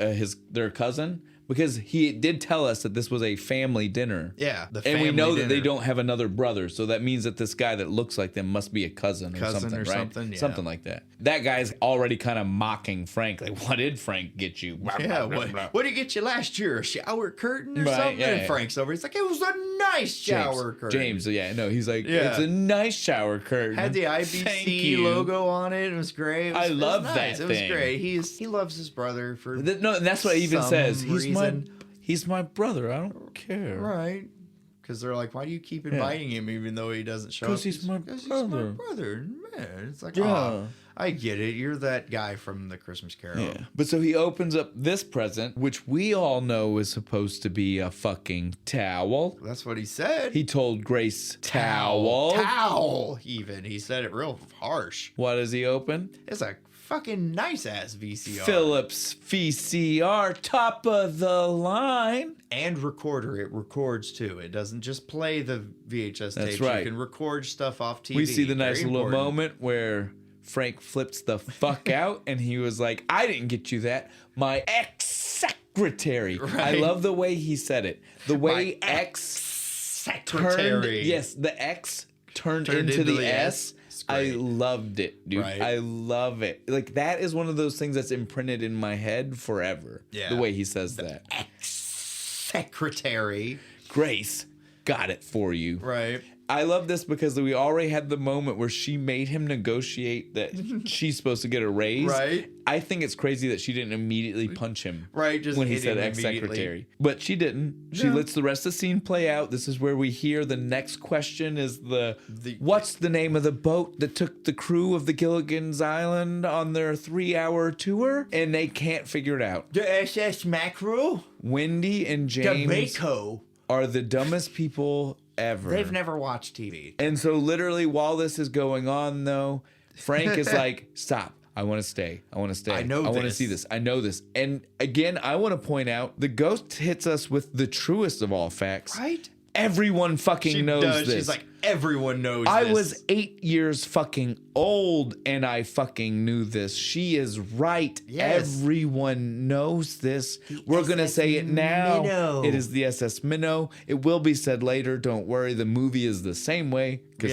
Speaker 3: their cousin because he did tell us that this was a family dinner.
Speaker 2: Yeah. The
Speaker 3: And we know
Speaker 2: family
Speaker 3: that they
Speaker 2: dinner.
Speaker 3: don't have another brother, so that means that this guy that looks like them must be a cousin or
Speaker 2: Cousin
Speaker 3: something,
Speaker 2: or
Speaker 3: right?
Speaker 2: something, yeah.
Speaker 3: Something like that. That guy's already kind of mocking Frank. Like, what did Frank get you?
Speaker 2: Yeah, what did he get you last year? A shower curtain or
Speaker 3: Right,
Speaker 2: something?
Speaker 3: yeah,
Speaker 2: And
Speaker 3: yeah.
Speaker 2: Frank's over. He's like, it was a nice shower curtain.
Speaker 3: James, yeah, no, he's like,
Speaker 2: Yeah.
Speaker 3: it's a nice shower curtain.
Speaker 2: Had the
Speaker 3: Thank
Speaker 2: IBC
Speaker 3: you.
Speaker 2: logo on it. It was great. It was,
Speaker 3: I
Speaker 2: it was
Speaker 3: love
Speaker 2: nice.
Speaker 3: that
Speaker 2: It was
Speaker 3: thing.
Speaker 2: great. He loves his brother for
Speaker 3: No, and that's what he even
Speaker 2: some
Speaker 3: says.
Speaker 2: reason.
Speaker 3: He's my brother. I don't care.
Speaker 2: Right. Because they're like, why do you keep inviting him even though he doesn't show up?
Speaker 3: Because he's my brother.
Speaker 2: Man, it's like,
Speaker 3: Yeah.
Speaker 2: oh, I get it. You're that guy from the Christmas Carol.
Speaker 3: Yeah. But so he opens up this present, which we all know is supposed to be a fucking towel.
Speaker 2: That's what he said.
Speaker 3: He told Grace towel.
Speaker 2: Towel, even. He said it real harsh.
Speaker 3: What does he open?
Speaker 2: It's a fucking nice-ass VCR.
Speaker 3: Philips VCR, top of the line.
Speaker 2: And recorder. It records, too. It doesn't just play the VHS
Speaker 3: That's
Speaker 2: tapes.
Speaker 3: right.
Speaker 2: You can record stuff off TV.
Speaker 3: We see the
Speaker 2: Very
Speaker 3: nice little
Speaker 2: important.
Speaker 3: moment where Frank flips the fuck out and he was like, I didn't get you that. My ex-secretary.
Speaker 2: Right.
Speaker 3: I love the way he said it. The way
Speaker 2: My
Speaker 3: ex-secretary. Yes, the X turned into the S. I loved it, dude.
Speaker 2: Right.
Speaker 3: I love it. Like, that is one of those things that's imprinted in my head forever.
Speaker 2: Yeah.
Speaker 3: The way he says that.
Speaker 2: Ex-secretary.
Speaker 3: Grace got it for you.
Speaker 2: Right.
Speaker 3: I love this because we already had the moment where she made him negotiate that she's supposed to get a raise.
Speaker 2: Right.
Speaker 3: I think it's crazy that she didn't immediately punch him.
Speaker 2: Right, just
Speaker 3: when he
Speaker 2: hit
Speaker 3: said
Speaker 2: him
Speaker 3: ex-secretary. But she didn't. She lets the rest of the scene play out. This is where we hear the next question is what's the name of the boat that took the crew of the Gilligan's Island on their 3-hour tour? And they can't figure it out.
Speaker 2: The SS Mackerel?
Speaker 3: Wendy and James
Speaker 2: Jamaica.
Speaker 3: are the dumbest people ever.
Speaker 2: They've never watched TV.
Speaker 3: And so literally while this is going on though, Frank is like, stop. I want to stay. I want to stay.
Speaker 2: I
Speaker 3: want to
Speaker 2: this.
Speaker 3: see this. I know this. And again, I want to point out the ghost hits us with the truest of all facts.
Speaker 2: Right?
Speaker 3: Everyone fucking knows this.
Speaker 2: She's like, everyone knows
Speaker 3: I
Speaker 2: this.
Speaker 3: was 8 years fucking old and I fucking knew this. She is right.
Speaker 2: Yes.
Speaker 3: Everyone knows this. We're going to say it now.
Speaker 2: Minnow.
Speaker 3: It is the SS Minnow. It will be said later. Don't worry. The movie is the same way because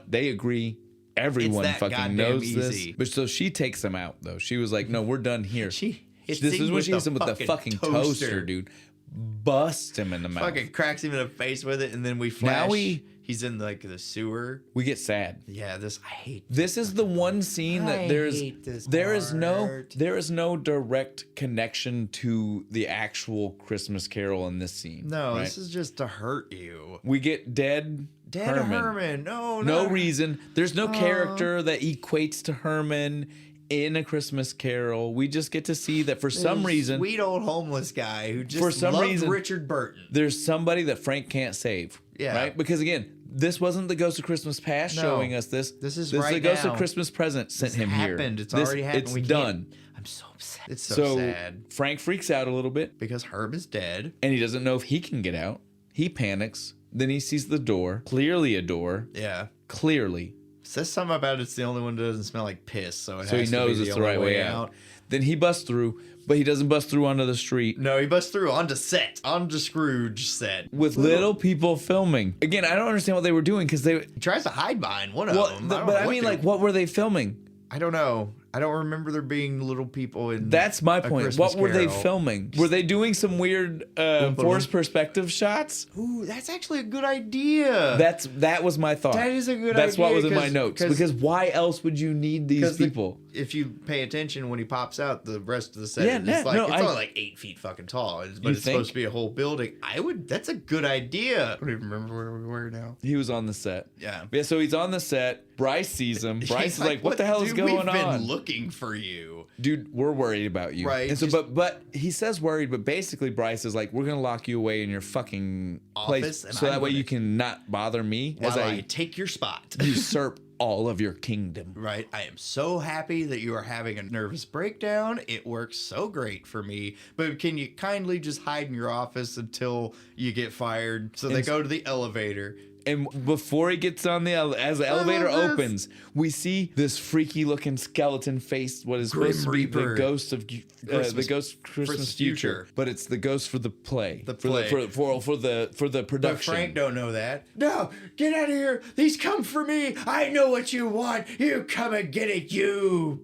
Speaker 3: they agree. Everyone
Speaker 2: It's that
Speaker 3: fucking
Speaker 2: goddamn
Speaker 3: knows
Speaker 2: easy.
Speaker 3: this. But so she takes him out though. She was like, no, we're done here.
Speaker 2: She hits
Speaker 3: This
Speaker 2: him
Speaker 3: is when
Speaker 2: with
Speaker 3: she hits
Speaker 2: the
Speaker 3: him with the fucking toaster, dude. Bust him in the mouth.
Speaker 2: Fucking cracks him in the face with it, and then we flash.
Speaker 3: Now
Speaker 2: he's in like the sewer.
Speaker 3: We get sad.
Speaker 2: Yeah, I hate
Speaker 3: This is the one scene that
Speaker 2: I
Speaker 3: there's
Speaker 2: hate this
Speaker 3: there is
Speaker 2: part.
Speaker 3: no direct connection to the actual Christmas Carol in this scene.
Speaker 2: No,
Speaker 3: right?
Speaker 2: this is just to hurt you.
Speaker 3: We get dead
Speaker 2: Herman. No,
Speaker 3: No reason. There's no character that equates to Herman in A Christmas Carol. We just get to see that for some reason
Speaker 2: sweet old homeless guy who just
Speaker 3: For some
Speaker 2: loved
Speaker 3: reason-
Speaker 2: Richard Burton.
Speaker 3: there's somebody that Frank can't save.
Speaker 2: Yeah.
Speaker 3: Right? Because again, this wasn't the Ghost of Christmas Past
Speaker 2: No.
Speaker 3: showing us this.
Speaker 2: This is
Speaker 3: the
Speaker 2: right
Speaker 3: Ghost
Speaker 2: now.
Speaker 3: of Christmas Present sent him here.
Speaker 2: Happened. It's already happened.
Speaker 3: It's
Speaker 2: We can't-
Speaker 3: done.
Speaker 2: I'm so upset. It's
Speaker 3: So
Speaker 2: so sad
Speaker 3: Frank freaks out a little bit
Speaker 2: because Herb is dead.
Speaker 3: and he doesn't know if he can get out. He panics. Then he sees the door, clearly a door,
Speaker 2: Yeah.
Speaker 3: clearly.
Speaker 2: Says something about it's the only one that doesn't smell like piss, so it
Speaker 3: So he
Speaker 2: has to
Speaker 3: knows
Speaker 2: be
Speaker 3: it's the
Speaker 2: only
Speaker 3: right way out. Then he busts through, but he doesn't bust through onto the street
Speaker 2: No, he busts through onto Scrooge set.
Speaker 3: with little people filming. Again, I don't understand what they were doing because they.
Speaker 2: He tries to hide behind one of
Speaker 3: Well,
Speaker 2: them.
Speaker 3: but I mean, like, what were they filming?
Speaker 2: I don't know. I don't remember there being little people in.
Speaker 3: That's my
Speaker 2: A
Speaker 3: point.
Speaker 2: Christmas
Speaker 3: What were they
Speaker 2: Carol.
Speaker 3: filming? Were they doing some weird forced perspective shots?
Speaker 2: Ooh, that's actually a good idea.
Speaker 3: That was my thought.
Speaker 2: That is a good
Speaker 3: That's what
Speaker 2: idea,
Speaker 3: was in my
Speaker 2: 'cause-
Speaker 3: notes.
Speaker 2: 'cause-
Speaker 3: Because why else would you need these people?
Speaker 2: If you pay attention when he pops out, the rest of the set
Speaker 3: Yeah,
Speaker 2: is
Speaker 3: yeah,
Speaker 2: like
Speaker 3: no,
Speaker 2: it's
Speaker 3: I-
Speaker 2: only like 8 feet fucking tall, but
Speaker 3: You
Speaker 2: it's
Speaker 3: think?
Speaker 2: supposed to be a whole building. That's a good idea. I don't even remember where we were now.
Speaker 3: He was on the set.
Speaker 2: Yeah.
Speaker 3: Yeah, so he's on the set. Bryce sees him. Bryce
Speaker 2: He's
Speaker 3: is like, what the hell is
Speaker 2: dude,
Speaker 3: going
Speaker 2: we've
Speaker 3: on?
Speaker 2: been looking for you.
Speaker 3: Dude, we're worried about you.
Speaker 2: Right,
Speaker 3: And so,
Speaker 2: just-
Speaker 3: but he says worried, but basically Bryce is like, we're going to lock you away in your fucking place
Speaker 2: Office, and
Speaker 3: so
Speaker 2: I'm
Speaker 3: that way
Speaker 2: gonna-
Speaker 3: you can not bother me as
Speaker 2: While
Speaker 3: I
Speaker 2: I take your spot.
Speaker 3: usurp all of your kingdom.
Speaker 2: Right. I am so happy that you are having a nervous breakdown. It works so great for me. But can you kindly just hide in your office until you get fired? So they
Speaker 3: And-
Speaker 2: go to the elevator.
Speaker 3: And before he gets on as the elevator
Speaker 2: love this.
Speaker 3: opens, we see this freaky looking skeleton face. What is supposed to be the
Speaker 2: Reaper.
Speaker 3: ghost of
Speaker 2: Christmas-
Speaker 3: Christmas future, but it's the ghost for the play.
Speaker 2: The
Speaker 3: For
Speaker 2: play.
Speaker 3: for the
Speaker 2: But
Speaker 3: production.
Speaker 2: Frank don't know that. No, get out of here. These come for me. I know what you want. You come and get it, you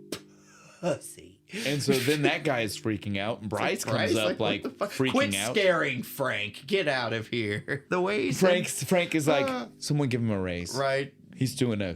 Speaker 2: pussy.
Speaker 3: And so then that guy is freaking out, and Bryce comes up
Speaker 2: what
Speaker 3: like
Speaker 2: the fuck?
Speaker 3: freaking
Speaker 2: Quit
Speaker 3: out.
Speaker 2: scaring Frank. Get out of here. The way he
Speaker 3: Frank is like,
Speaker 2: Uh,
Speaker 3: someone give him a raise.
Speaker 2: right.
Speaker 3: He's doing a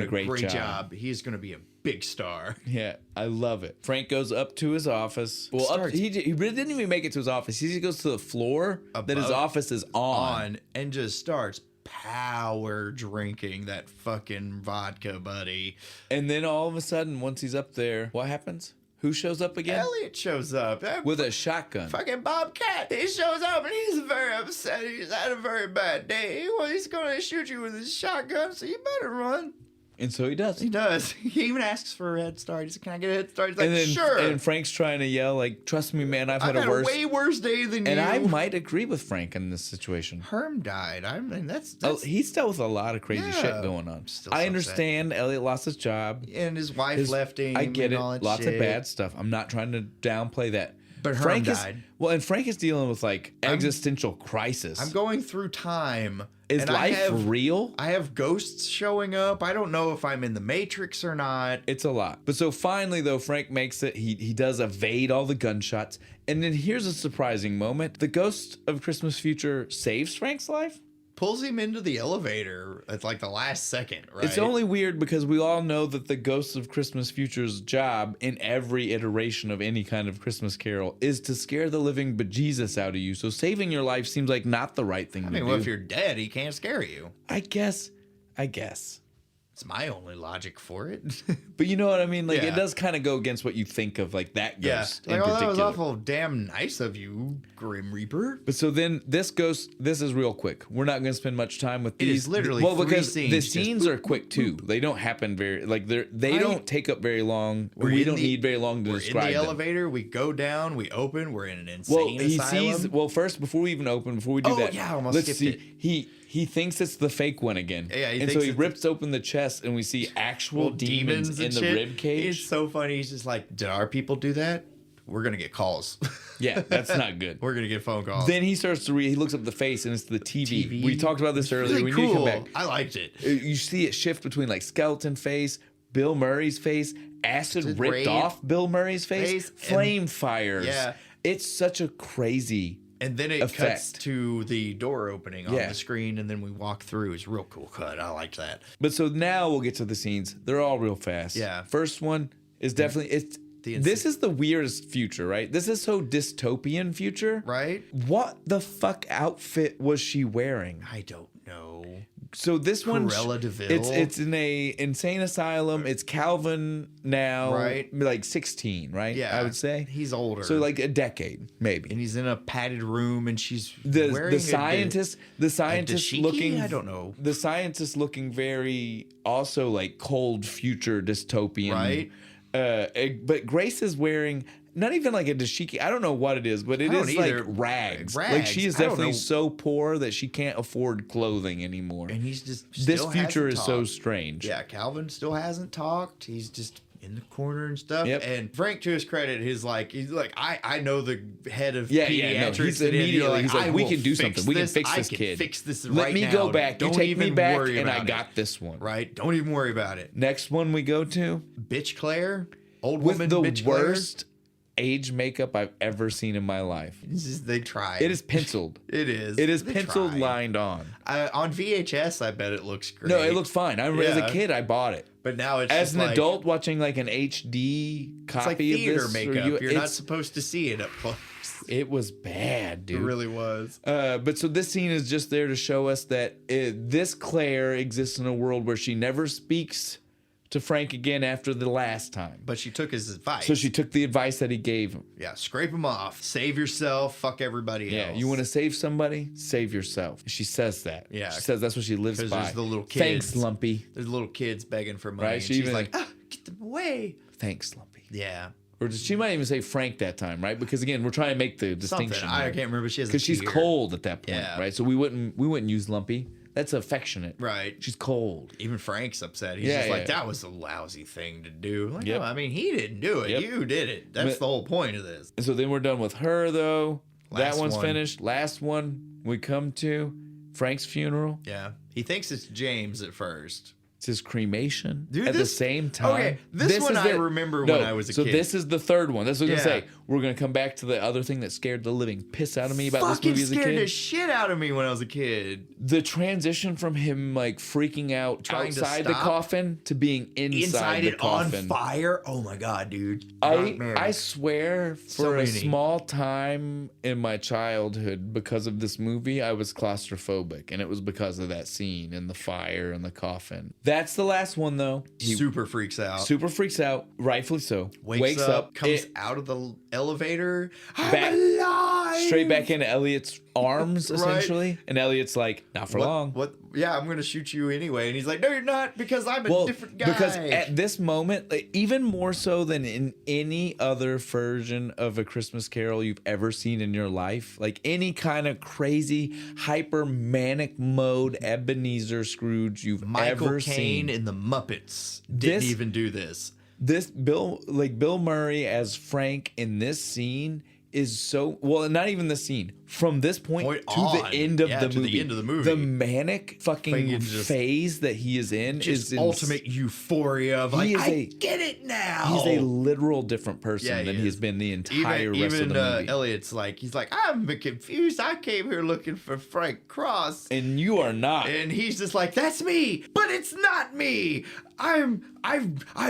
Speaker 3: great job.
Speaker 2: He's going to be a big star.
Speaker 3: Yeah, I love it. Frank goes up to his office. Well, he really didn't even make it to his office. He just goes to the floor that his office is on
Speaker 2: and just starts power drinking that fucking vodka, buddy.
Speaker 3: And then all of a sudden, once he's up there, what happens? Who shows up again?
Speaker 2: Elliot shows up.
Speaker 3: With a shotgun.
Speaker 2: Fucking Bobcat. He shows up and he's very upset. He's had a very bad day. Well, he's going to shoot you with his shotgun, so you better run.
Speaker 3: And so he does.
Speaker 2: He does. He even asks for a head start. He said, "Can I get a head start?" He's like, "Sure."
Speaker 3: And Frank's trying to yell, like, "Trust me, man, I've had a
Speaker 2: way worse day than you."
Speaker 3: And I might agree with Frank in this situation.
Speaker 2: Herm died. I mean, that's
Speaker 3: he's dealt with a lot of crazy shit going on. I understand. Elliot lost his job.
Speaker 2: And his wife left him.
Speaker 3: I get
Speaker 2: and
Speaker 3: it.
Speaker 2: all that
Speaker 3: Lots
Speaker 2: shit.
Speaker 3: of bad stuff. I'm not trying to downplay that.
Speaker 2: But
Speaker 3: Frank
Speaker 2: died.
Speaker 3: And Frank is dealing with, like, existential crisis.
Speaker 2: I'm going through time.
Speaker 3: Is life real?
Speaker 2: I have ghosts showing up. I don't know if I'm in the Matrix or not.
Speaker 3: It's a lot. But so finally, though, Frank makes it. He does evade all the gunshots. And then here's a surprising moment. The ghost of Christmas Future saves Frank's life.
Speaker 2: Pulls him into the elevator at like the last second, right?
Speaker 3: It's only weird because we all know that the Ghost of Christmas Future's job in every iteration of any kind of Christmas carol is to scare the living bejesus out of you. So saving your life seems like not the right thing to do.
Speaker 2: Well, if you're dead, he can't scare you.
Speaker 3: I guess.
Speaker 2: It's my only logic for it.
Speaker 3: But you know what I mean? Like, it does kind of go against what you think of, like, that ghost in particular.
Speaker 2: That was awful damn nice of you, Grim Reaper.
Speaker 3: But so then this ghost, this is real quick. We're not going to spend much time with these.
Speaker 2: It is literally
Speaker 3: because
Speaker 2: scenes,
Speaker 3: the scenes are quick, too. They don't happen very, like, they don't take up very long. We don't need very long to describe them.
Speaker 2: We're in the elevator. We go down. We open. We're in an insane asylum.
Speaker 3: First, before we even open, before we do that.
Speaker 2: Yeah, I almost skipped it.
Speaker 3: He thinks it's the fake one again.
Speaker 2: Yeah,
Speaker 3: and so he rips open the chest and we see actual demons in the rib cage.
Speaker 2: It's so funny. He's just like, did our people do that? We're going to get calls.
Speaker 3: Yeah, that's not good.
Speaker 2: We're going to get phone calls.
Speaker 3: Then he starts to he looks up the face and it's the TV. We talked about this earlier.
Speaker 2: Really
Speaker 3: we need to come back.
Speaker 2: I liked it.
Speaker 3: You see it shift between like skeleton face, Bill Murray's face, acid ripped off Bill Murray's face, flame fires.
Speaker 2: Yeah.
Speaker 3: It's such a crazy
Speaker 2: And then it cuts to the door opening on
Speaker 3: Yeah.
Speaker 2: the screen, and then we walk through. It's a real cool cut. I liked that.
Speaker 3: But so now we'll get to the scenes. They're all real fast.
Speaker 2: Yeah.
Speaker 3: First one is definitely this is the weirdest future, right? This is so dystopian future.
Speaker 2: Right?
Speaker 3: What the fuck outfit was she wearing?
Speaker 2: I don't know.
Speaker 3: So this one,
Speaker 2: Cruella de Vil?
Speaker 3: it's in a insane asylum. It's Calvin now,
Speaker 2: Right.
Speaker 3: Like 16, right?
Speaker 2: Yeah.
Speaker 3: I would say
Speaker 2: He's older.
Speaker 3: so, like a decade, maybe.
Speaker 2: and he's in a padded room, and she's
Speaker 3: The
Speaker 2: wearing
Speaker 3: scientist
Speaker 2: dashiki?
Speaker 3: looking,
Speaker 2: I don't know.
Speaker 3: The scientist looking very also like cold future dystopian,
Speaker 2: Right.
Speaker 3: But Grace is wearing not even like a dashiki. I don't know what it is, but it is like rags. Like she is
Speaker 2: I don't
Speaker 3: definitely
Speaker 2: know.
Speaker 3: so poor that she can't afford clothing anymore.
Speaker 2: And he's just
Speaker 3: This
Speaker 2: still
Speaker 3: future
Speaker 2: hasn't
Speaker 3: is so
Speaker 2: talked.
Speaker 3: strange.
Speaker 2: Yeah, Calvin still hasn't talked. He's just in the corner and stuff.
Speaker 3: Yep.
Speaker 2: And Frank, to his credit, he's like, I know the head of
Speaker 3: Yeah,
Speaker 2: pediatrics.
Speaker 3: no, he's
Speaker 2: and
Speaker 3: immediately he's like,
Speaker 2: I
Speaker 3: we
Speaker 2: will
Speaker 3: can do
Speaker 2: fix
Speaker 3: something. We can
Speaker 2: this.
Speaker 3: fix this
Speaker 2: I can
Speaker 3: kid.
Speaker 2: Fix this
Speaker 3: Let
Speaker 2: right
Speaker 3: me
Speaker 2: now.
Speaker 3: go back.
Speaker 2: Don't
Speaker 3: You take
Speaker 2: even
Speaker 3: me back,
Speaker 2: worry
Speaker 3: and I
Speaker 2: about
Speaker 3: got
Speaker 2: it.
Speaker 3: this one.
Speaker 2: Right? Don't even worry about it.
Speaker 3: Next one we go to
Speaker 2: Bitch Claire, old
Speaker 3: with
Speaker 2: woman.
Speaker 3: the
Speaker 2: Bitch
Speaker 3: worst age makecap I've ever seen in my life.
Speaker 2: Claire. It's just, they tried.
Speaker 3: It is penciled.
Speaker 2: It is.
Speaker 3: It is
Speaker 2: They
Speaker 3: penciled,
Speaker 2: tried.
Speaker 3: lined on.
Speaker 2: On VHS, I bet it looks great.
Speaker 3: No, it looks fine. I remember as a
Speaker 2: Yeah.
Speaker 3: kid, I bought it.
Speaker 2: But now it's
Speaker 3: As
Speaker 2: just
Speaker 3: an
Speaker 2: like,
Speaker 3: adult watching like an HD
Speaker 2: It's like
Speaker 3: copy
Speaker 2: theater
Speaker 3: of this,
Speaker 2: makeup. You're not
Speaker 3: it's-
Speaker 2: supposed to see it up close.
Speaker 3: it was bad,
Speaker 2: It
Speaker 3: dude.
Speaker 2: really was.
Speaker 3: But so this scene is just there to show us that this Claire exists in a world where she never speaks to Frank again after the last time.
Speaker 2: But she took his advice.
Speaker 3: So she took the advice that he gave him.
Speaker 2: Yeah, scrape him off. Save yourself. Fuck everybody
Speaker 3: Yeah,
Speaker 2: else.
Speaker 3: you want to save somebody? Save yourself. She says that.
Speaker 2: Yeah.
Speaker 3: She says that's what she lives
Speaker 2: 'Cause
Speaker 3: by.
Speaker 2: there's the little
Speaker 3: Thanks,
Speaker 2: kids.
Speaker 3: Lumpy.
Speaker 2: There's little kids begging for money.
Speaker 3: Right,
Speaker 2: And
Speaker 3: she
Speaker 2: she's
Speaker 3: even-
Speaker 2: like, get them away.
Speaker 3: Thanks, Lumpy.
Speaker 2: Yeah.
Speaker 3: Or she might even say Frank that time, right? Because again, we're trying to make the distinction.
Speaker 2: Something. I can't remember. She has a
Speaker 3: Because she's
Speaker 2: tear.
Speaker 3: cold at that point,
Speaker 2: Yeah.
Speaker 3: right? So we wouldn't use Lumpy. That's affectionate.
Speaker 2: Right.
Speaker 3: She's cold.
Speaker 2: Even Frank's upset. He's
Speaker 3: Yeah,
Speaker 2: just like,
Speaker 3: yeah.
Speaker 2: that was a lousy thing to do. Like,
Speaker 3: Yep.
Speaker 2: no, I mean, he didn't do it.
Speaker 3: Yep.
Speaker 2: You did it. That's
Speaker 3: But-
Speaker 2: the whole point of this.
Speaker 3: And so then we're done with her, though.
Speaker 2: Last
Speaker 3: that one's
Speaker 2: one.
Speaker 3: finished. Last one we come to Frank's funeral.
Speaker 2: Yeah. He thinks it's James at first.
Speaker 3: It's his cremation
Speaker 2: Dude,
Speaker 3: at the same time.
Speaker 2: Okay, this one I remember when I was a kid.
Speaker 3: So this is the third one. That's what I was going to say. We're going to come back to the other thing that scared the living piss out of me about this movie as a kid.
Speaker 2: Scared the shit out of me when I was a kid.
Speaker 3: The transition from him like freaking out outside the coffin to being inside the coffin.
Speaker 2: On fire. Oh my God, dude.
Speaker 3: I swear for a small time in my childhood, because of this movie, I was claustrophobic, and it was because of that scene and the fire and the coffin. That's the last one, though. He
Speaker 2: super freaks out.
Speaker 3: Super freaks out, rightfully so.
Speaker 2: Wakes up, comes out of the elevator.
Speaker 3: Back,
Speaker 2: I'm alive!
Speaker 3: Straight back into Elliot's arms, essentially. And Elliot's like, not for long.
Speaker 2: What? Yeah, I'm going to shoot you anyway. And he's like, no, you're not, because I'm a different guy.
Speaker 3: Because at this moment, like, even more so than in any other version of A Christmas Carol you've ever seen in your life, like any kind of crazy, hyper manic mode Ebenezer Scrooge you've ever seen.
Speaker 2: Michael Caine in The Muppets didn't even do this.
Speaker 3: This Bill Murray as Frank in this scene is so not even the scene. From this point to the end of the movie, the manic fucking phase that he is in is
Speaker 2: ultimate euphoria of like, I get it now.
Speaker 3: He's a literal different person than he's been the entire rest of the movie.
Speaker 2: Elliot's like, he's like, I'm confused. I came here looking for Frank Cross,
Speaker 3: and you are not.
Speaker 2: And he's just like, that's me, but it's not me. I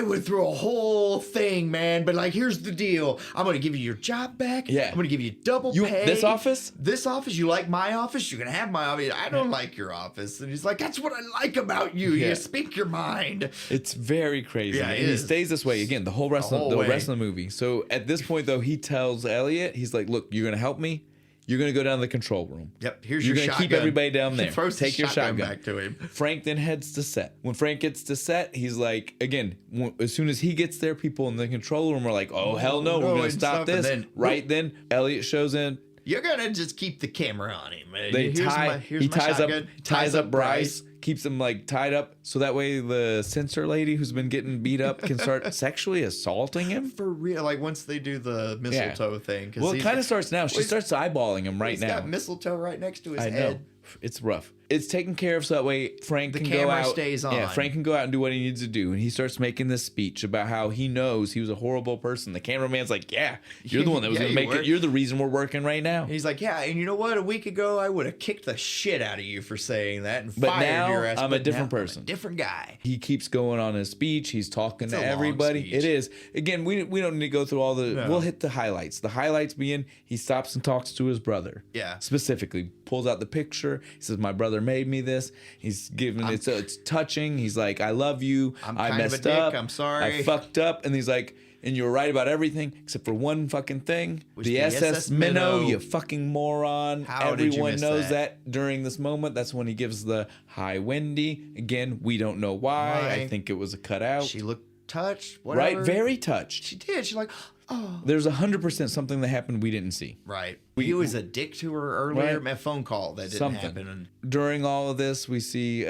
Speaker 2: went through a whole thing, man. But like, here's the deal. I'm gonna give you your job back.
Speaker 3: Yeah,
Speaker 2: I'm gonna give you double pay.
Speaker 3: This office,
Speaker 2: you like my office? You're gonna have my office. I don't like your office. And he's like, that's what I like about you. You speak your mind.
Speaker 3: It's very crazy.
Speaker 2: Yeah,
Speaker 3: and he stays this way again the rest of the movie. So at this point, though, he tells Elliot, he's like, look, you're gonna help me. You're going to go down to the control room.
Speaker 2: Yep, here's your shotgun.
Speaker 3: You're going to keep everybody down there. Take your shotgun
Speaker 2: back to him.
Speaker 3: Frank then heads to set. When Frank gets to set, he's like, again, as soon as he gets there, people in the control room are like, oh, hell no, we're going to stop this. Then Elliot shows in.
Speaker 2: You're going to just keep the camera on him.
Speaker 3: He ties up Bryce, keeps him like tied up so that way the censor lady who's been getting beat up can start sexually assaulting him.
Speaker 2: For real, like once they do the mistletoe thing.
Speaker 3: Well, it kind of starts now. She starts eyeballing him right now.
Speaker 2: He's got mistletoe right next to his head.
Speaker 3: Know. It's rough. It's taken care of so that way Frank can go out. The
Speaker 2: camera stays on.
Speaker 3: Yeah, Frank can go out and do what he needs to do. And he starts making this speech about how he knows he was a horrible person. The cameraman's like, yeah, you're the one that was going to make it. You're the reason we're working right now.
Speaker 2: He's like, yeah, and you know what? A week ago, I would have kicked the shit out of you for saying that and fired your ass.
Speaker 3: I'm a different person.
Speaker 2: I'm a different guy.
Speaker 3: He keeps going on his speech. He's talking to everybody. It is. Again, we don't need to go through all the... No. We'll hit the highlights. The highlights being he stops and talks to his brother.
Speaker 2: Yeah.
Speaker 3: Specifically. Pulls out the picture. He says, my brother made me this. He's giving it's touching. He's like, I love you. I messed up.
Speaker 2: I'm sorry.
Speaker 3: I fucked up. And he's like, and you were right about everything except for one fucking thing. The SS Minnow, you fucking moron. Everyone knows that during this moment. That's when he gives the hi, Wendy. Again, we don't know why. I think it was a cutout.
Speaker 2: She looked touched. Whatever.
Speaker 3: Right? Very touched.
Speaker 2: She did. She's like, oh.
Speaker 3: There's 100% something that happened we didn't see.
Speaker 2: Right. He was a dick to her earlier. A phone call that didn't happen.
Speaker 3: During all of this, we see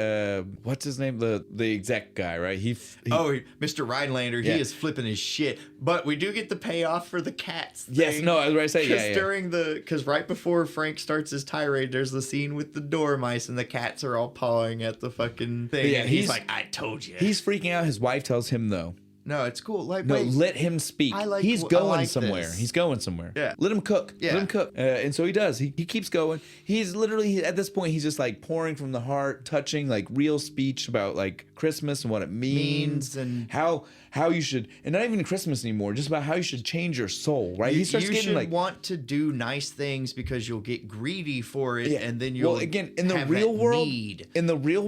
Speaker 3: what's his name, the exec guy, right?
Speaker 2: Mr. Rhinelander. He is flipping his shit. But we do get the payoff for the cats thing.
Speaker 3: Yes, no, I was right to say
Speaker 2: because right before Frank starts his tirade, there's the scene with the dormice and the cats are all pawing at the fucking thing. Yeah, he's like, I told you.
Speaker 3: He's freaking out. His wife tells him though.
Speaker 2: No, it's cool.
Speaker 3: Let him speak. He's going somewhere. This. He's going somewhere.
Speaker 2: Yeah.
Speaker 3: Let him cook. Yeah. Let him cook. And so he does. He keeps going. He's literally, at this point, he's just like pouring from the heart, touching like real speech about like Christmas and what it means and how you should, and not even Christmas anymore, just about how you should change your soul, right?
Speaker 2: He starts getting like, want to do nice things because you'll get greedy for it, and then you'll
Speaker 3: again, in the real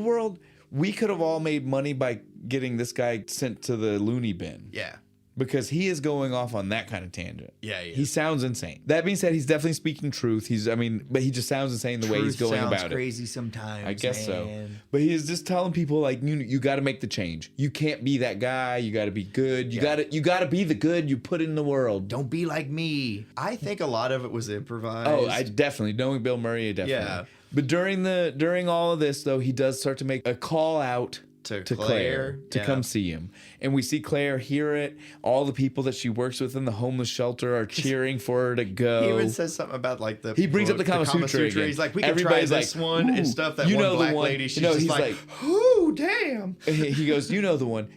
Speaker 3: world, we could have all made money by getting this guy sent to the loony bin.
Speaker 2: Yeah.
Speaker 3: Because he is going off on that kind of tangent.
Speaker 2: Yeah,
Speaker 3: he sounds insane. That being said, he's definitely speaking truth. But he just sounds insane the way he's going about it.
Speaker 2: Sounds crazy sometimes.
Speaker 3: I guess so. But he is just telling people like, you got to make the change. You can't be that guy. You got to be good. You got to be the good you put in the world.
Speaker 2: Don't be like me. I think a lot of it was improvised.
Speaker 3: Oh, I definitely, knowing Bill Murray, definitely. Yeah. But during all of this, though, he does start to make a call out
Speaker 2: to
Speaker 3: Claire to come see him. And we see Claire hear it. All the people that she works with in the homeless shelter are cheering for her to go.
Speaker 2: He even says something about like
Speaker 3: he brings up the Kama Sutra again.
Speaker 2: He's like, we can try this one and stuff. That one black lady, she's just like, ooh, damn.
Speaker 3: He goes, you know the one,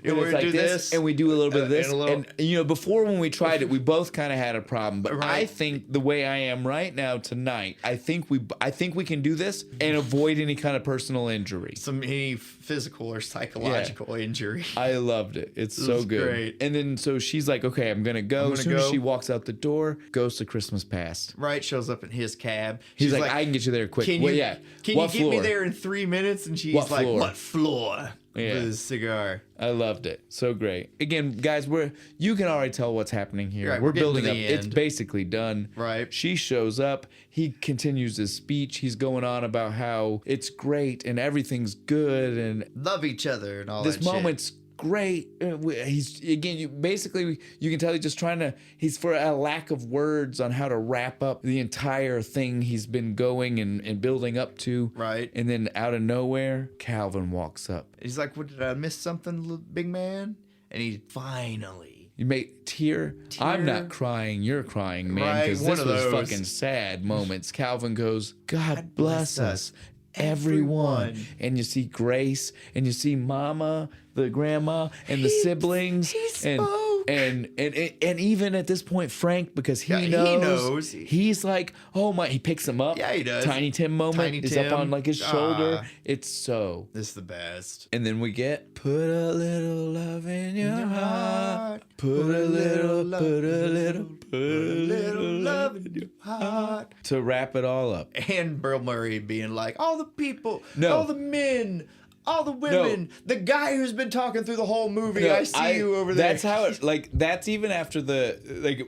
Speaker 2: And
Speaker 3: it's
Speaker 2: we
Speaker 3: like
Speaker 2: do this,
Speaker 3: and we do a little bit of this,
Speaker 2: and
Speaker 3: before when we tried it, we both kind of had a problem. But
Speaker 2: Right.
Speaker 3: I think the way I am right now tonight, I think we can do this and avoid any kind of personal injury.
Speaker 2: any physical or psychological injury.
Speaker 3: I loved it. It's so good.
Speaker 2: Great.
Speaker 3: And then so she's like, okay, I'm gonna go. As soon as she walks out the door, goes to Christmas Past.
Speaker 2: Right, shows up in his cab.
Speaker 3: He's like, I can get you there quick.
Speaker 2: Can you
Speaker 3: What
Speaker 2: get
Speaker 3: floor?
Speaker 2: me there in 3 minutes? And she's
Speaker 3: What
Speaker 2: like,
Speaker 3: floor?
Speaker 2: what floor?
Speaker 3: Yeah.
Speaker 2: With his cigar.
Speaker 3: I loved it. So great. Again, guys, you can already tell what's happening here.
Speaker 2: Right,
Speaker 3: we're
Speaker 2: we're getting
Speaker 3: building
Speaker 2: to
Speaker 3: up.
Speaker 2: the
Speaker 3: It's
Speaker 2: end.
Speaker 3: basically done.
Speaker 2: Right.
Speaker 3: She shows up. He continues his speech. He's going on about how it's great and everything's good and
Speaker 2: Love each other and all
Speaker 3: this
Speaker 2: that shit.
Speaker 3: moment's great. He's again, you can tell he's just trying to. He's for a lack of words on how to wrap up the entire thing he's been going and building up to.
Speaker 2: Right.
Speaker 3: And then out of nowhere, Calvin walks up.
Speaker 2: He's like, what, did I miss something, big man? And he finally.
Speaker 3: You make tear. I'm not crying. You're crying, man.
Speaker 2: Right,
Speaker 3: Because
Speaker 2: one
Speaker 3: this
Speaker 2: of
Speaker 3: was
Speaker 2: those.
Speaker 3: fucking sad moments. Calvin goes, God bless
Speaker 2: bless
Speaker 3: us, everyone. And you see Grace, and you see Mama, the grandma, and the siblings, and
Speaker 2: spoke.
Speaker 3: and even at this point, Frank, because he
Speaker 2: Yeah,
Speaker 3: knows,
Speaker 2: he knows.
Speaker 3: he's like, oh my, he picks him up.
Speaker 2: Yeah, he does.
Speaker 3: Tiny Tim moment
Speaker 2: Tiny
Speaker 3: is
Speaker 2: Tim.
Speaker 3: up on like his shoulder.
Speaker 2: Ah.
Speaker 3: It's so.
Speaker 2: This is the best.
Speaker 3: And then we get put a little love in your heart. Put a little love in your heart. To wrap it all up.
Speaker 2: And Bill Murray being like, all the people,
Speaker 3: No.
Speaker 2: all the men, all the women, the guy who's been talking through the whole movie.
Speaker 3: No,
Speaker 2: I see you over there.
Speaker 3: That's how it that's even after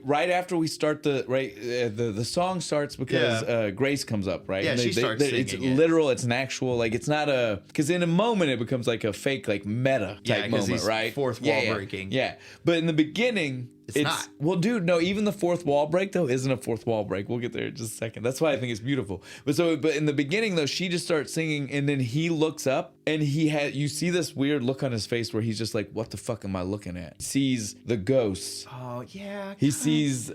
Speaker 3: right after we start the song starts because Grace comes up, right?
Speaker 2: Yeah,
Speaker 3: And
Speaker 2: she starts
Speaker 3: It's
Speaker 2: singing it.
Speaker 3: literal, it's an actual, like, it's not because in a moment it becomes like a fake, like, meta
Speaker 2: Yeah,
Speaker 3: type
Speaker 2: 'cause
Speaker 3: moment,
Speaker 2: he's
Speaker 3: right?
Speaker 2: fourth wall breaking.
Speaker 3: Yeah. But in the beginning, it's
Speaker 2: not.
Speaker 3: Well, dude, no, even the fourth wall break though isn't a fourth wall break. We'll get there in just a second. That's why I think it's beautiful. But in the beginning though, she just starts singing, and then he looks up, and you see this weird look on his face where he's just like, "What the fuck am I looking at?" He sees the ghosts.
Speaker 2: Oh yeah.
Speaker 3: He sees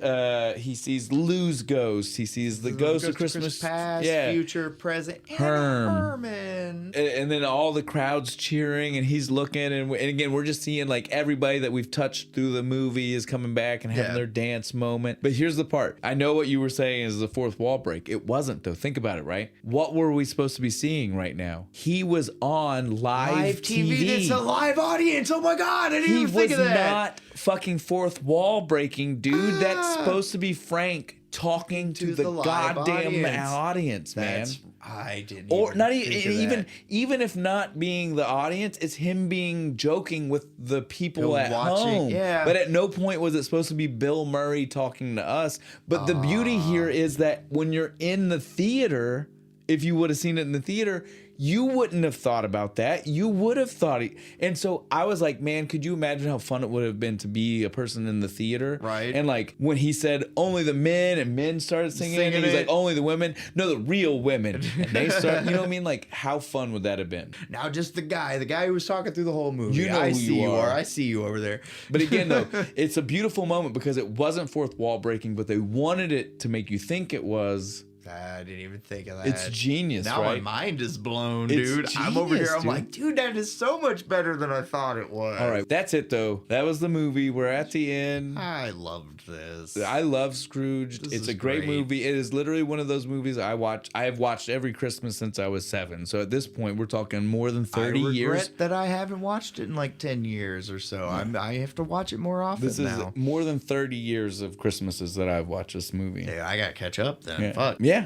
Speaker 3: Lou's ghost. He sees the ghost of Christmas
Speaker 2: past, future, present, and Herman.
Speaker 3: And then all the crowds cheering, and he's looking, and again we're just seeing like everybody that we've touched through the movie is coming back and having their dance moment. But here's the part. I know what you were saying is the fourth wall break. It wasn't though. Think about it, right? What were we supposed to be seeing right now? He was on live TV.
Speaker 2: It's a live audience. Oh my god! I didn't
Speaker 3: He
Speaker 2: even think
Speaker 3: was
Speaker 2: of that.
Speaker 3: not fucking fourth wall breaking, dude. That's supposed to be Frank talking to the
Speaker 2: live
Speaker 3: goddamn audience, man.
Speaker 2: I didn't.
Speaker 3: Or
Speaker 2: even
Speaker 3: not
Speaker 2: think of
Speaker 3: even
Speaker 2: that.
Speaker 3: even if not being the audience, it's him being joking with the people at home.
Speaker 2: Yeah.
Speaker 3: But at no point was it supposed to be Bill Murray talking to us. But the beauty here is that when you're in the theater, if you would have seen it in the theater, you wouldn't have thought about that. You would have thought it. And so I was like, man, could you imagine how fun it would have been to be a person in the theater?
Speaker 2: Right.
Speaker 3: And like when he said only the men, and men started singing and he's
Speaker 2: it.
Speaker 3: like, only the women. No, the real women. And they start, you know what I mean? Like, how fun would that have been?
Speaker 2: Now just the guy who was talking through the whole movie.
Speaker 3: You know
Speaker 2: I
Speaker 3: who
Speaker 2: see
Speaker 3: you are.
Speaker 2: I see you over there.
Speaker 3: But again, though, it's a beautiful moment because it wasn't fourth wall breaking, but they wanted it to make you think it was.
Speaker 2: I didn't even think of that.
Speaker 3: It's genius,
Speaker 2: now
Speaker 3: right?
Speaker 2: my mind is blown,
Speaker 3: It's
Speaker 2: dude. I'm over
Speaker 3: genius,
Speaker 2: here. I'm
Speaker 3: dude.
Speaker 2: like, dude, that is so much better than I thought it was.
Speaker 3: All right, that's it, though. That was the movie. We're at the end.
Speaker 2: I loved this.
Speaker 3: I love Scrooged.
Speaker 2: This
Speaker 3: It's
Speaker 2: is
Speaker 3: a great
Speaker 2: great.
Speaker 3: movie. It is literally one of those movies I watch. I have watched every Christmas since I was 7. So at this point, we're talking more than 30
Speaker 2: I regret
Speaker 3: years.
Speaker 2: that I haven't watched it in like 10 years or so. I have to watch it more often
Speaker 3: This is
Speaker 2: now.
Speaker 3: more than 30 years of Christmases that I've watched this movie.
Speaker 2: Yeah, I got to catch up then.
Speaker 3: Yeah.
Speaker 2: Fuck.
Speaker 3: Yeah.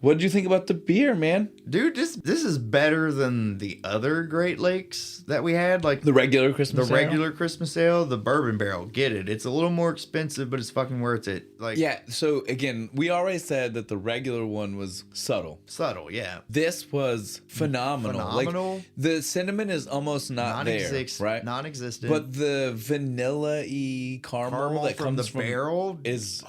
Speaker 3: What did you think about the beer, man?
Speaker 2: Dude, this is better than the other Great Lakes that we had. Like
Speaker 3: The regular Christmas ale?
Speaker 2: regular Christmas ale, the bourbon barrel. Get it. It's a little more expensive, but it's fucking worth it. Like
Speaker 3: Yeah, so again, we already said that the regular one was subtle.
Speaker 2: subtle, yeah.
Speaker 3: This was phenomenal.
Speaker 2: Phenomenal.
Speaker 3: Like, the cinnamon is almost not there, right?
Speaker 2: Non-existent.
Speaker 3: But the vanilla-y caramel that
Speaker 2: from
Speaker 3: comes
Speaker 2: the
Speaker 3: from
Speaker 2: barrel
Speaker 3: is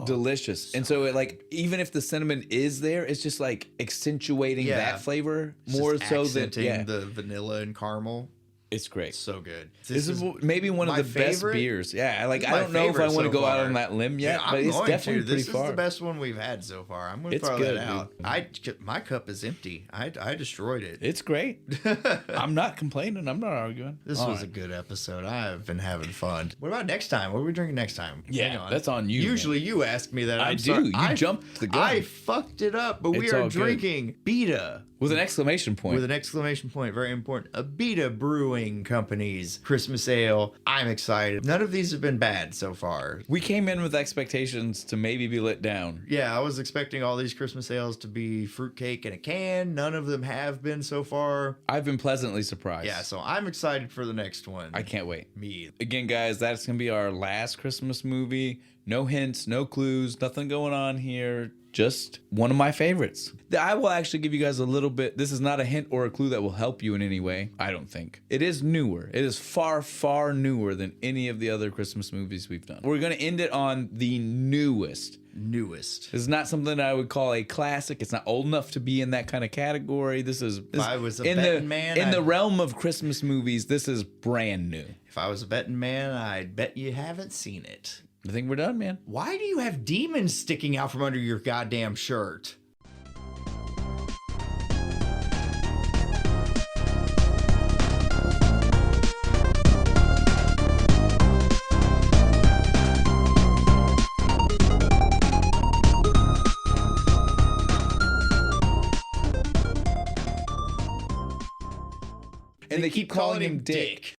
Speaker 3: delicious. And so, even if the cinnamon is there. It's just like accentuating that flavor
Speaker 2: It's
Speaker 3: more
Speaker 2: just
Speaker 3: so than
Speaker 2: accenting the vanilla and caramel.
Speaker 3: It's great.
Speaker 2: So good.
Speaker 3: This is maybe one of the best beers. Yeah, like I don't know if I want to go out on that limb yet, but it's definitely pretty far.
Speaker 2: This is the best one we've had so far. I'm going to throw that out. My cup is empty. I destroyed it.
Speaker 3: It's great. I'm not complaining. I'm not arguing.
Speaker 2: This was a good episode. I've been having fun. What about next time? What are we drinking next time?
Speaker 3: Yeah, that's on you.
Speaker 2: Usually you ask me that.
Speaker 3: I do. You jumped the gun.
Speaker 2: I fucked it up, but we are drinking Beta.
Speaker 3: With an exclamation point.
Speaker 2: With an exclamation point. Very important. A Beta Brewing Company's Christmas Ale. I'm excited. None of these have been bad so far.
Speaker 3: We came in with expectations to maybe be let down.
Speaker 2: Yeah, I was expecting all these Christmas ales to be fruitcake in a can. None of them have been so far.
Speaker 3: I've been pleasantly surprised.
Speaker 2: Yeah, so I'm excited for the next one.
Speaker 3: I can't wait.
Speaker 2: Me.
Speaker 3: Again, guys, that's going to be our last Christmas movie. No hints, no clues, nothing going on here. Just one of my favorites. I will actually give you guys a little bit. This is not a hint or a clue that will help you in any way, I don't think. It is newer. It is far, far newer than any of the other Christmas movies we've done. We're going to end it on the newest.
Speaker 2: Newest.
Speaker 3: This is not something I would call a classic. It's not old enough to be in that kind of category. This is
Speaker 2: if I was a betting man,
Speaker 3: in the realm of Christmas movies, this is brand new.
Speaker 2: If I was a betting man, I'd bet you haven't seen it.
Speaker 3: I think we're done, man.
Speaker 2: Why do you have demons sticking out from under your goddamn shirt?
Speaker 3: And they keep calling him Dick.